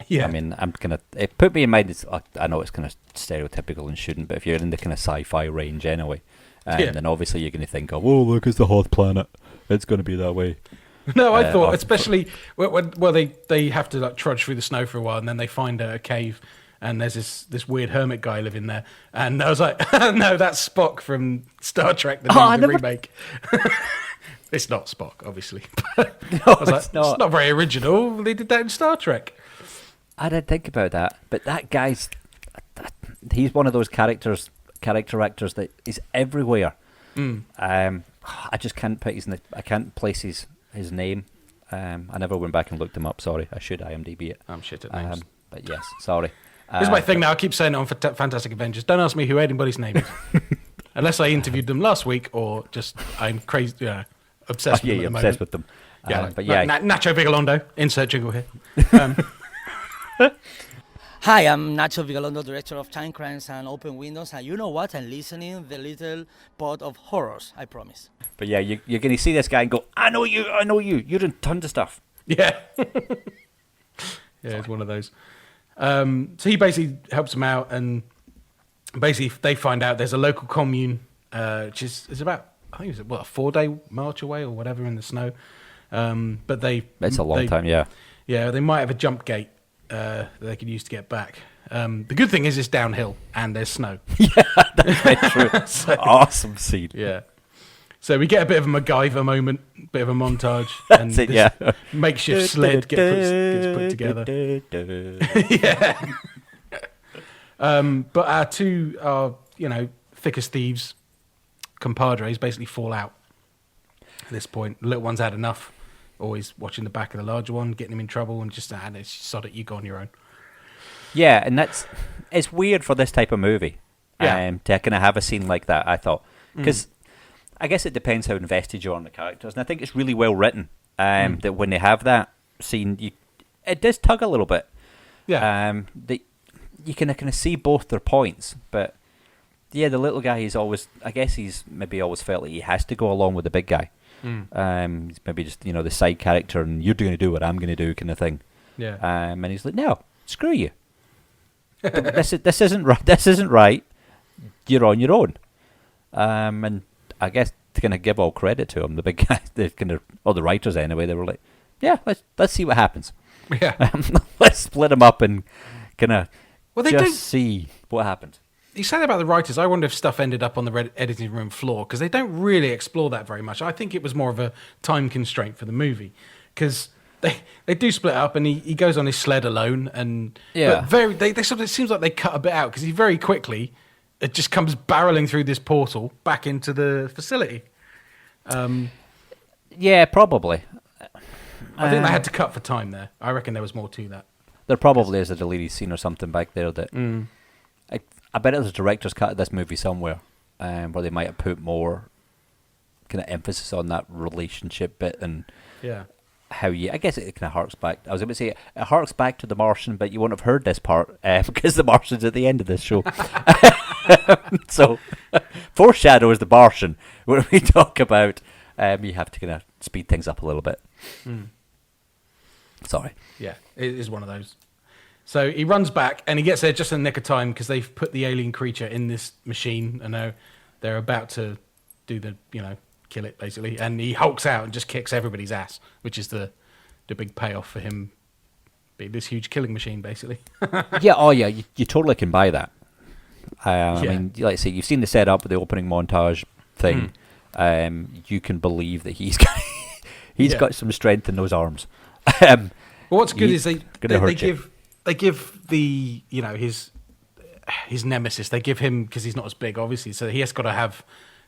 Yeah. It put me in mind, I know it's kind of stereotypical and shouldn't, but if you're in the kind of sci-fi range anyway, then obviously you're going to think of, oh, look, it's the Hoth planet. It's going to be that way. No, I thought, especially when they have to trudge through the snow for a while, and then they find a cave, and there's this weird hermit guy living there, and I was like, no, that's Spock from Star Trek, the remake. It's not Spock, obviously. It's not very original. They did that in Star Trek. I didn't think about that, but that guy's he's one of those character actors that is everywhere. I just can't put I can't place his name. I never went back and looked him up. Sorry, I should IMDb it. I'm shit at names. But yes, sorry. Here's my thing now. I keep saying it on Fantastic Avengers. Don't ask me who anybody's name is, unless I interviewed them last week or just I'm crazy, obsessed. With them you're obsessed with them. Nacho Vigalondo. Insert jingle here. Hi, I'm Nacho Vigalondo, director of Time Crimes and Open Windows, and you know what? I'm listening the little pod of horrors, I promise. But yeah, you're going to see this guy and go, I know you, you're in tons of stuff. Yeah. It's one of those. So he basically helps them out, and basically they find out there's a local commune, which is about, I think it's a 4-day march away or whatever in the snow. But it's a long time, yeah. Yeah, they might have a jump gate that they can use to get back. The good thing is it's downhill and there's snow. Yeah, that's very true. Awesome scene. Yeah. So we get a bit of a MacGyver moment, bit of a montage. That's it, yeah. Makeshift sled gets put together. Yeah. But our two thick as thieves compadres basically fall out at this point. The little one's had enough. Always watching the back of the larger one, getting him in trouble, and just sod it, you go on your own. Yeah, and it's weird for this type of movie to kind of have a scene like that, I thought. Because I guess it depends how invested you are in the characters, and I think it's really well written that when they have that scene, it does tug a little bit. Yeah. You can kind of see both their points, but yeah, the little guy he's maybe always felt like he has to go along with the big guy. He's maybe just the side character, and you're going to do what I'm going to do, kind of thing. Yeah. And he's like, no, screw you. this isn't right. This isn't right. You're on your own. And I guess to kind of give all credit to him, the big guy, the writers anyway, they were like, yeah, let's see what happens. Yeah. Let's split them up and kind of they just see what happens. You say that about the writers. I wonder if stuff ended up on the editing room floor, because they don't really explore that very much. I think it was more of a time constraint for the movie, because they do split up, and he goes on his sled alone, and but it seems like they cut a bit out, because he very quickly it just comes barreling through this portal back into the facility. Yeah, probably. I think they had to cut for time there. I reckon there was more to that. There probably is a deleted scene or something back there that I bet there's a director's cut of this movie somewhere, where they might have put more kind of emphasis on that relationship bit and how I guess it kind of harks back. I was going to say it harks back to The Martian, but you won't have heard this part because The Martian's at the end of this show. So foreshadows The Martian when we talk about. You have to kind of speed things up a little bit. Sorry. Yeah, it is one of those. So he runs back, and he gets there just in the nick of time, because they've put the alien creature in this machine, and they're about to do kill it, basically. And he hulks out and just kicks everybody's ass, which is the big payoff for him being this huge killing machine, basically. You totally can buy that. I mean, like I say, you've seen the setup with the opening montage thing. You can believe that he's got some strength in those arms. Well, what's good is they give the his nemesis. They give him, because he's not as big, obviously, so he has got to have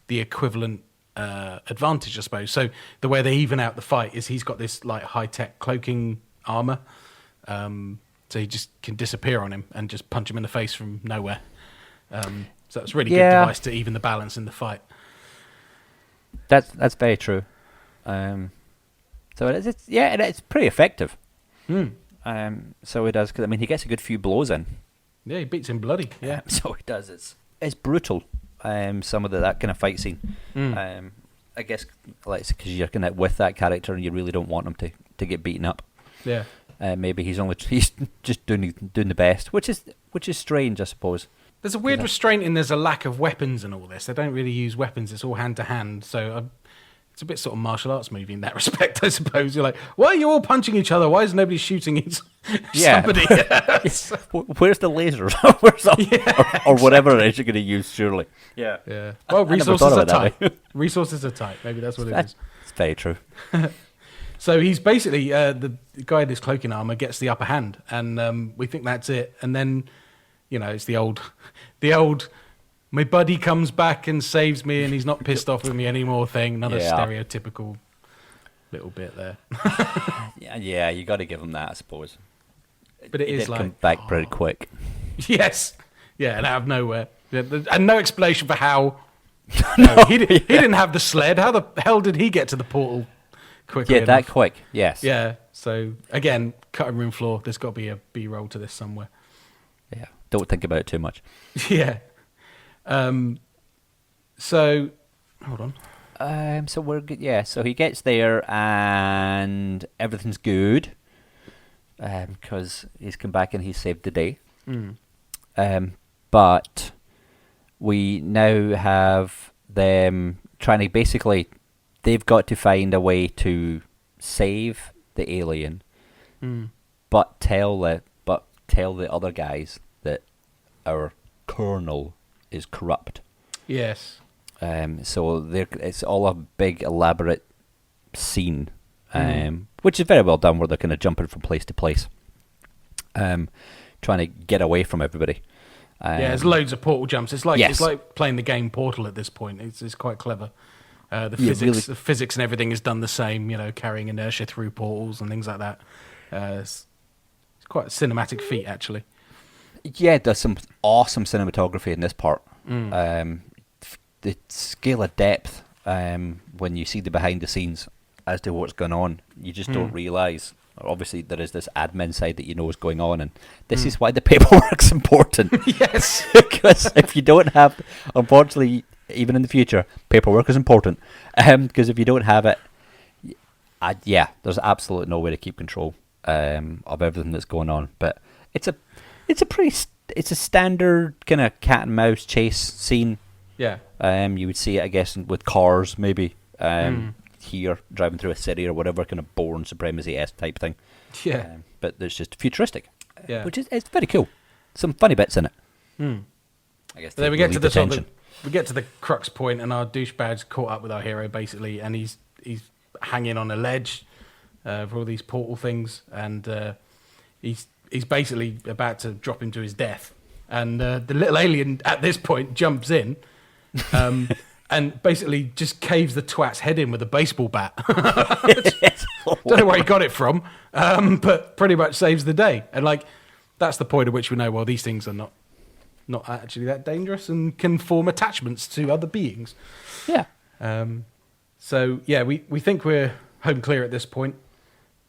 the equivalent advantage, I suppose. So the way they even out the fight is he's got this like high tech cloaking armor, so he just can disappear on him and just punch him in the face from nowhere. So it's a really good device to even the balance in the fight. That's very true. So it's pretty effective. So he does, because I mean he gets a good few blows in. Yeah, he beats him bloody. Yeah, so he does. It's brutal. Some of that kind of fight scene. I guess like because you're kind of with that character and you really don't want him to get beaten up. Yeah. Maybe he's just doing the best, which is strange, I suppose. There's a weird restraint in there's a lack of weapons and all this. They don't really use weapons. It's all hand to hand. So it's a bit sort of martial arts movie in that respect, I suppose. You're like, why are you all punching each other? Why is nobody shooting somebody? Where's the lasers? or whatever it is you're going to use, surely. Yeah. Well, resources are tight. Resources are tight. Maybe that's what it is. It's very true. So he's basically, the guy in this cloaking armor gets the upper hand, and we think that's it. And then, it's the old, my buddy comes back and saves me, and he's not pissed off with me anymore thing. Another stereotypical little bit there. Yeah, you got to give him that, I suppose. But it is did come back pretty quick. Yes, yeah, and out of nowhere, and no explanation for how. No, he didn't have the sled. How the hell did he get to the portal quickly? Yeah, that quick. Yes. Yeah. So again, cutting room floor. There's got to be a B-roll to this somewhere. Yeah. Don't think about it too much. Yeah. So, hold on. So we're good. Yeah. So he gets there and everything's good, because he's come back and he's saved the day. But we now have them trying to basically, they've got to find a way to save the alien, but tell the other guys that our colonel is corrupt. Yes. So it's all a big elaborate scene, which is very well done, where they're kind of jumping from place to place, trying to get away from everybody. There's loads of portal jumps. It's like playing the game Portal at this point. It's quite clever. The physics and everything is done the same. Carrying inertia through portals and things like that. It's quite a cinematic feat, actually. Yeah, there's some awesome cinematography in this part. The scale of depth, when you see the behind the scenes as to what's going on, you just don't realise. Obviously, there is this admin side that is going on, and this is why the paperwork's important. Yes. Because if you don't have, unfortunately, even in the future, paperwork is important. Because if you don't have it, there's absolutely no way to keep control of everything that's going on. But it's a standard kind of cat and mouse chase scene. Yeah. You would see it, I guess, with cars maybe. Here driving through a city or whatever, kind of Bourne Supremacy-esque type thing. Yeah. But it's just futuristic. Yeah. Which is it's very cool. Some funny bits in it. I guess. Then we get to we get to the crux point, and our douchebag's caught up with our hero basically, and he's hanging on a ledge for all these portal things, and he's basically about to drop him to his death, and the little alien at this point jumps in. And basically just caves the twat's head in with a baseball bat. Don't know where he got it from, but pretty much saves the day. And like, that's the point at which we know, well, these things are not actually that dangerous and can form attachments to other beings. Yeah. So yeah, we think we're home clear at this point.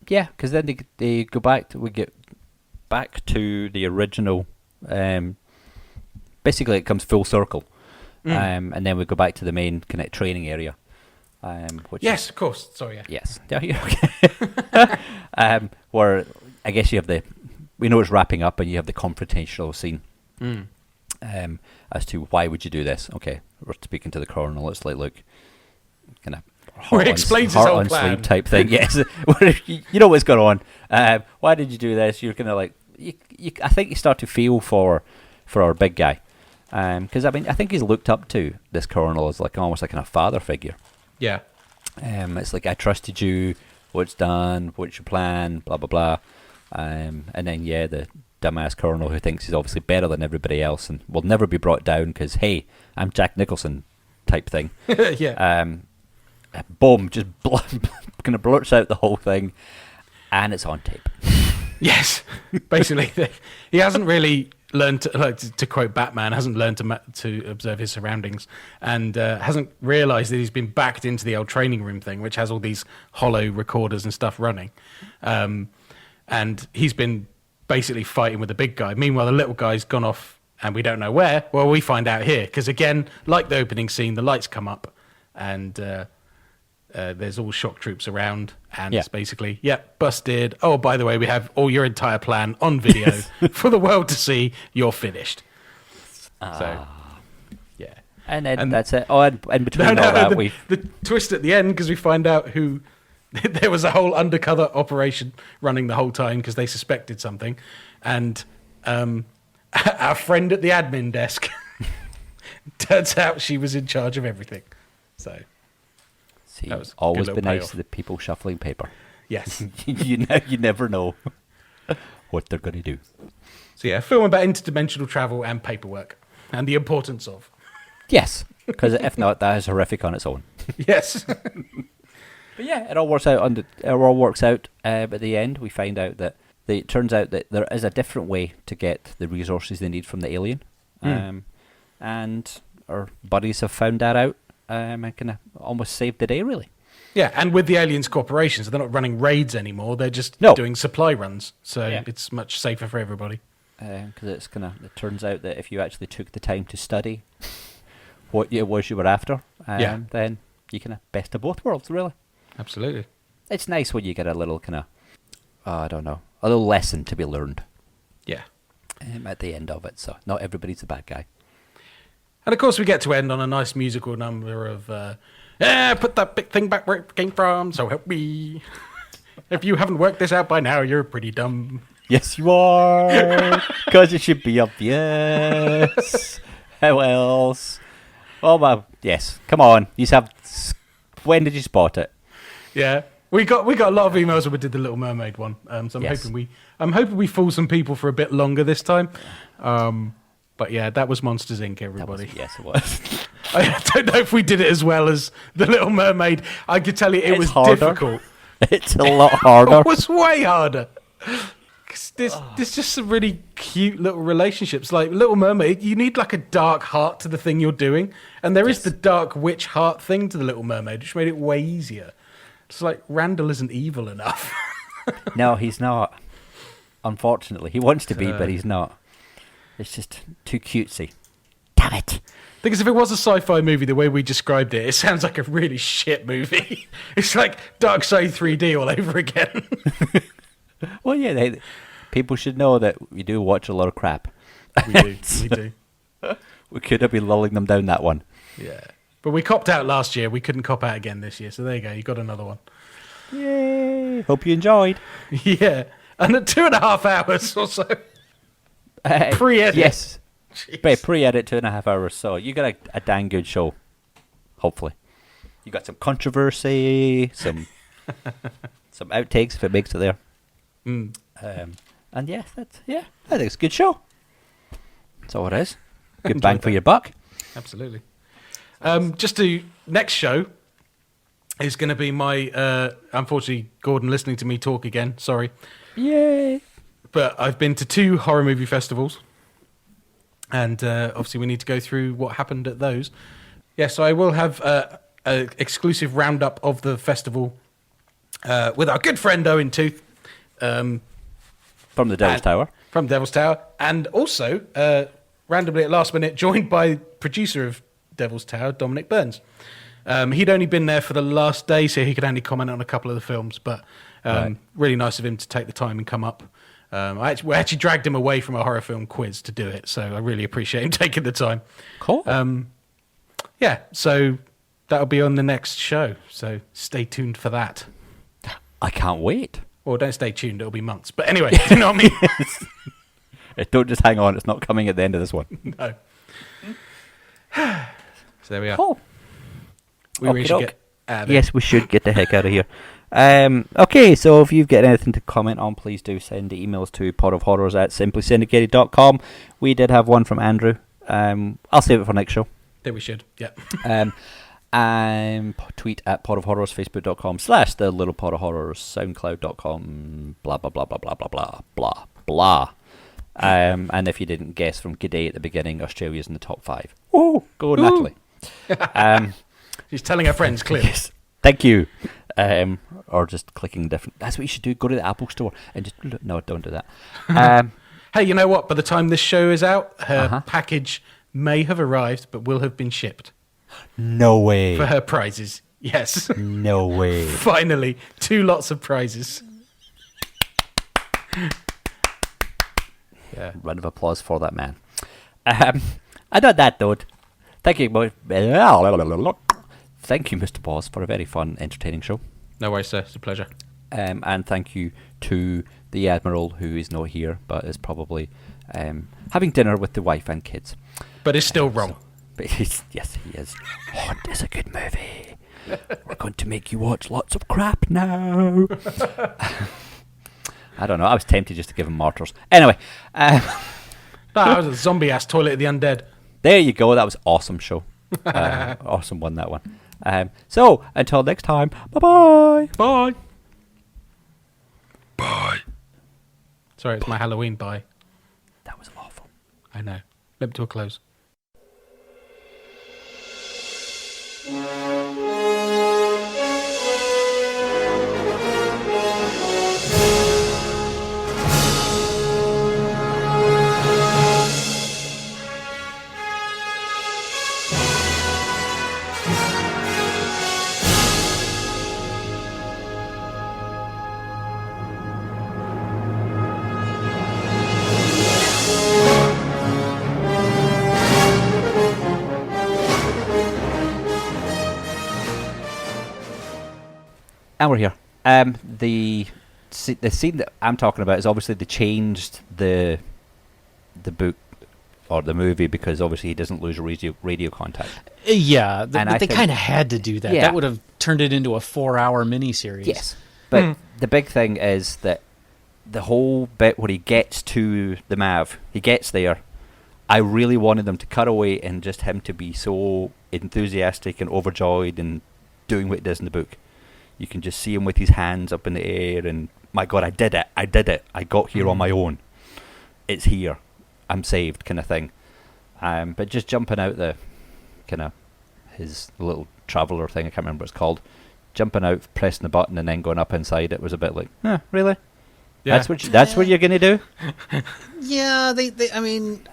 Yeah, because then they go back. We get back to the original. Basically, it comes full circle. And then we go back to the main kind of training area. Which yes, of course. Sorry, yeah. Yes. Okay. Where I guess you have we know it's wrapping up, and you have the confrontational scene. As to why would you do this? Okay, we're speaking to the colonel. It's like, look, kind of where he explains his whole plan sleeve type thing. Yes, you know what's going on. Why did you do this? You're kind of like, I think you start to feel for our big guy. Because I mean, I think he's looked up to this colonel as like almost like a father figure. Yeah. It's like, I trusted you. What's done? What's your plan? Blah blah blah. And then the dumbass colonel who thinks he's obviously better than everybody else and will never be brought down because hey, I'm Jack Nicholson type thing. Yeah. Boom! Just kind of blurts out the whole thing, and it's on tape. Yes. Basically, he hasn't really learned to quote Batman, hasn't learned to observe his surroundings, and hasn't realised that he's been backed into the old training room thing, which has all these hollow recorders and stuff running, and he's been basically fighting with the big guy. Meanwhile, the little guy's gone off, and we don't know where. Well, we find out here because again, like the opening scene, the lights come up, and there's all shock troops around, and it's basically, busted. Oh, by the way, we have all your entire plan on video for the world to see. You're finished. So, yeah. And then that's it. Oh, and between all that, the twist at the end, because we find out who... there was a whole undercover operation running the whole time because they suspected something. And our friend at the admin desk, turns out she was in charge of everything. So... See, always be nice to the people shuffling paper. Yes. you never know what they're going to do. So yeah, film about interdimensional travel and paperwork and the importance of. Yes, because if not, that is horrific on its own. Yes. But yeah, it all works out. At the end, we find out that it turns out that there is a different way to get the resources they need from the alien, and our buddies have found that out. And kind of almost saved the day, really. Yeah, and with the aliens' cooperation, so they're not running raids anymore. They're just doing supply runs, so it's much safer for everybody. Because it turns out that if you actually took the time to study what it was you were after, then you kind of best of both worlds, really. Absolutely. It's nice when you get a little kind of, a little lesson to be learned. Yeah. At the end of it, so not everybody's a bad guy. And of course, we get to end on a nice musical number of, put that big thing back where it came from, so help me. If you haven't worked this out by now, you're pretty dumb. Yes, you are, because it should be obvious. How else? Oh, well, yes. Come on. When did you spot it? Yeah. We got a lot of emails when we did the Little Mermaid one, so I'm hoping we fool some people for a bit longer this time. But yeah, that was Monsters, Inc., everybody. Yes, it was. I don't know if we did it as well as The Little Mermaid. I could tell you it was harder. difficult. It's a lot harder. It was way harder. There's just some really cute little relationships. Like Little Mermaid, you need like a dark heart to the thing you're doing. And there is the dark witch heart thing to The Little Mermaid, which made it way easier. It's like Randall isn't evil enough. No, he's not. Unfortunately. He wants to be, but he's not. It's just too cutesy. Damn it. Because if it was a sci-fi movie, the way we described it, it sounds like a really shit movie. It's like Dark Side 3D all over again. Well, yeah, people should know that we do watch a lot of crap. We do. We do. We could have been lulling them down that one. Yeah. But we copped out last year. We couldn't cop out again this year. So there you go. You got another one. Yay! Hope you enjoyed. Yeah. And at 2.5 hours or so. Pre-edit. Yes. But pre-edit 2.5 hours. So you got a dang good show. Hopefully. You got some controversy, some outtakes if it makes it there. Mm. And yeah, I think it's a good show. That's all it is. Good bang for your buck. Absolutely. Next show is going to be my, unfortunately, Gordon listening to me talk again. Sorry. Yay. But I've been to 2 horror movie festivals. And obviously we need to go through what happened at those. Yeah, so I will have an exclusive roundup of the festival with our good friend Owen Tooth. From the Devil's Tower. From Devil's Tower. And also, randomly at last minute, joined by producer of Devil's Tower, Dominic Burns. He'd only been there for the last day, so he could only comment on a couple of the films. But really nice of him to take the time and come up. We actually dragged him away from a horror film quiz to do it, so I really appreciate him taking the time. Cool. Yeah, so that'll be on the next show, so stay tuned for that. I can't wait. Or don't stay tuned, it'll be months. But anyway, you know what I mean? Don't just hang on, it's not coming at the end of this one. No. So there we are. Cool. We really should get out of here. Yes, we should get the heck out of here. Okay, so if you've got anything to comment on, please do send the emails to podofhorrors@simplysyndicated.com. We did have one from Andrew. I'll save it for next show. There we should, yeah. Tweet at Pod of Horrors, Facebook.com/The Little Pod of Horrors, SoundCloud.com, blah, blah, blah, blah, blah, blah, blah, blah, blah. And if you didn't guess from G'day at the beginning, Australia's in the top 5. Oh, go Natalie. She's telling her friends, clearly. Yes. Thank you. Or just clicking different. That's what you should do. Go to the Apple Store and just no, don't do that. Hey, you know what? By the time this show is out, her package may have arrived, but will have been shipped. No way. For her prizes. Yes. No way. Finally, 2 lots of prizes. Yeah. Round of applause for that man. I know that, dude. Thank you, boy. Thank you, Mr. Boz, for a very fun, entertaining show. No worries, sir. It's a pleasure. And thank you to the Admiral, who is not here, but is probably having dinner with the wife and kids. But is still wrong. But yes, he is. Haunt is a good movie. We're going to make you watch lots of crap now. I don't know. I was tempted just to give him Martyrs. Anyway. That was a zombie-ass Toilet of the Undead. There you go. That was awesome show. Awesome one, that one. So, until next time, bye-bye. Bye. Bye. Sorry, it's my Halloween bye. That was awful. I know. Let me to a close. And we're here. The scene that I'm talking about is obviously they changed the book or the movie because obviously he doesn't lose radio contact. Yeah, but they kind of had to do that. Yeah. That would have turned it into a 4-hour miniseries. Yes, but the big thing is that the whole bit where he gets to the Mav, he gets there. I really wanted them to cut away and just him to be so enthusiastic and overjoyed and doing what he does in the book. You can just see him with his hands up in the air and, my God, I did it. I got here on my own. It's here. I'm saved kind of thing. But just jumping out the kind of his little traveller thing, I can't remember what it's called, jumping out, pressing the button and then going up inside it was a bit like, really? Yeah. That's what you're going to do? Yeah, I mean...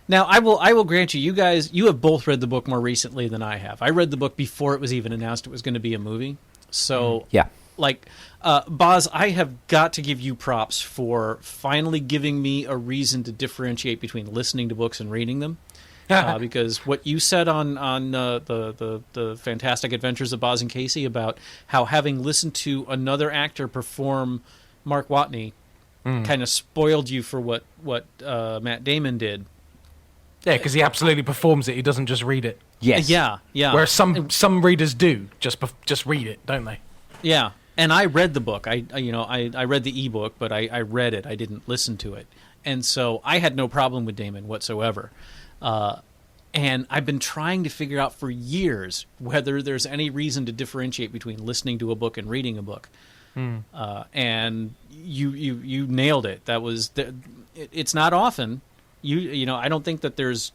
Now, I will grant you, you have both read the book more recently than I have. I read the book before it was even announced it was going to be a movie. So yeah, like, Boz, I have got to give you props for finally giving me a reason to differentiate between listening to books and reading them. Because what you said on the Fantastic Adventures of Boz and Casey about how having listened to another actor perform Mark Watney kind of spoiled you for what Matt Damon did. Yeah, because he absolutely performs it. He doesn't just read it. Yes. Yeah. Whereas some readers do just read it, don't they? Yeah. And I read the book. I read the ebook, but I read it. I didn't listen to it, and so I had no problem with Damon whatsoever. And I've been trying to figure out for years whether there's any reason to differentiate between listening to a book and reading a book. And you nailed it. It's not often. I don't think that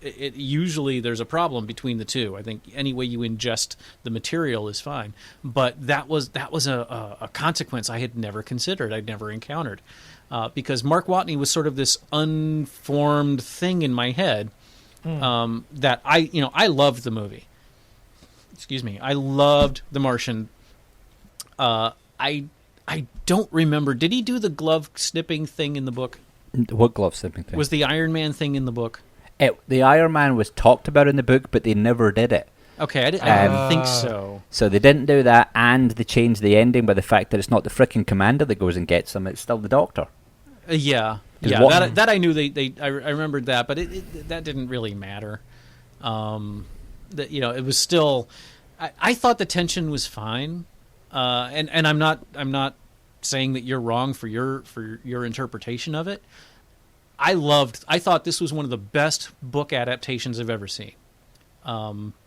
usually there's a problem between the two. I think any way you ingest the material is fine. But that was a consequence I had never considered. I'd never encountered. Because Mark Watney was sort of this unformed thing in my head that I loved the movie. Excuse me. I loved The Martian. I don't remember. Did he do the glove snipping thing in the book? What glove snipping thing? Was the Iron Man thing in the book? The Iron Man was talked about in the book, but they never did it. Okay, I didn't think so. So they didn't do that, and they changed the ending by the fact that it's not the frickin' commander that goes and gets them; it's still the Doctor. Yeah. That I knew. I remembered that, but that didn't really matter. It was still. I thought the tension was fine, and I'm not saying that you're wrong for your interpretation of it. I thought this was one of the best book adaptations I've ever seen.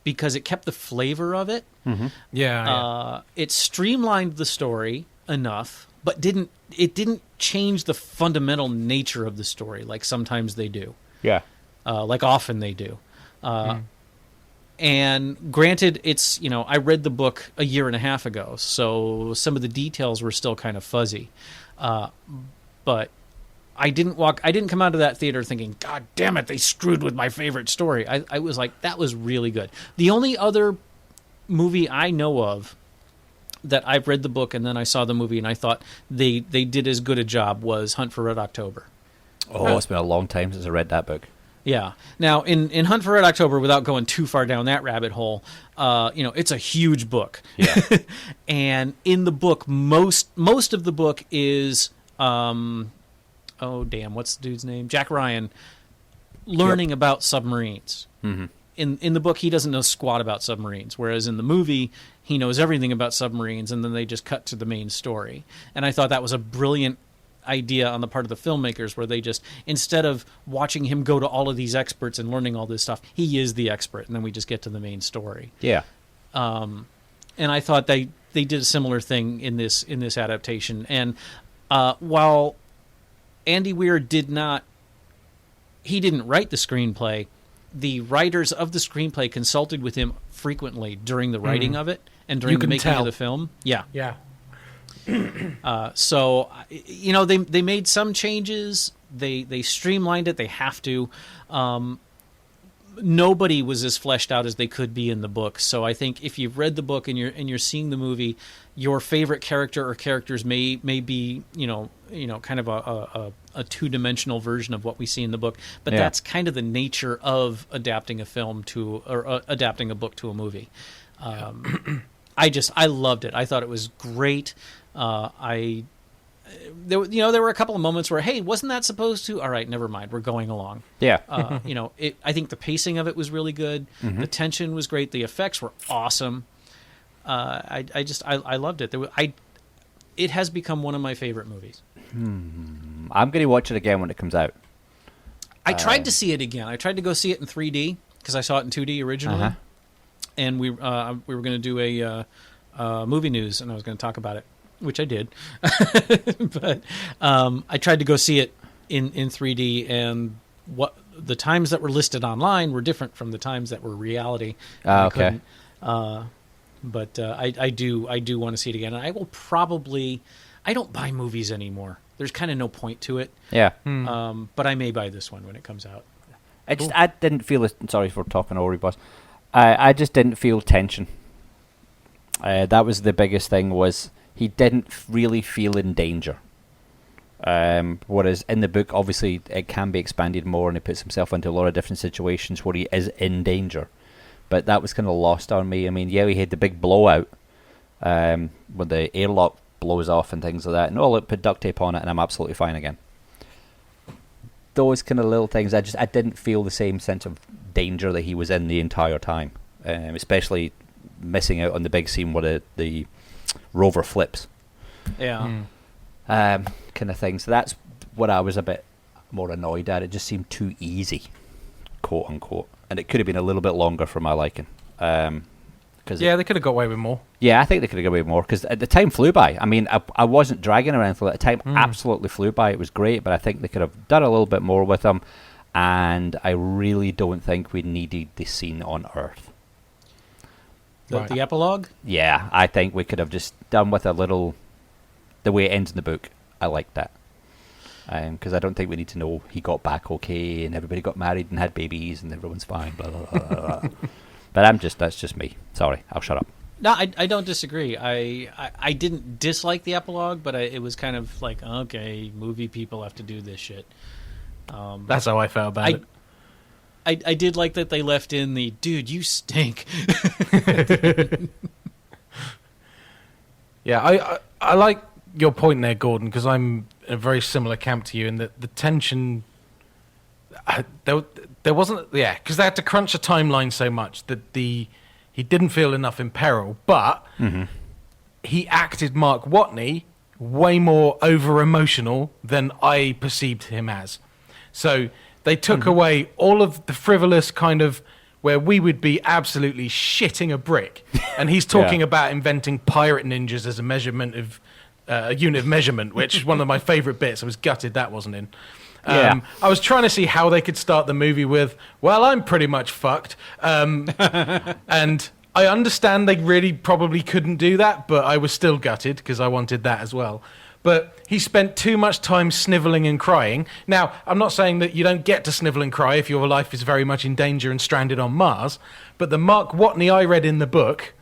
Because it kept the flavor of it. Mm-hmm. It streamlined the story enough, but it didn't change the fundamental nature of the story like sometimes they do. Yeah. Like often they do. And granted, it's, I read the book a year and a half ago, so some of the details were still kind of fuzzy. But I didn't come out of that theater thinking, God damn it, they screwed with my favorite story. I was like, that was really good. The only other movie I know of that I've read the book and then I saw the movie and I thought they did as good a job was Hunt for Red October. Oh, it's been a long time since I read that book. Yeah. Now, in Hunt for Red October, without going too far down that rabbit hole, it's a huge book. Yeah. And in the book, most of the book is... oh damn, what's the dude's name? Jack Ryan learning about submarines. Mm-hmm. In the book, he doesn't know squat about submarines, whereas in the movie, he knows everything about submarines, and then they just cut to the main story. And I thought that was a brilliant idea on the part of the filmmakers, where they just, instead of watching him go to all of these experts and learning all this stuff, he is the expert, and then we just get to the main story. Yeah. And I thought they did a similar thing in this adaptation. And while Andy Weir didn't write the screenplay, the writers of the screenplay consulted with him frequently during the writing of it and during the making of the film. Yeah. Yeah. So, they made some changes. They streamlined it. They have to. Nobody was as fleshed out as they could be in the book. So I think if you've read the book and you're seeing the movie, your favorite character or characters may be kind of a two-dimensional version of what we see in the book. But that's kind of the nature of adapting a film adapting a book to a movie. I loved it. I thought it was great. There were a couple of moments where, hey, wasn't that supposed to? All right, never mind. We're going along. Yeah. I think the pacing of it was really good. Mm-hmm. The tension was great. The effects were awesome. I loved it. It has become one of my favorite movies. I'm going to watch it again when it comes out. I tried to see it again. I tried to go see it in 3D because I saw it in 2D originally, and we were going to do a movie news, and I was going to talk about it, which I did. But I tried to go see it in 3D, and what the times that were listed online were different from the times that were reality. Okay. But I do want to see it again. And I will probably... I don't buy movies anymore. There's kind of no point to it. Yeah. But I may buy this one when it comes out. I didn't feel... Sorry for talking over you, boss. I just didn't feel tension. That was the biggest thing was... he didn't really feel in danger. Whereas in the book, obviously, it can be expanded more, and he puts himself into a lot of different situations where he is in danger. But that was kind of lost on me. I mean, yeah, he had the big blowout when the airlock blows off and things like that. And look, put duct tape on it, and I'm absolutely fine again. Those kind of little things, I didn't feel the same sense of danger that he was in the entire time. Especially missing out on the big scene where the rover flips. Yeah. Kind of thing. So that's what I was a bit more annoyed at. It just seemed too easy, quote unquote, and it could have been a little bit longer for my liking. They could have got away with more. Yeah, I think they could have got away with more because at the time flew by. I mean, I wasn't dragging around for the time. Absolutely flew by. It was great, but I think they could have done a little bit more with them. And I really don't think we needed the scene on Earth. The epilogue? Yeah, I think we could have just done with a little. The way it ends in the book, I like that. Because I don't think we need to know he got back okay and everybody got married and had babies and everyone's fine. Blah blah blah blah. But that's just me. Sorry, I'll shut up. No, I don't disagree. I didn't dislike the epilogue, but it was kind of like, okay, movie people have to do this shit. That's how I felt about it. I did like that they left in the dude, you stink. Yeah, I like your point there, Gordon, because I'm in a very similar camp to you in that the tension. There wasn't, because they had to crunch a timeline so much that he didn't feel enough in peril, but he acted Mark Watney way more over emotional than I perceived him as. So they took away all of the frivolous kind of where we would be absolutely shitting a brick, and he's talking about inventing pirate ninjas as a measurement of a unit of measurement, which is one of my favourite bits. I was gutted that wasn't in. I was trying to see how they could start the movie with, well, I'm pretty much fucked. And I understand they really probably couldn't do that, but I was still gutted because I wanted that as well. But he spent too much time snivelling and crying. Now, I'm not saying that you don't get to snivel and cry if your life is very much in danger and stranded on Mars, but the Mark Watney I read in the book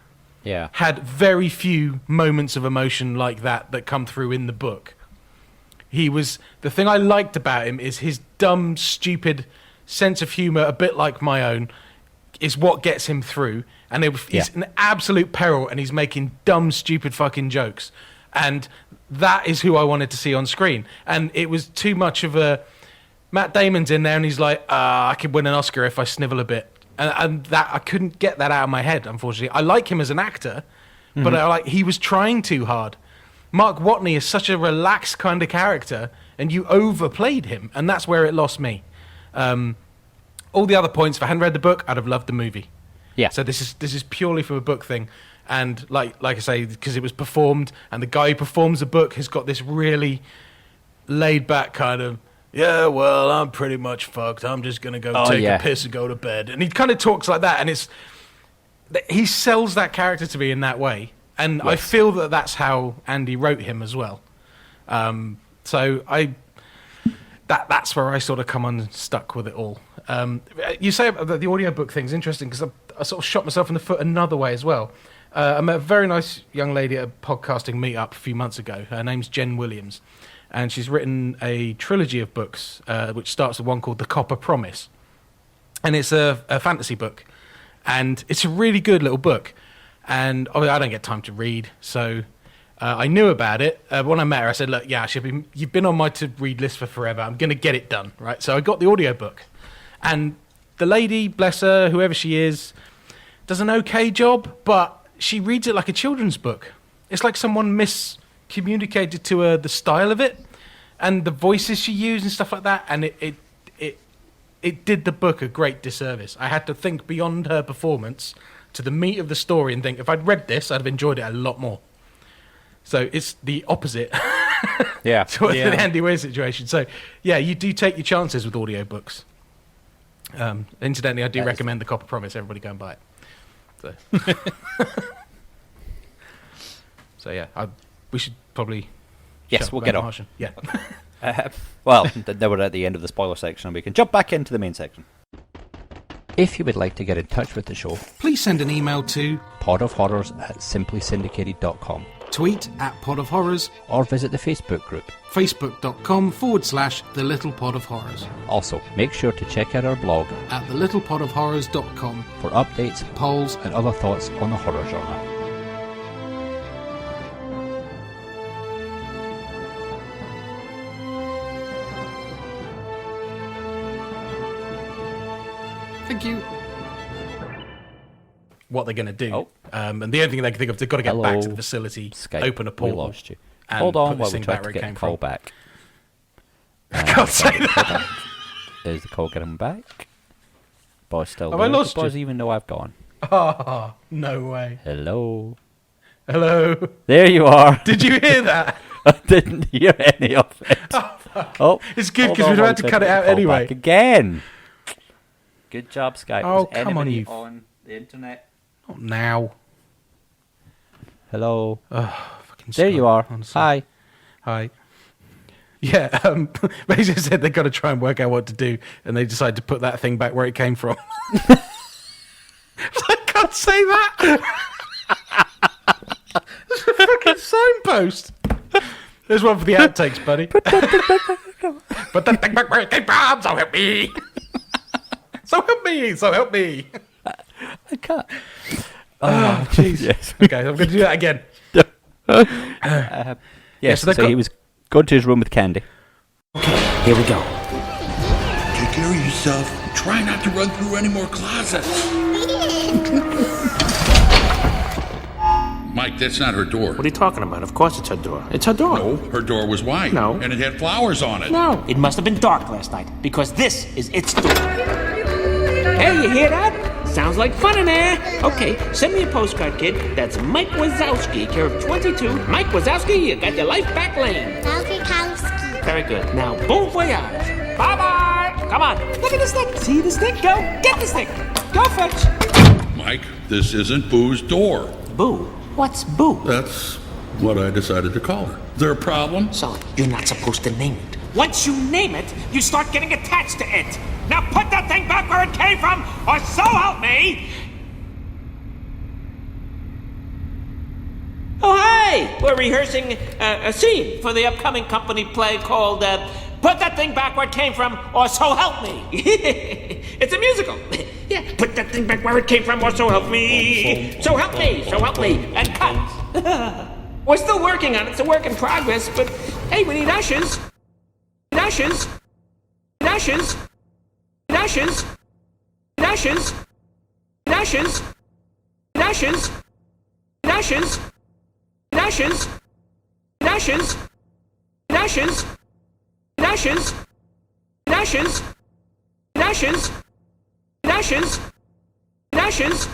had very few moments of emotion like that come through in the book. The thing I liked about him is his dumb, stupid sense of humour, a bit like my own, is what gets him through. And he's in absolute peril, and he's making dumb, stupid fucking jokes. And that is who I wanted to see on screen. And it was too much of a... Matt Damon's in there, and he's like, I could win an Oscar if I snivel a bit. And that I couldn't get that out of my head, unfortunately. I like him as an actor, but he was trying too hard. Mark Watney is such a relaxed kind of character, and you overplayed him, and that's where it lost me. All the other points, if I hadn't read the book, I'd have loved the movie. Yeah. So this is purely from a book thing, and like I say, because it was performed, and the guy who performs the book has got this really laid back kind of, yeah, well, I'm pretty much fucked. I'm just gonna go take a piss and go to bed, and he kind of talks like that, and he sells that character to me in that way. And I feel that that's how Andy wrote him as well. So that's where I sort of come unstuck with it all. You say about the audiobook thing's interesting because I sort of shot myself in the foot another way as well. I met a very nice young lady at a podcasting meetup a few months ago. Her name's Jen Williams, and she's written a trilogy of books, which starts with one called The Copper Promise. And it's a fantasy book, and it's a really good little book. And I don't get time to read, so I knew about it. When I met her, I said, look, you've been on my to-read list for forever. I'm going to get it done, right? So I got the audiobook. And the lady, bless her, whoever she is, does an okay job, but she reads it like a children's book. It's like someone miscommunicated to her the style of it and the voices she used and stuff like that, and it did the book a great disservice. I had to think beyond her performance to the meat of the story and think, if I'd read this, I'd have enjoyed it a lot more. So it's the opposite to the Andy Weir situation. So, yeah, you do take your chances with audiobooks. Incidentally, I do recommend The Copper Promise. Everybody go and buy it. So we should probably... Yes, we'll get on. Martian. Yeah. Well, now we're at the end of the spoiler section, and we can jump back into the main section. If you would like to get in touch with the show, please send an email to podofhorrors@simplysyndicated.com. tweet at Pod of Horrors, or visit the Facebook group, facebook.com/The Little Pod of Horrors. Also, make sure to check out our blog at thelittlepodofhorrors.com for updates, polls, and other thoughts on the horror genre. Thank you. What they're going to do. Oh. And the only thing they can think of, they've got to get back to the facility, Skype. open a portal. We lost you. And Hold on put this while we thing try back to where it get came the call from. back. I can't say that. Is the call getting back? Boz still Have there? I lost Does Boz you? even know I've gone? Oh, no way. Hello? Hello? There you are. Did you hear that? I didn't hear any of it. Oh, fuck. Oh, It's good hold because on we'd while had to we cut it get out the call anyway. back again. Good job, Skype. Oh, Is come on, anybody you on the internet? Not now. Hello? Oh, fucking There Skype, you are. honestly. Hi. Hi. Yeah, they just said they've got to try and work out what to do, and they decided to put that thing back where it came from. I can't say that. It's a fucking signpost. There's one for the outtakes, buddy. Put that thing back where it came from, so help me. So help me, so help me. I can't. Oh, jeez. Yes. Okay, I'm going to do that again. Yes, so so he was going to his room with Candy. Okay, here we go. Take care of yourself. Try not to run through any more closets. Mike, that's not her door. What are you talking about? Of course it's her door. It's her door. No, her door was white. No. And it had flowers on it. No. It must have been dark last night, because this is its door. Hey, you hear that? Sounds like fun in there. Okay, send me a postcard, kid. That's Mike Wazowski, care of 22. Mike Wazowski, you got your life back lane. Very good. Now, bon voyage. Bye-bye. Come on. Look at the stick. See the stick? Go. Get the stick. Go fetch. Mike, this isn't Boo's door. Boo? What's Boo? That's what I decided to call her. Is there a problem? So, you're not supposed to name it. Once you name it, you start getting attached to it. Now put that thing back where it came from, or so help me! Oh, hi! We're rehearsing a scene for the upcoming company play called Put That Thing Back Where It Came From, or So Help Me. It's a musical. Yeah, put that thing back where it came from, or so help me. So help me, so help me, and cut. We're still working on it. It's a work in progress, but hey, we need ushers. Ushers. Ushers. Ushers. Ushers. Ushers. Ushers. Ushers. Ushers. Ushers. Ushers. Ushers. Ushers. Ushers. Ushers. Ushers.